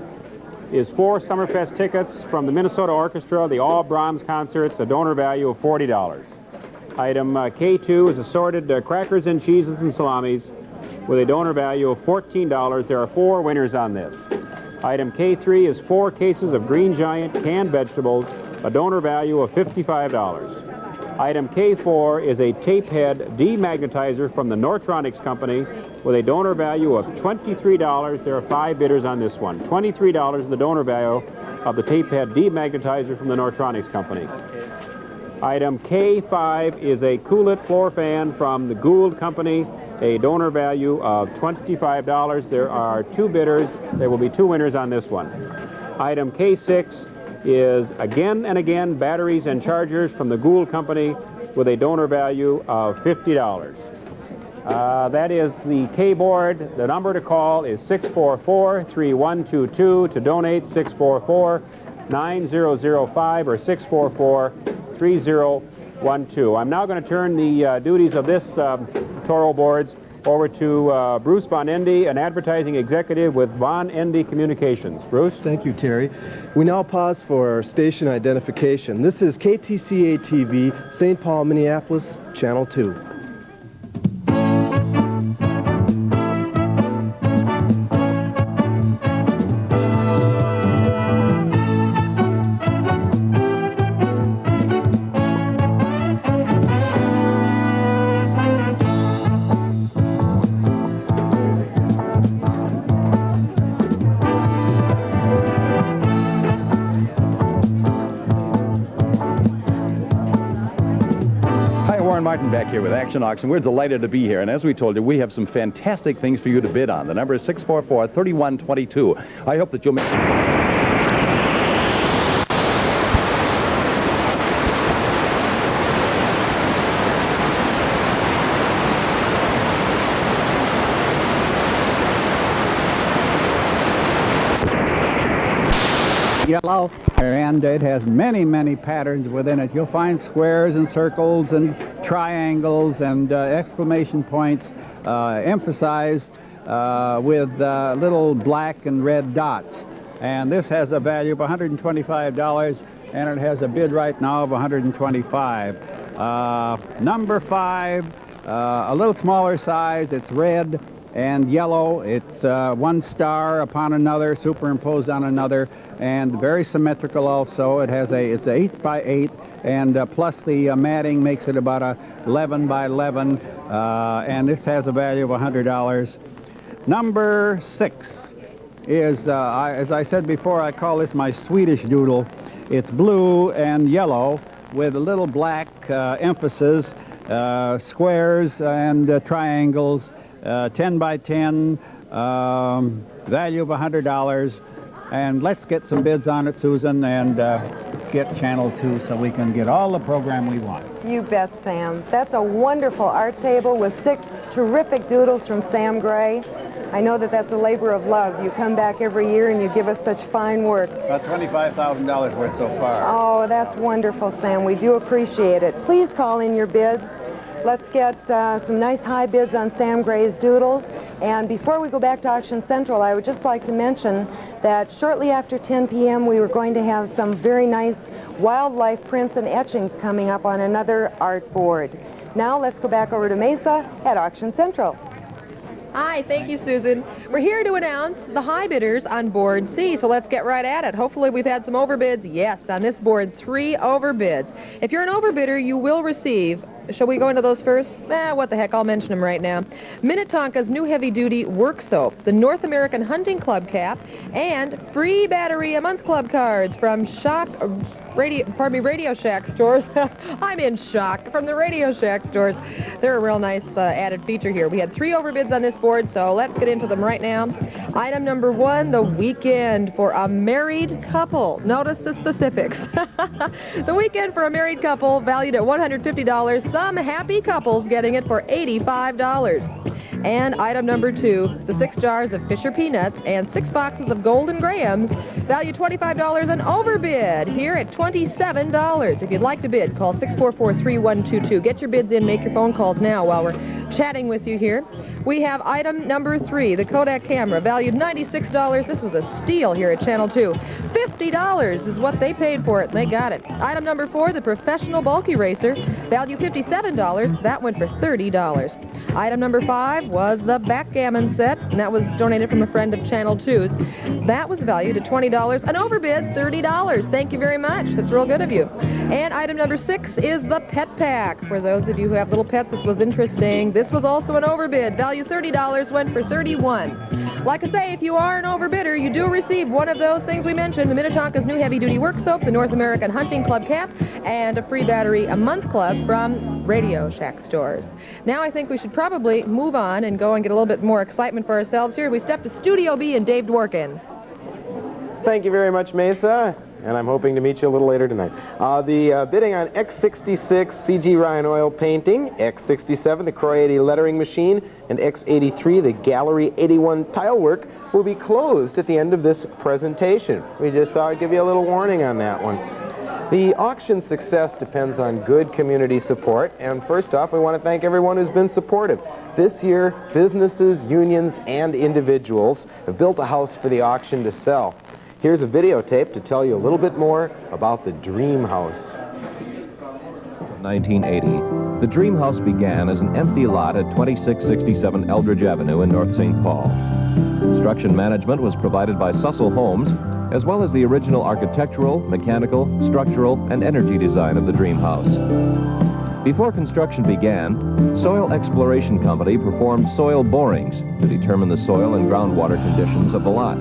is 4 Summerfest tickets from the Minnesota Orchestra, the All Brahms concerts, a donor value of $40. Item K2 is assorted crackers and cheeses and salamis with a donor value of $14. There are 4 winners on this. Item K3 is 4 cases of Green Giant canned vegetables, a donor value of $55. Item K4 is a tape head demagnetizer from the Nortronics Company with a donor value of $23. There are 5 bidders on this one. $23 is the donor value of the tape head demagnetizer from the Nortronics Company. Item K5 is a Cool-It floor fan from the Gould Company, a donor value of $25. There are 2 bidders. There will be 2 winners on this one. Item K6 is Again and Again batteries and chargers from the Gould Company with a donor value of $50. That is the K-board. The number to call is 644-3122 to donate, 644-9005 or 644-3012. I'm now going to turn the duties of this Toro boards over to Bruce Von Endy, an advertising executive with Von Endy Communications. Bruce? Thank you, Terry. We now pause for station identification. This is KTCA TV, St. Paul, Minneapolis, Channel 2. Back here with Action Auction. We're delighted to be here, and as we told you, we have some fantastic things for you to bid on. The number is 644-3122. I hope that you'll make yellow, and it has many, many patterns within it. You'll find squares and circles and triangles and exclamation points emphasized with little black and red dots. And this has a value of $125, and it has a bid right now of $125. Number 5, a little smaller size. It's red and yellow. It's 1 star upon another, superimposed on another, and very symmetrical also. It's 8 by 8, and plus the matting makes it about a 11 by 11, and this has a value of $100. Number 6 is, as I said before, I call this my Swedish doodle. It's blue and yellow with a little black emphasis, squares and triangles, 10 by 10, value of $100. And let's get some bids on it, Susan, and get Channel 2 so we can get all the program we want. You bet, Sam. That's a wonderful art table with 6 terrific doodles from Sam Gray. I know that that's a labor of love. You come back every year and you give us such fine work. About $25,000 worth so far. Oh, that's wonderful, Sam. We do appreciate it. Please call in your bids. Let's get some nice high bids on Sam Gray's doodles. And before we go back to Auction Central, I would just like to mention that shortly after 10 p.m. we were going to have some very nice wildlife prints and etchings coming up on another art board. Now let's go back over to Mesa at Auction Central. Hi, thank you, Susan. We're here to announce the high bidders on board C, so let's get right at it. Hopefully we've had some overbids. Yes, on this board, 3 overbids. If you're an overbidder, you will receive, shall we go into those first? What the heck, I'll mention them right now. Minnetonka's new heavy-duty work soap, the North American Hunting Club cap, and free battery a month club cards from Radio Shack stores. I'm in shock. From the Radio Shack stores. They're a real nice added feature here. We had 3 overbids on this board, so let's get into them right now. Item number 1, the weekend for a married couple. Notice the specifics. The weekend for a married couple valued at $150. Some happy couples getting it for $85. And item number 2, the 6 jars of Fisher Peanuts and 6 boxes of Golden Grahams, value $25 and overbid here at $27. If you'd like to bid, call 644-3122. Get your bids in, make your phone calls now while we're chatting with you here. We have item number 3, the Kodak camera, valued $96. This was a steal here at Channel 2. $50 is what they paid for it, and they got it. Item number 4, the Professional Bulk Eraser, value $57. That went for $30. Item number 5 was the backgammon set, and that was donated from a friend of Channel 2's. That was valued at $20. An overbid, $30. Thank you very much. That's real good of you. And item number 6 is the pet pack. For those of you who have little pets, this was interesting. This was also an overbid. Value $30, went for $31. Like I say, if you are an overbidder, you do receive one of those things we mentioned, the Minnetonka's new heavy-duty work soap, the North American Hunting Club cap, and a free battery a month club from Radio Shack stores. Now I think we should probably move on and go and get a little bit more excitement for ourselves here. We step to Studio B and Dave Dworkin. Thank you very much, Mesa, and I'm hoping to meet you a little later tonight. The bidding on X66 CG Ryan oil painting, X67 the Croy 80 lettering machine, and X83 the Gallery 81 tile work will be closed at the end of this presentation. We just thought I'd give you a little warning on that one. The auction success depends on good community support, and first off, we want to thank everyone who's been supportive. This year, businesses, unions, and individuals have built a house for the auction to sell. Here's a videotape to tell you a little bit more about the Dream House. 1980, the Dream House began as an empty lot at 2667 Eldridge Avenue in North St. Paul. Construction management was provided by Sussel Homes, as well as the original architectural, mechanical, structural, and energy design of the Dream House. Before construction began, Soil Exploration Company performed soil borings to determine the soil and groundwater conditions of the lot.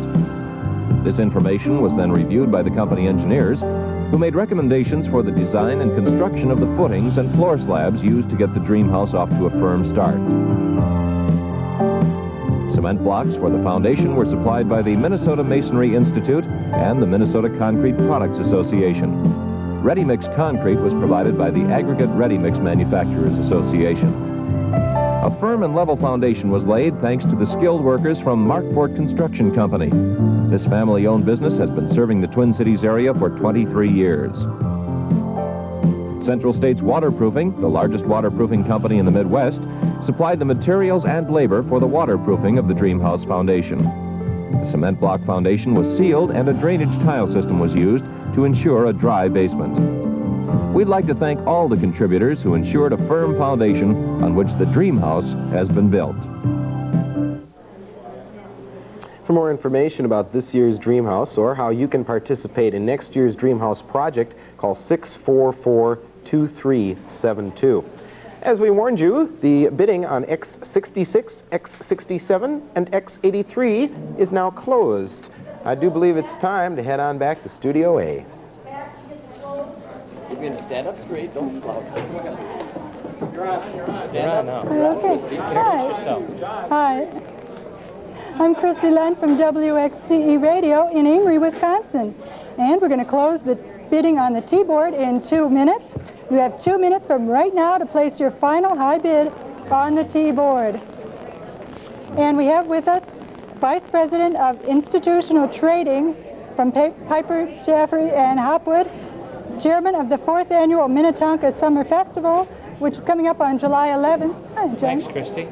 This information was then reviewed by the company engineers, who made recommendations for the design and construction of the footings and floor slabs used to get the Dream House off to a firm start. Cement blocks for the foundation were supplied by the Minnesota Masonry Institute and the Minnesota Concrete Products Association. Ready-mix concrete was provided by the Aggregate Ready-Mix Manufacturers Association. A firm and level foundation was laid thanks to the skilled workers from Markport Construction Company. This family-owned business has been serving the Twin Cities area for 23 years. Central States Waterproofing, the largest waterproofing company in the Midwest, supplied the materials and labor for the waterproofing of the Dream House foundation. The cement block foundation was sealed and a drainage tile system was used to ensure a dry basement. We'd like to thank all the contributors who ensured a firm foundation on which the Dream House has been built. For more information about this year's Dream House or how you can participate in next year's Dream House project, call 644-2372. As we warned you, the bidding on X66, X67, and X83 is now closed. I do believe it's time to head on back to Studio A. You're going to stand up straight, don't slouch. You're on. Stand up now. Okay. Hi. I'm Christy Lund from WXCE Radio in Amory, Wisconsin. And we're going to close the bidding on the T-board in 2 minutes. You have 2 minutes from right now to place your final high bid on the T-board. And we have with us Vice President of Institutional Trading from Piper, Jaffray, and Hopwood, Chairman of the 4th Annual Minnetonka Summer Festival, which is coming up on July 11th. Hi, John. Thanks, Christy.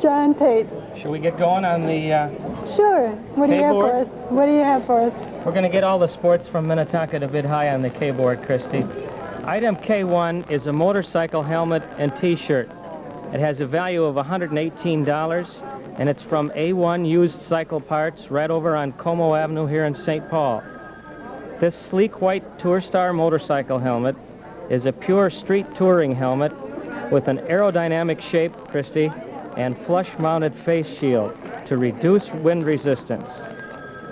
John Pate. Should we get going on the Sure. What do you have for K-board? us? What do you have for us? We're going to get all the sports from Minnetonka to bid high on the K-board, Christy. Item K1 is a motorcycle helmet and T-shirt. It has a value of $118, and it's from A1 Used Cycle Parts right over on Como Avenue here in St. Paul. This sleek white Tour Star motorcycle helmet is a pure street touring helmet with an aerodynamic shape, Christy, and flush-mounted face shield to reduce wind resistance.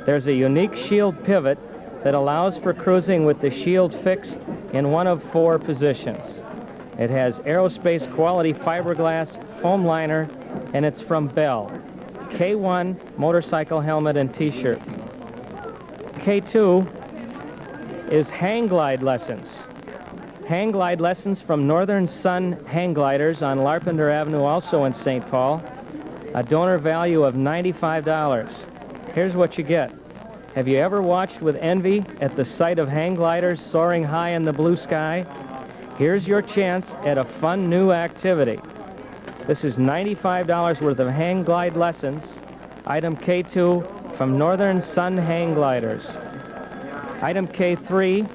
There's a unique shield pivot that allows for cruising with the shield fixed in one of 4 positions. It has aerospace quality fiberglass foam liner, and it's from Bell. K1 motorcycle helmet and T-shirt. K2 is hang glide lessons. Hang glide lessons from Northern Sun Hang Gliders on Larpenter Avenue, also in St. Paul. A donor value of $95. Here's what you get. Have you ever watched with envy at the sight of hang gliders soaring high in the blue sky? Here's your chance at a fun new activity. This is $95 worth of hang glide lessons. Item K2 from Northern Sun Hang Gliders. Item K3,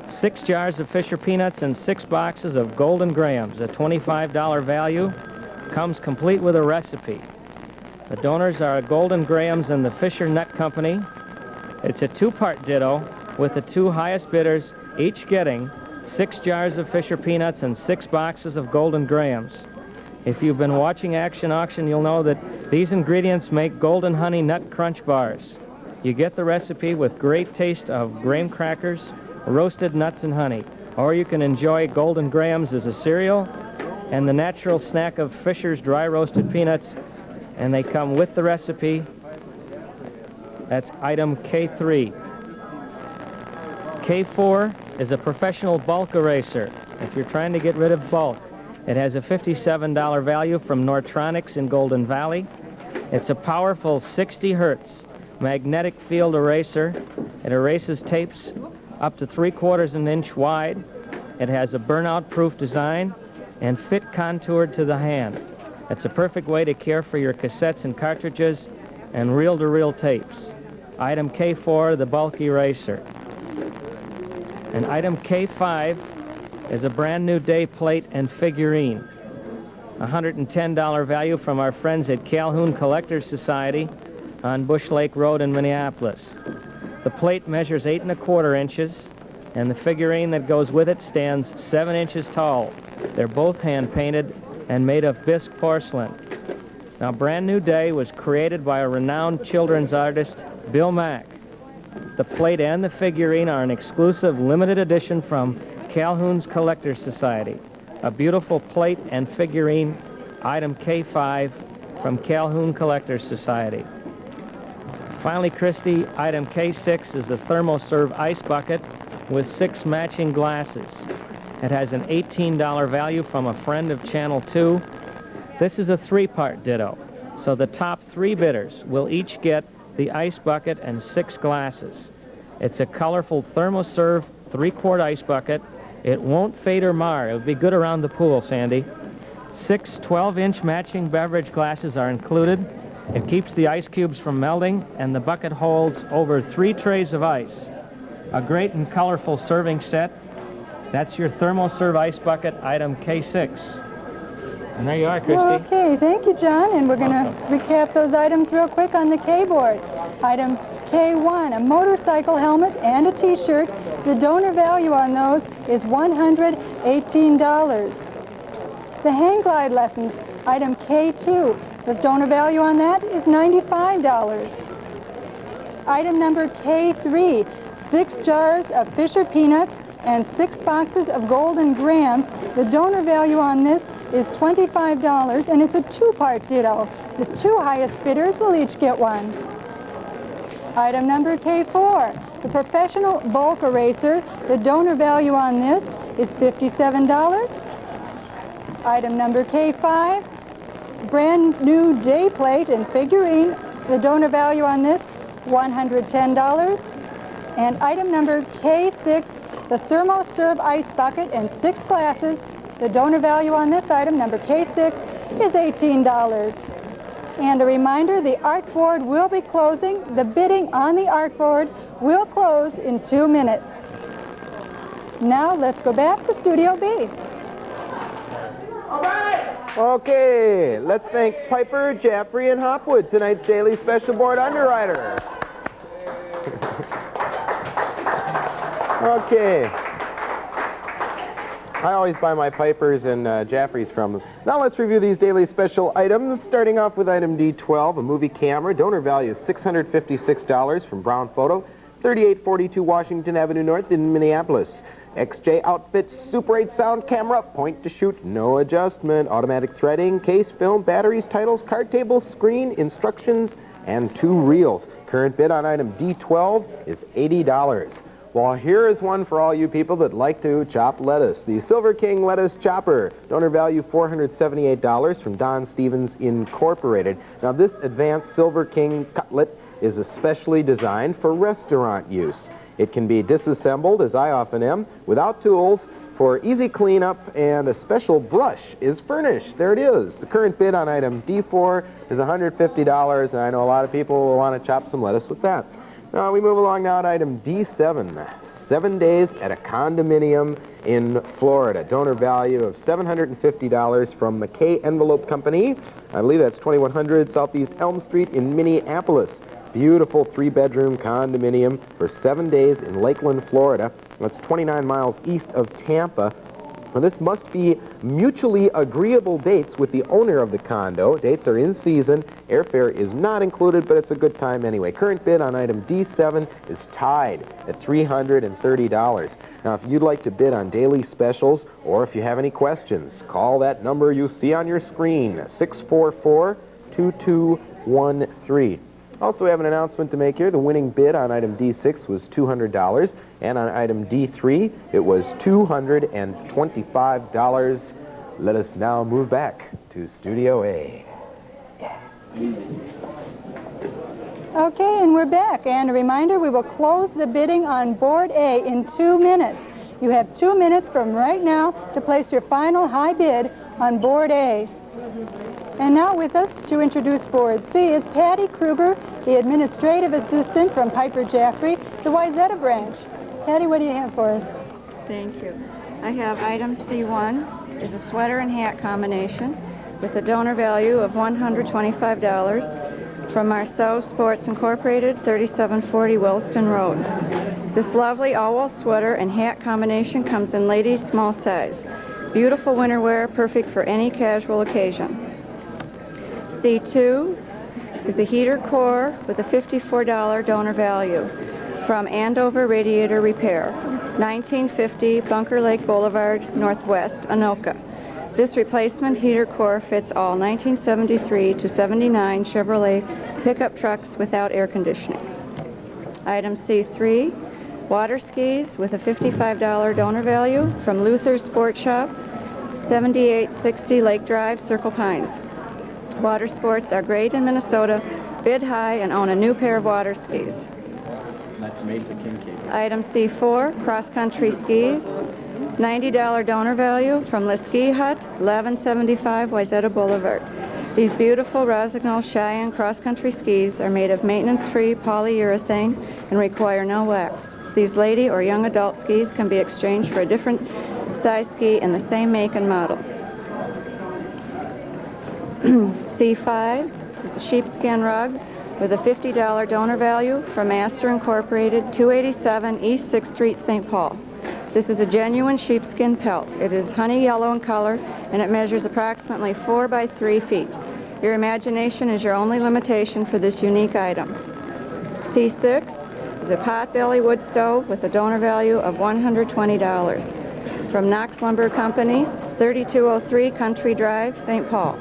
6 jars of Fisher Peanuts and 6 boxes of Golden Grahams, a $25 value. Comes complete with a recipe. The donors are Golden Grahams and the Fisher Nut Company. It's a 2-part ditto with the 2 highest bidders each getting 6 jars of Fisher Peanuts and 6 boxes of Golden Grahams. If you've been watching Action Auction, you'll know that these ingredients make Golden Honey Nut Crunch Bars. You get the recipe with great taste of graham crackers, roasted nuts and honey. Or you can enjoy Golden Grahams as a cereal and the natural snack of Fisher's dry roasted peanuts, and they come with the recipe. That's item K3. K4 is a professional bulk eraser. If you're trying to get rid of bulk, it has a $57 value from Nortronics in Golden Valley. It's a powerful 60 hertz magnetic field eraser. It erases tapes up to 3/4 an inch wide. It has a burnout-proof design and fit contoured to the hand. It's a perfect way to care for your cassettes and cartridges and reel-to-reel tapes. Item K4, the bulk eraser. And item K5 is a brand new day plate and figurine. $110 value from our friends at Calhoun Collectors Society on Bush Lake Road in Minneapolis. The plate measures 8 1/4 inches, and the figurine that goes with it stands 7 inches tall. They're both hand-painted and made of bisque porcelain. Now, Brand New Day was created by a renowned children's artist, Bill Mack. The plate and the figurine are an exclusive limited edition from Calhoun's Collectors Society. A beautiful plate and figurine, item K5 from Calhoun Collectors Society. Finally, Christy, item K6 is a ThermoServe ice bucket with 6 matching glasses. It has an $18 value from a friend of Channel 2. This is a 3-part ditto, so the top 3 bidders will each get the ice bucket and 6 glasses. It's a colorful ThermoServe 3-quart ice bucket. It won't fade or mar. It would be good around the pool, Sandy. 6 12-inch matching beverage glasses are included. It keeps the ice cubes from melting, and the bucket holds over 3 trays of ice. A great and colorful serving set. That's your ThermoServe ice bucket, item K6. And there you are, Christy. Okay, thank you, John. And we're going to recap those items real quick on the K-board. Item K1, a motorcycle helmet and a T-shirt. The donor value on those is $118. The hang glide lessons, item K2. The donor value on that is $95. Item number K3, 6 jars of Fisher Peanuts and 6 boxes of Golden Grahams. The donor value on this is $25, and it's a 2-part ditto. The 2 highest bidders will each get one. Item number K4, the professional bulk eraser. The donor value on this is $57. Item number K5, brand new day plate and figurine. The donor value on this, $110. And item number K6, the thermo-serve ice bucket and 6 glasses. The donor value on this item, number K6, is $18. And a reminder, the art board will be closing. The bidding on the art board will close in 2 minutes. Now let's go back to Studio B. Okay, let's thank Piper, Jaffrey, and Hopwood, tonight's daily special board underwriter. Okay. I always buy my Pipers and Jaffreys from them. Now let's review these daily special items, starting off with item D12, a movie camera. Donor value is $656 from Brown Photo, 3842 Washington Avenue North in Minneapolis. XJ Outfit Super 8 sound camera, point to shoot, no adjustment, automatic threading, case, film, batteries, titles, card table, screen, instructions, and 2 reels. Current bid on item D12 is $80. Well, here is one for all you people that like to chop lettuce. The Silver King Lettuce Chopper. Donor value $478 from Don Stevens Incorporated. Now, this advanced Silver King cutlet is especially designed for restaurant use. It can be disassembled, as I often am, without tools, for easy cleanup, and a special brush is furnished. There it is. The current bid on item D4 is $150, and I know a lot of people will want to chop some lettuce with that. Now we move along now to item D7, 7 days at a condominium in Florida. Donor value of $750 from McKay Envelope Company. I believe that's 2100 Southeast Elm Street in Minneapolis. Beautiful 3-bedroom condominium for 7 days in Lakeland, Florida. That's 29 miles east of Tampa. Now, this must be mutually agreeable dates with the owner of the condo. Dates are in season. Airfare is not included, but it's a good time anyway. Current bid on item D7 is tied at $330. Now, if you'd like to bid on daily specials, or if you have any questions, call that number you see on your screen, 644-2213. Also, we have an announcement to make here. The winning bid on item D6 was $200, and on item D3, it was $225. Let us now move back to Studio A. Okay, and we're back. And a reminder, we will close the bidding on Board A in 2 minutes. You have 2 minutes from right now to place your final high bid on Board A. And now with us to introduce Board C is Patty Kruger, the administrative assistant from Piper Jaffrey, the Wayzata branch. Patty, what do you have for us? Thank you. I have item C1 is a sweater and hat combination with a donor value of $125 from Marceau Sports Incorporated, 3740 Williston Road. This lovely all-wool sweater and hat combination comes in ladies' small size. Beautiful winter wear, perfect for any casual occasion. C2 is a heater core with a $54 donor value from Andover Radiator Repair, 1950 Bunker Lake Boulevard, Northwest, Anoka. This replacement heater core fits all 1973 to 79 Chevrolet pickup trucks without air conditioning. Item C3, water skis with a $55 donor value from Luther Sport Shop, 7860 Lake Drive, Circle Pines. Water sports are great in Minnesota. Bid high and own a new pair of water skis. That's Mesa, Kincaid. Item C4, cross-country skis, $90 donor value from Le Ski Hut, 1175 Wayzata Boulevard. These beautiful Rossignol Cheyenne cross-country skis are made of maintenance-free polyurethane and require no wax. These lady or young adult skis can be exchanged for a different size ski in the same make and model. C5 is a sheepskin rug with a $50 donor value from Astor Incorporated, 287 East 6th Street, St. Paul. This is a genuine sheepskin pelt. It is honey yellow in color, and it measures approximately 4 by 3 feet. Your imagination is your only limitation for this unique item. C6 is a potbelly wood stove with a donor value of $120 from Knox Lumber Company, 3203 Country Drive, St. Paul.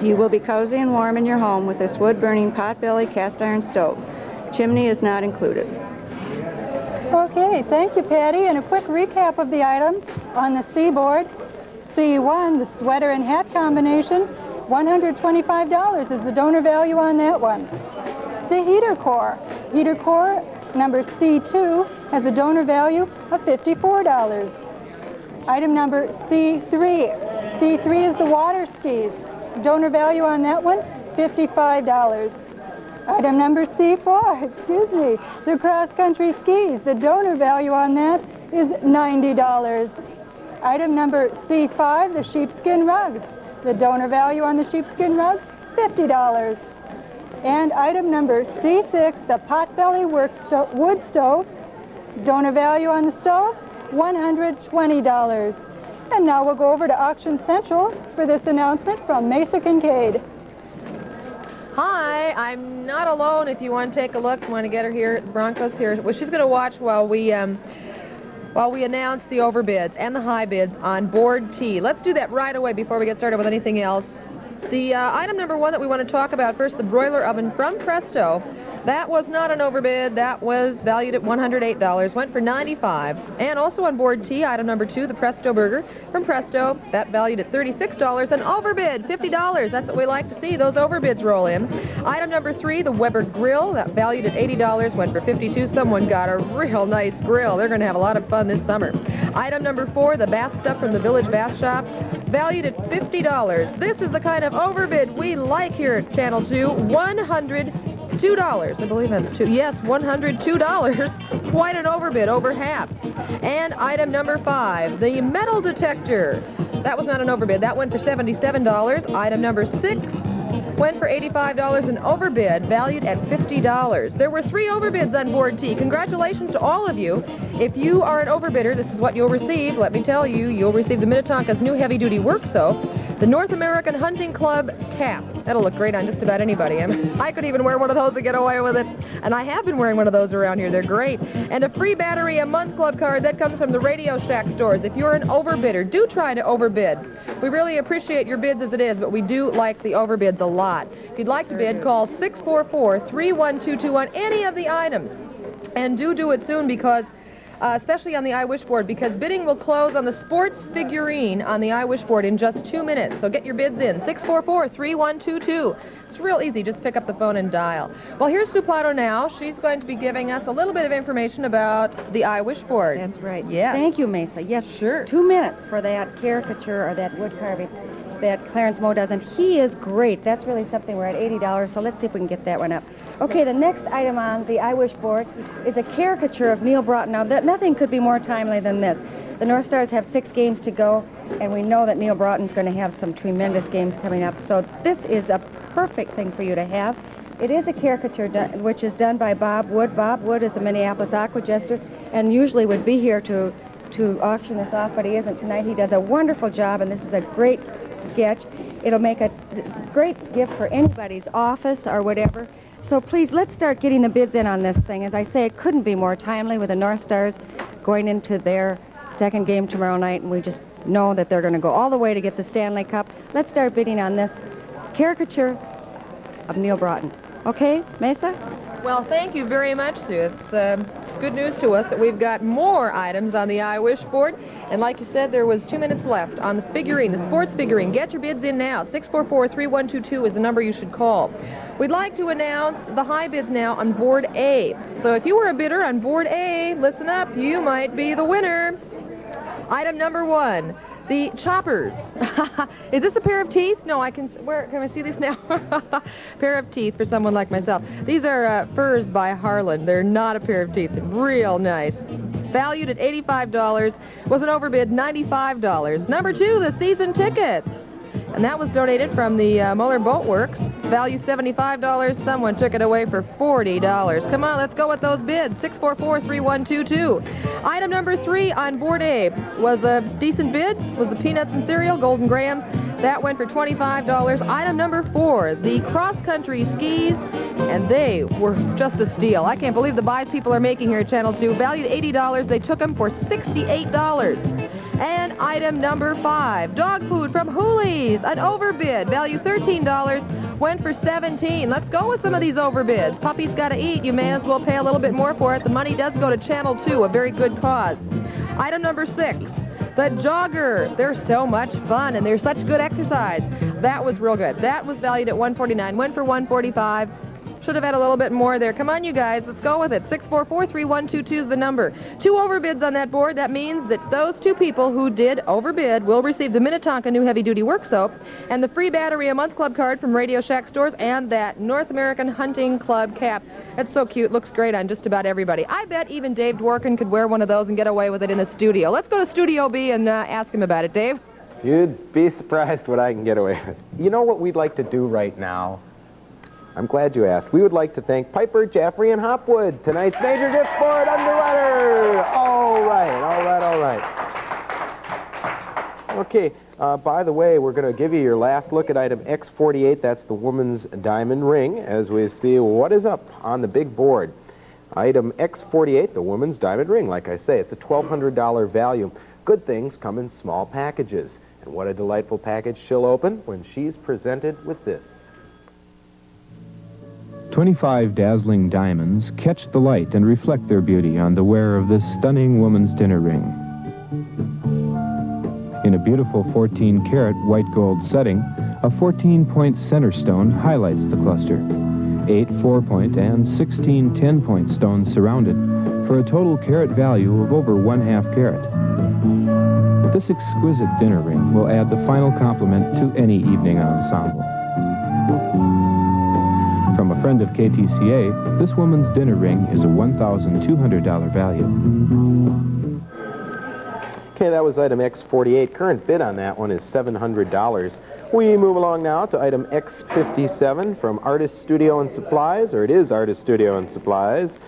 You will be cozy and warm in your home with this wood-burning potbelly cast iron stove. Chimney is not included. Okay, thank you, Patty. And a quick recap of the items on the C board. C1, the sweater and hat combination, $125 is the donor value on that one. The heater core number C2 has a donor value of $54. Item number C3. C3 is the water skis. Donor value on that one, $55. Item number C4, excuse me, the cross-country skis. The donor value on that is $90. Item number C5, the sheepskin rugs. The donor value on the sheepskin rugs, $50. And item number C6, the potbelly wood stove. Donor value on the stove, $120. And now we'll go over to Auction Central for this announcement from Mesa Kincaid. Hi, I'm not alone. If you want to take a look, want to get her here, Bronco's here. Well, she's going to watch while we announce the overbids and the high bids on board T. Let's do that right away before we get started with anything else. The item number one that we want to talk about first, the broiler oven from Presto. That was not an overbid. That was valued at $108, went for $95. And also on board T, item number two, the Presto burger from Presto. That valued at $36, an overbid, $50. That's what we like to see, those overbids roll in. Item number three, the Weber grill, that valued at $80, went for $52. Someone got a real nice grill. They're going to have a lot of fun this summer. Item number four, the bath stuff from the Village Bath Shop, valued at $50. This is the kind of overbid we like here at Channel 2, $102. I believe that's two. Yes, $102. Quite an overbid, over half. And item number five, the metal detector. That was not an overbid. That went for $77. Item number six went for $85, an overbid valued at $50. There were 3 overbids on board T. Congratulations to all of you. If you are an overbidder, this is what you'll receive. Let me tell you, you'll receive the Minnetonka's new heavy-duty work soap, the North American Hunting Club cap. That'll look great on just about anybody. I could even wear one of those to get away with it. And I have been wearing one of those around here. They're great. And a free battery a month club card that comes from the Radio Shack stores. If you're an overbidder, do try to overbid. We really appreciate your bids as it is, but we do like the overbids a lot. If you'd like to bid, call 644-31222 on any of the items. And do it soon because especially on the I Wish board, because bidding will close on the sports figurine on the I Wish board in just 2 minutes. So get your bids in, 644-3122. It's real easy. Just pick up the phone and dial. Well, here's Sue Plato now. She's going to be giving us a little bit of information about the I Wish board. That's right. Yes. Thank you, Mesa. Yes, sure. 2 minutes for that caricature or that wood carving that Clarence Moe does, and he is great. That's really something. We're at $80, so let's see if we can get that one up. Okay, the next item on the I Wish board is a caricature of Neil Broughton. Now, nothing could be more timely than this. The North Stars have 6 games to go, and we know that Neil Broughton's going to have some tremendous games coming up. So this is a perfect thing for you to have. It is a caricature which is done by Bob Wood. Bob Wood is a Minneapolis aqua jester and usually would be here to auction this off, but he isn't tonight. He does a wonderful job, and this is a great sketch. It'll make a great gift for anybody's office or whatever. So please, let's start getting the bids in on this thing. As I say, it couldn't be more timely with the North Stars going into their second game tomorrow night, and we just know that they're going to go all the way to get the Stanley Cup. Let's start bidding on this caricature of Neil Broughton. Okay, Mesa? Well, thank you very much, Sue. It's good news to us that we've got more items on the I Wish board. And like you said, there was 2 minutes left on the figurine, the sports figurine. Get your bids in now. 644-3122 is the number you should call. We'd like to announce the high bids now on board A. So if you were a bidder on board A, listen up, you might be the winner. Item number 1, the choppers. Is this a pair of teeth? No, can I see these now? Pair of teeth for someone like myself. These are furs by Harlan. They're not a pair of teeth. Real nice. Valued at $85, was an overbid $95. Number 2, the season tickets. And that was donated from the Muller Boat Works. Value $75. Someone took it away for $40. Come on, let's go with those bids. 644-3122. Item number 3 on board A was a decent bid. Was the peanuts and cereal, Golden Grahams. That went for $25. Item number 4, the cross-country skis, and they were just a steal. I can't believe the buys people are making here at Channel 2. Valued $80. They took them for $68. And item number 5, dog food from Hooley's, an overbid, value $13, went for $17. Let's go with some of these overbids. Puppies gotta eat. You may as well pay a little bit more for it. The money does go to Channel 2, a very good cause. Item number 6, The jogger. They're so much fun, and they're such good exercise. That was real good. That was valued at $149. Went for $145. Should have had a little bit more there. Come on, you guys. Let's go with it. 644-3122 is the number. 2 overbids on that board. That means that those 2 people who did overbid will receive the Minnetonka New Heavy Duty Work Soap and the free Battery a Month Club card from Radio Shack stores and that North American Hunting Club cap. That's so cute. Looks great on just about everybody. I bet even Dave Dworkin could wear one of those and get away with it in the studio. Let's go to Studio B and ask him about it. Dave? You'd be surprised what I can get away with. You know what we'd like to do right now? I'm glad you asked. We would like to thank Piper, Jaffrey, and Hopwood, tonight's major gift board underwriter. All right. Okay, by the way, we're going to give you your last look at item X48. That's the woman's diamond ring, as we see what is up on the big board. Item X48, the woman's diamond ring. Like I say, it's a $1,200 value. Good things come in small packages. And what a delightful package she'll open when she's presented with this. 25 dazzling diamonds catch the light and reflect their beauty on the wearer of this stunning woman's dinner ring. In a beautiful 14-karat white gold setting, a 14-point center stone highlights the cluster. 8 4-point and 16 10-point stones surround it for a total carat value of over 1/2 carat. This exquisite dinner ring will add the final complement to any evening ensemble. From a friend of KTCA, this woman's dinner ring is a $1,200 value. Okay, that was item X48. Current bid on that one is $700. We move along now to item X57 from Artist Studio and Supplies, or it is Artist Studio and Supplies,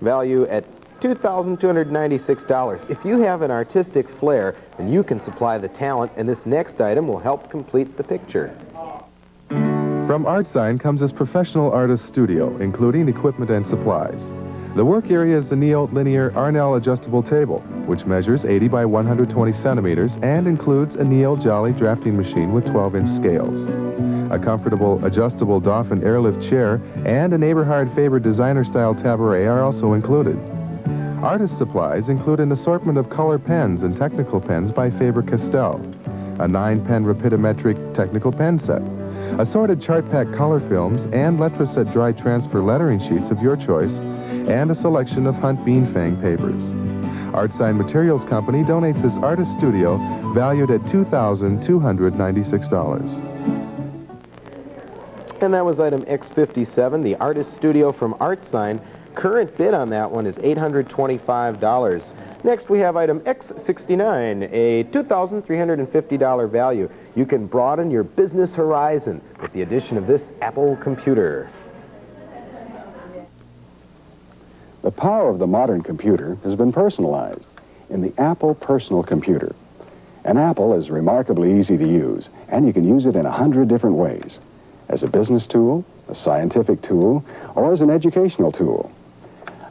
value at $2,296. If you have an artistic flair, then you can supply the talent, and this next item will help complete the picture. From ArtSign comes this professional artist studio, including equipment and supplies. The work area is the neo-linear Arnell adjustable table, which measures 80 by 120 centimeters and includes a Neo Jolly drafting machine with 12-inch scales. A comfortable adjustable Dauphin airlift chair and a Neighborhard Faber designer-style tabouret are also included. Artist supplies include an assortment of color pens and technical pens by Faber-Castell, a 9-pen rapidometric technical pen set, assorted chart pack color films and Letraset dry transfer lettering sheets of your choice, and a selection of Hunt Beanfang papers. ArtSign Materials Company donates this artist studio valued at $2,296. And that was item X57, the artist studio from ArtSign. Current bid on that one is $825. Next, we have item X69, a $2,350 value. You can broaden your business horizon with the addition of this Apple computer. The power of the modern computer has been personalized in the Apple Personal Computer. An Apple is remarkably easy to use, and you can use it in 100 different ways. As a business tool, a scientific tool, or as an educational tool.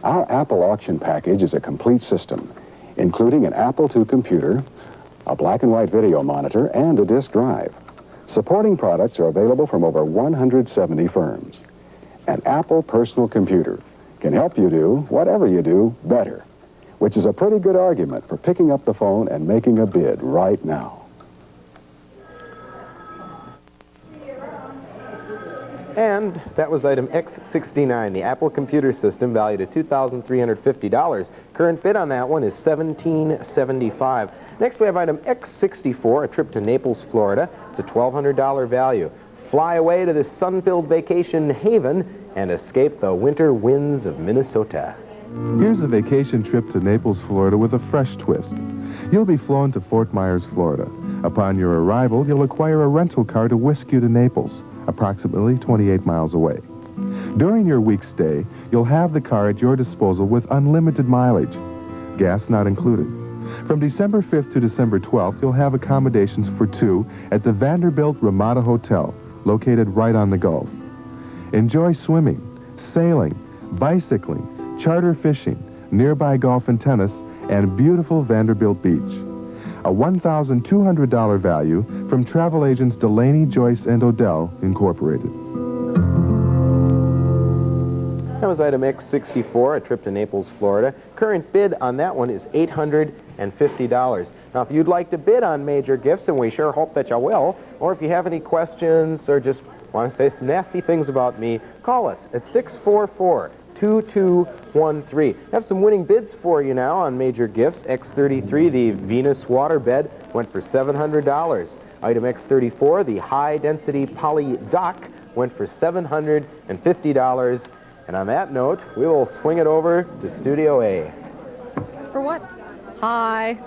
Our Apple auction package is a complete system, including an Apple II computer, a black and white video monitor, and a disk drive. Supporting products are available from over 170 firms. An Apple Personal Computer can help you do whatever you do better, which is a pretty good argument for picking up the phone and making a bid right now. And that was item X69, the Apple computer system valued at $2,350. Current bid on that one is $1,775. Next, we have item X64, a trip to Naples, Florida. It's a $1,200 value. Fly away to this sun-filled vacation haven and escape the winter winds of Minnesota. Here's a vacation trip to Naples, Florida with a fresh twist. You'll be flown to Fort Myers, Florida. Upon your arrival, you'll acquire a rental car to whisk you to Naples, approximately 28 miles away. During your week's stay, you'll have the car at your disposal with unlimited mileage, gas not included. From December 5th to December 12th, you'll have accommodations for 2 at the Vanderbilt Ramada Hotel, located right on the Gulf. Enjoy swimming, sailing, bicycling, charter fishing, nearby golf and tennis, and beautiful Vanderbilt Beach. A $1,200 value from travel agents Delaney, Joyce, and Odell, Incorporated. That was item X64, a trip to Naples, Florida. Current bid on that one is $850. Now, if you'd like to bid on major gifts, and we sure hope that you will, or if you have any questions or just want to say some nasty things about me, call us at 644-2213. Have some winning bids for you now on major gifts. X33, the Venus waterbed, went for $700. Item X34, the high-density poly dock, went for $750. And on that note, we will swing it over to Studio A. For what? Hi.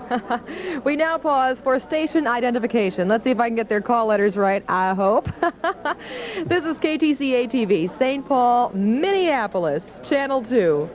We now pause for station identification. Let's see if I can get their call letters right, I hope. This is KTCA TV, St. Paul, Minneapolis, Channel 2.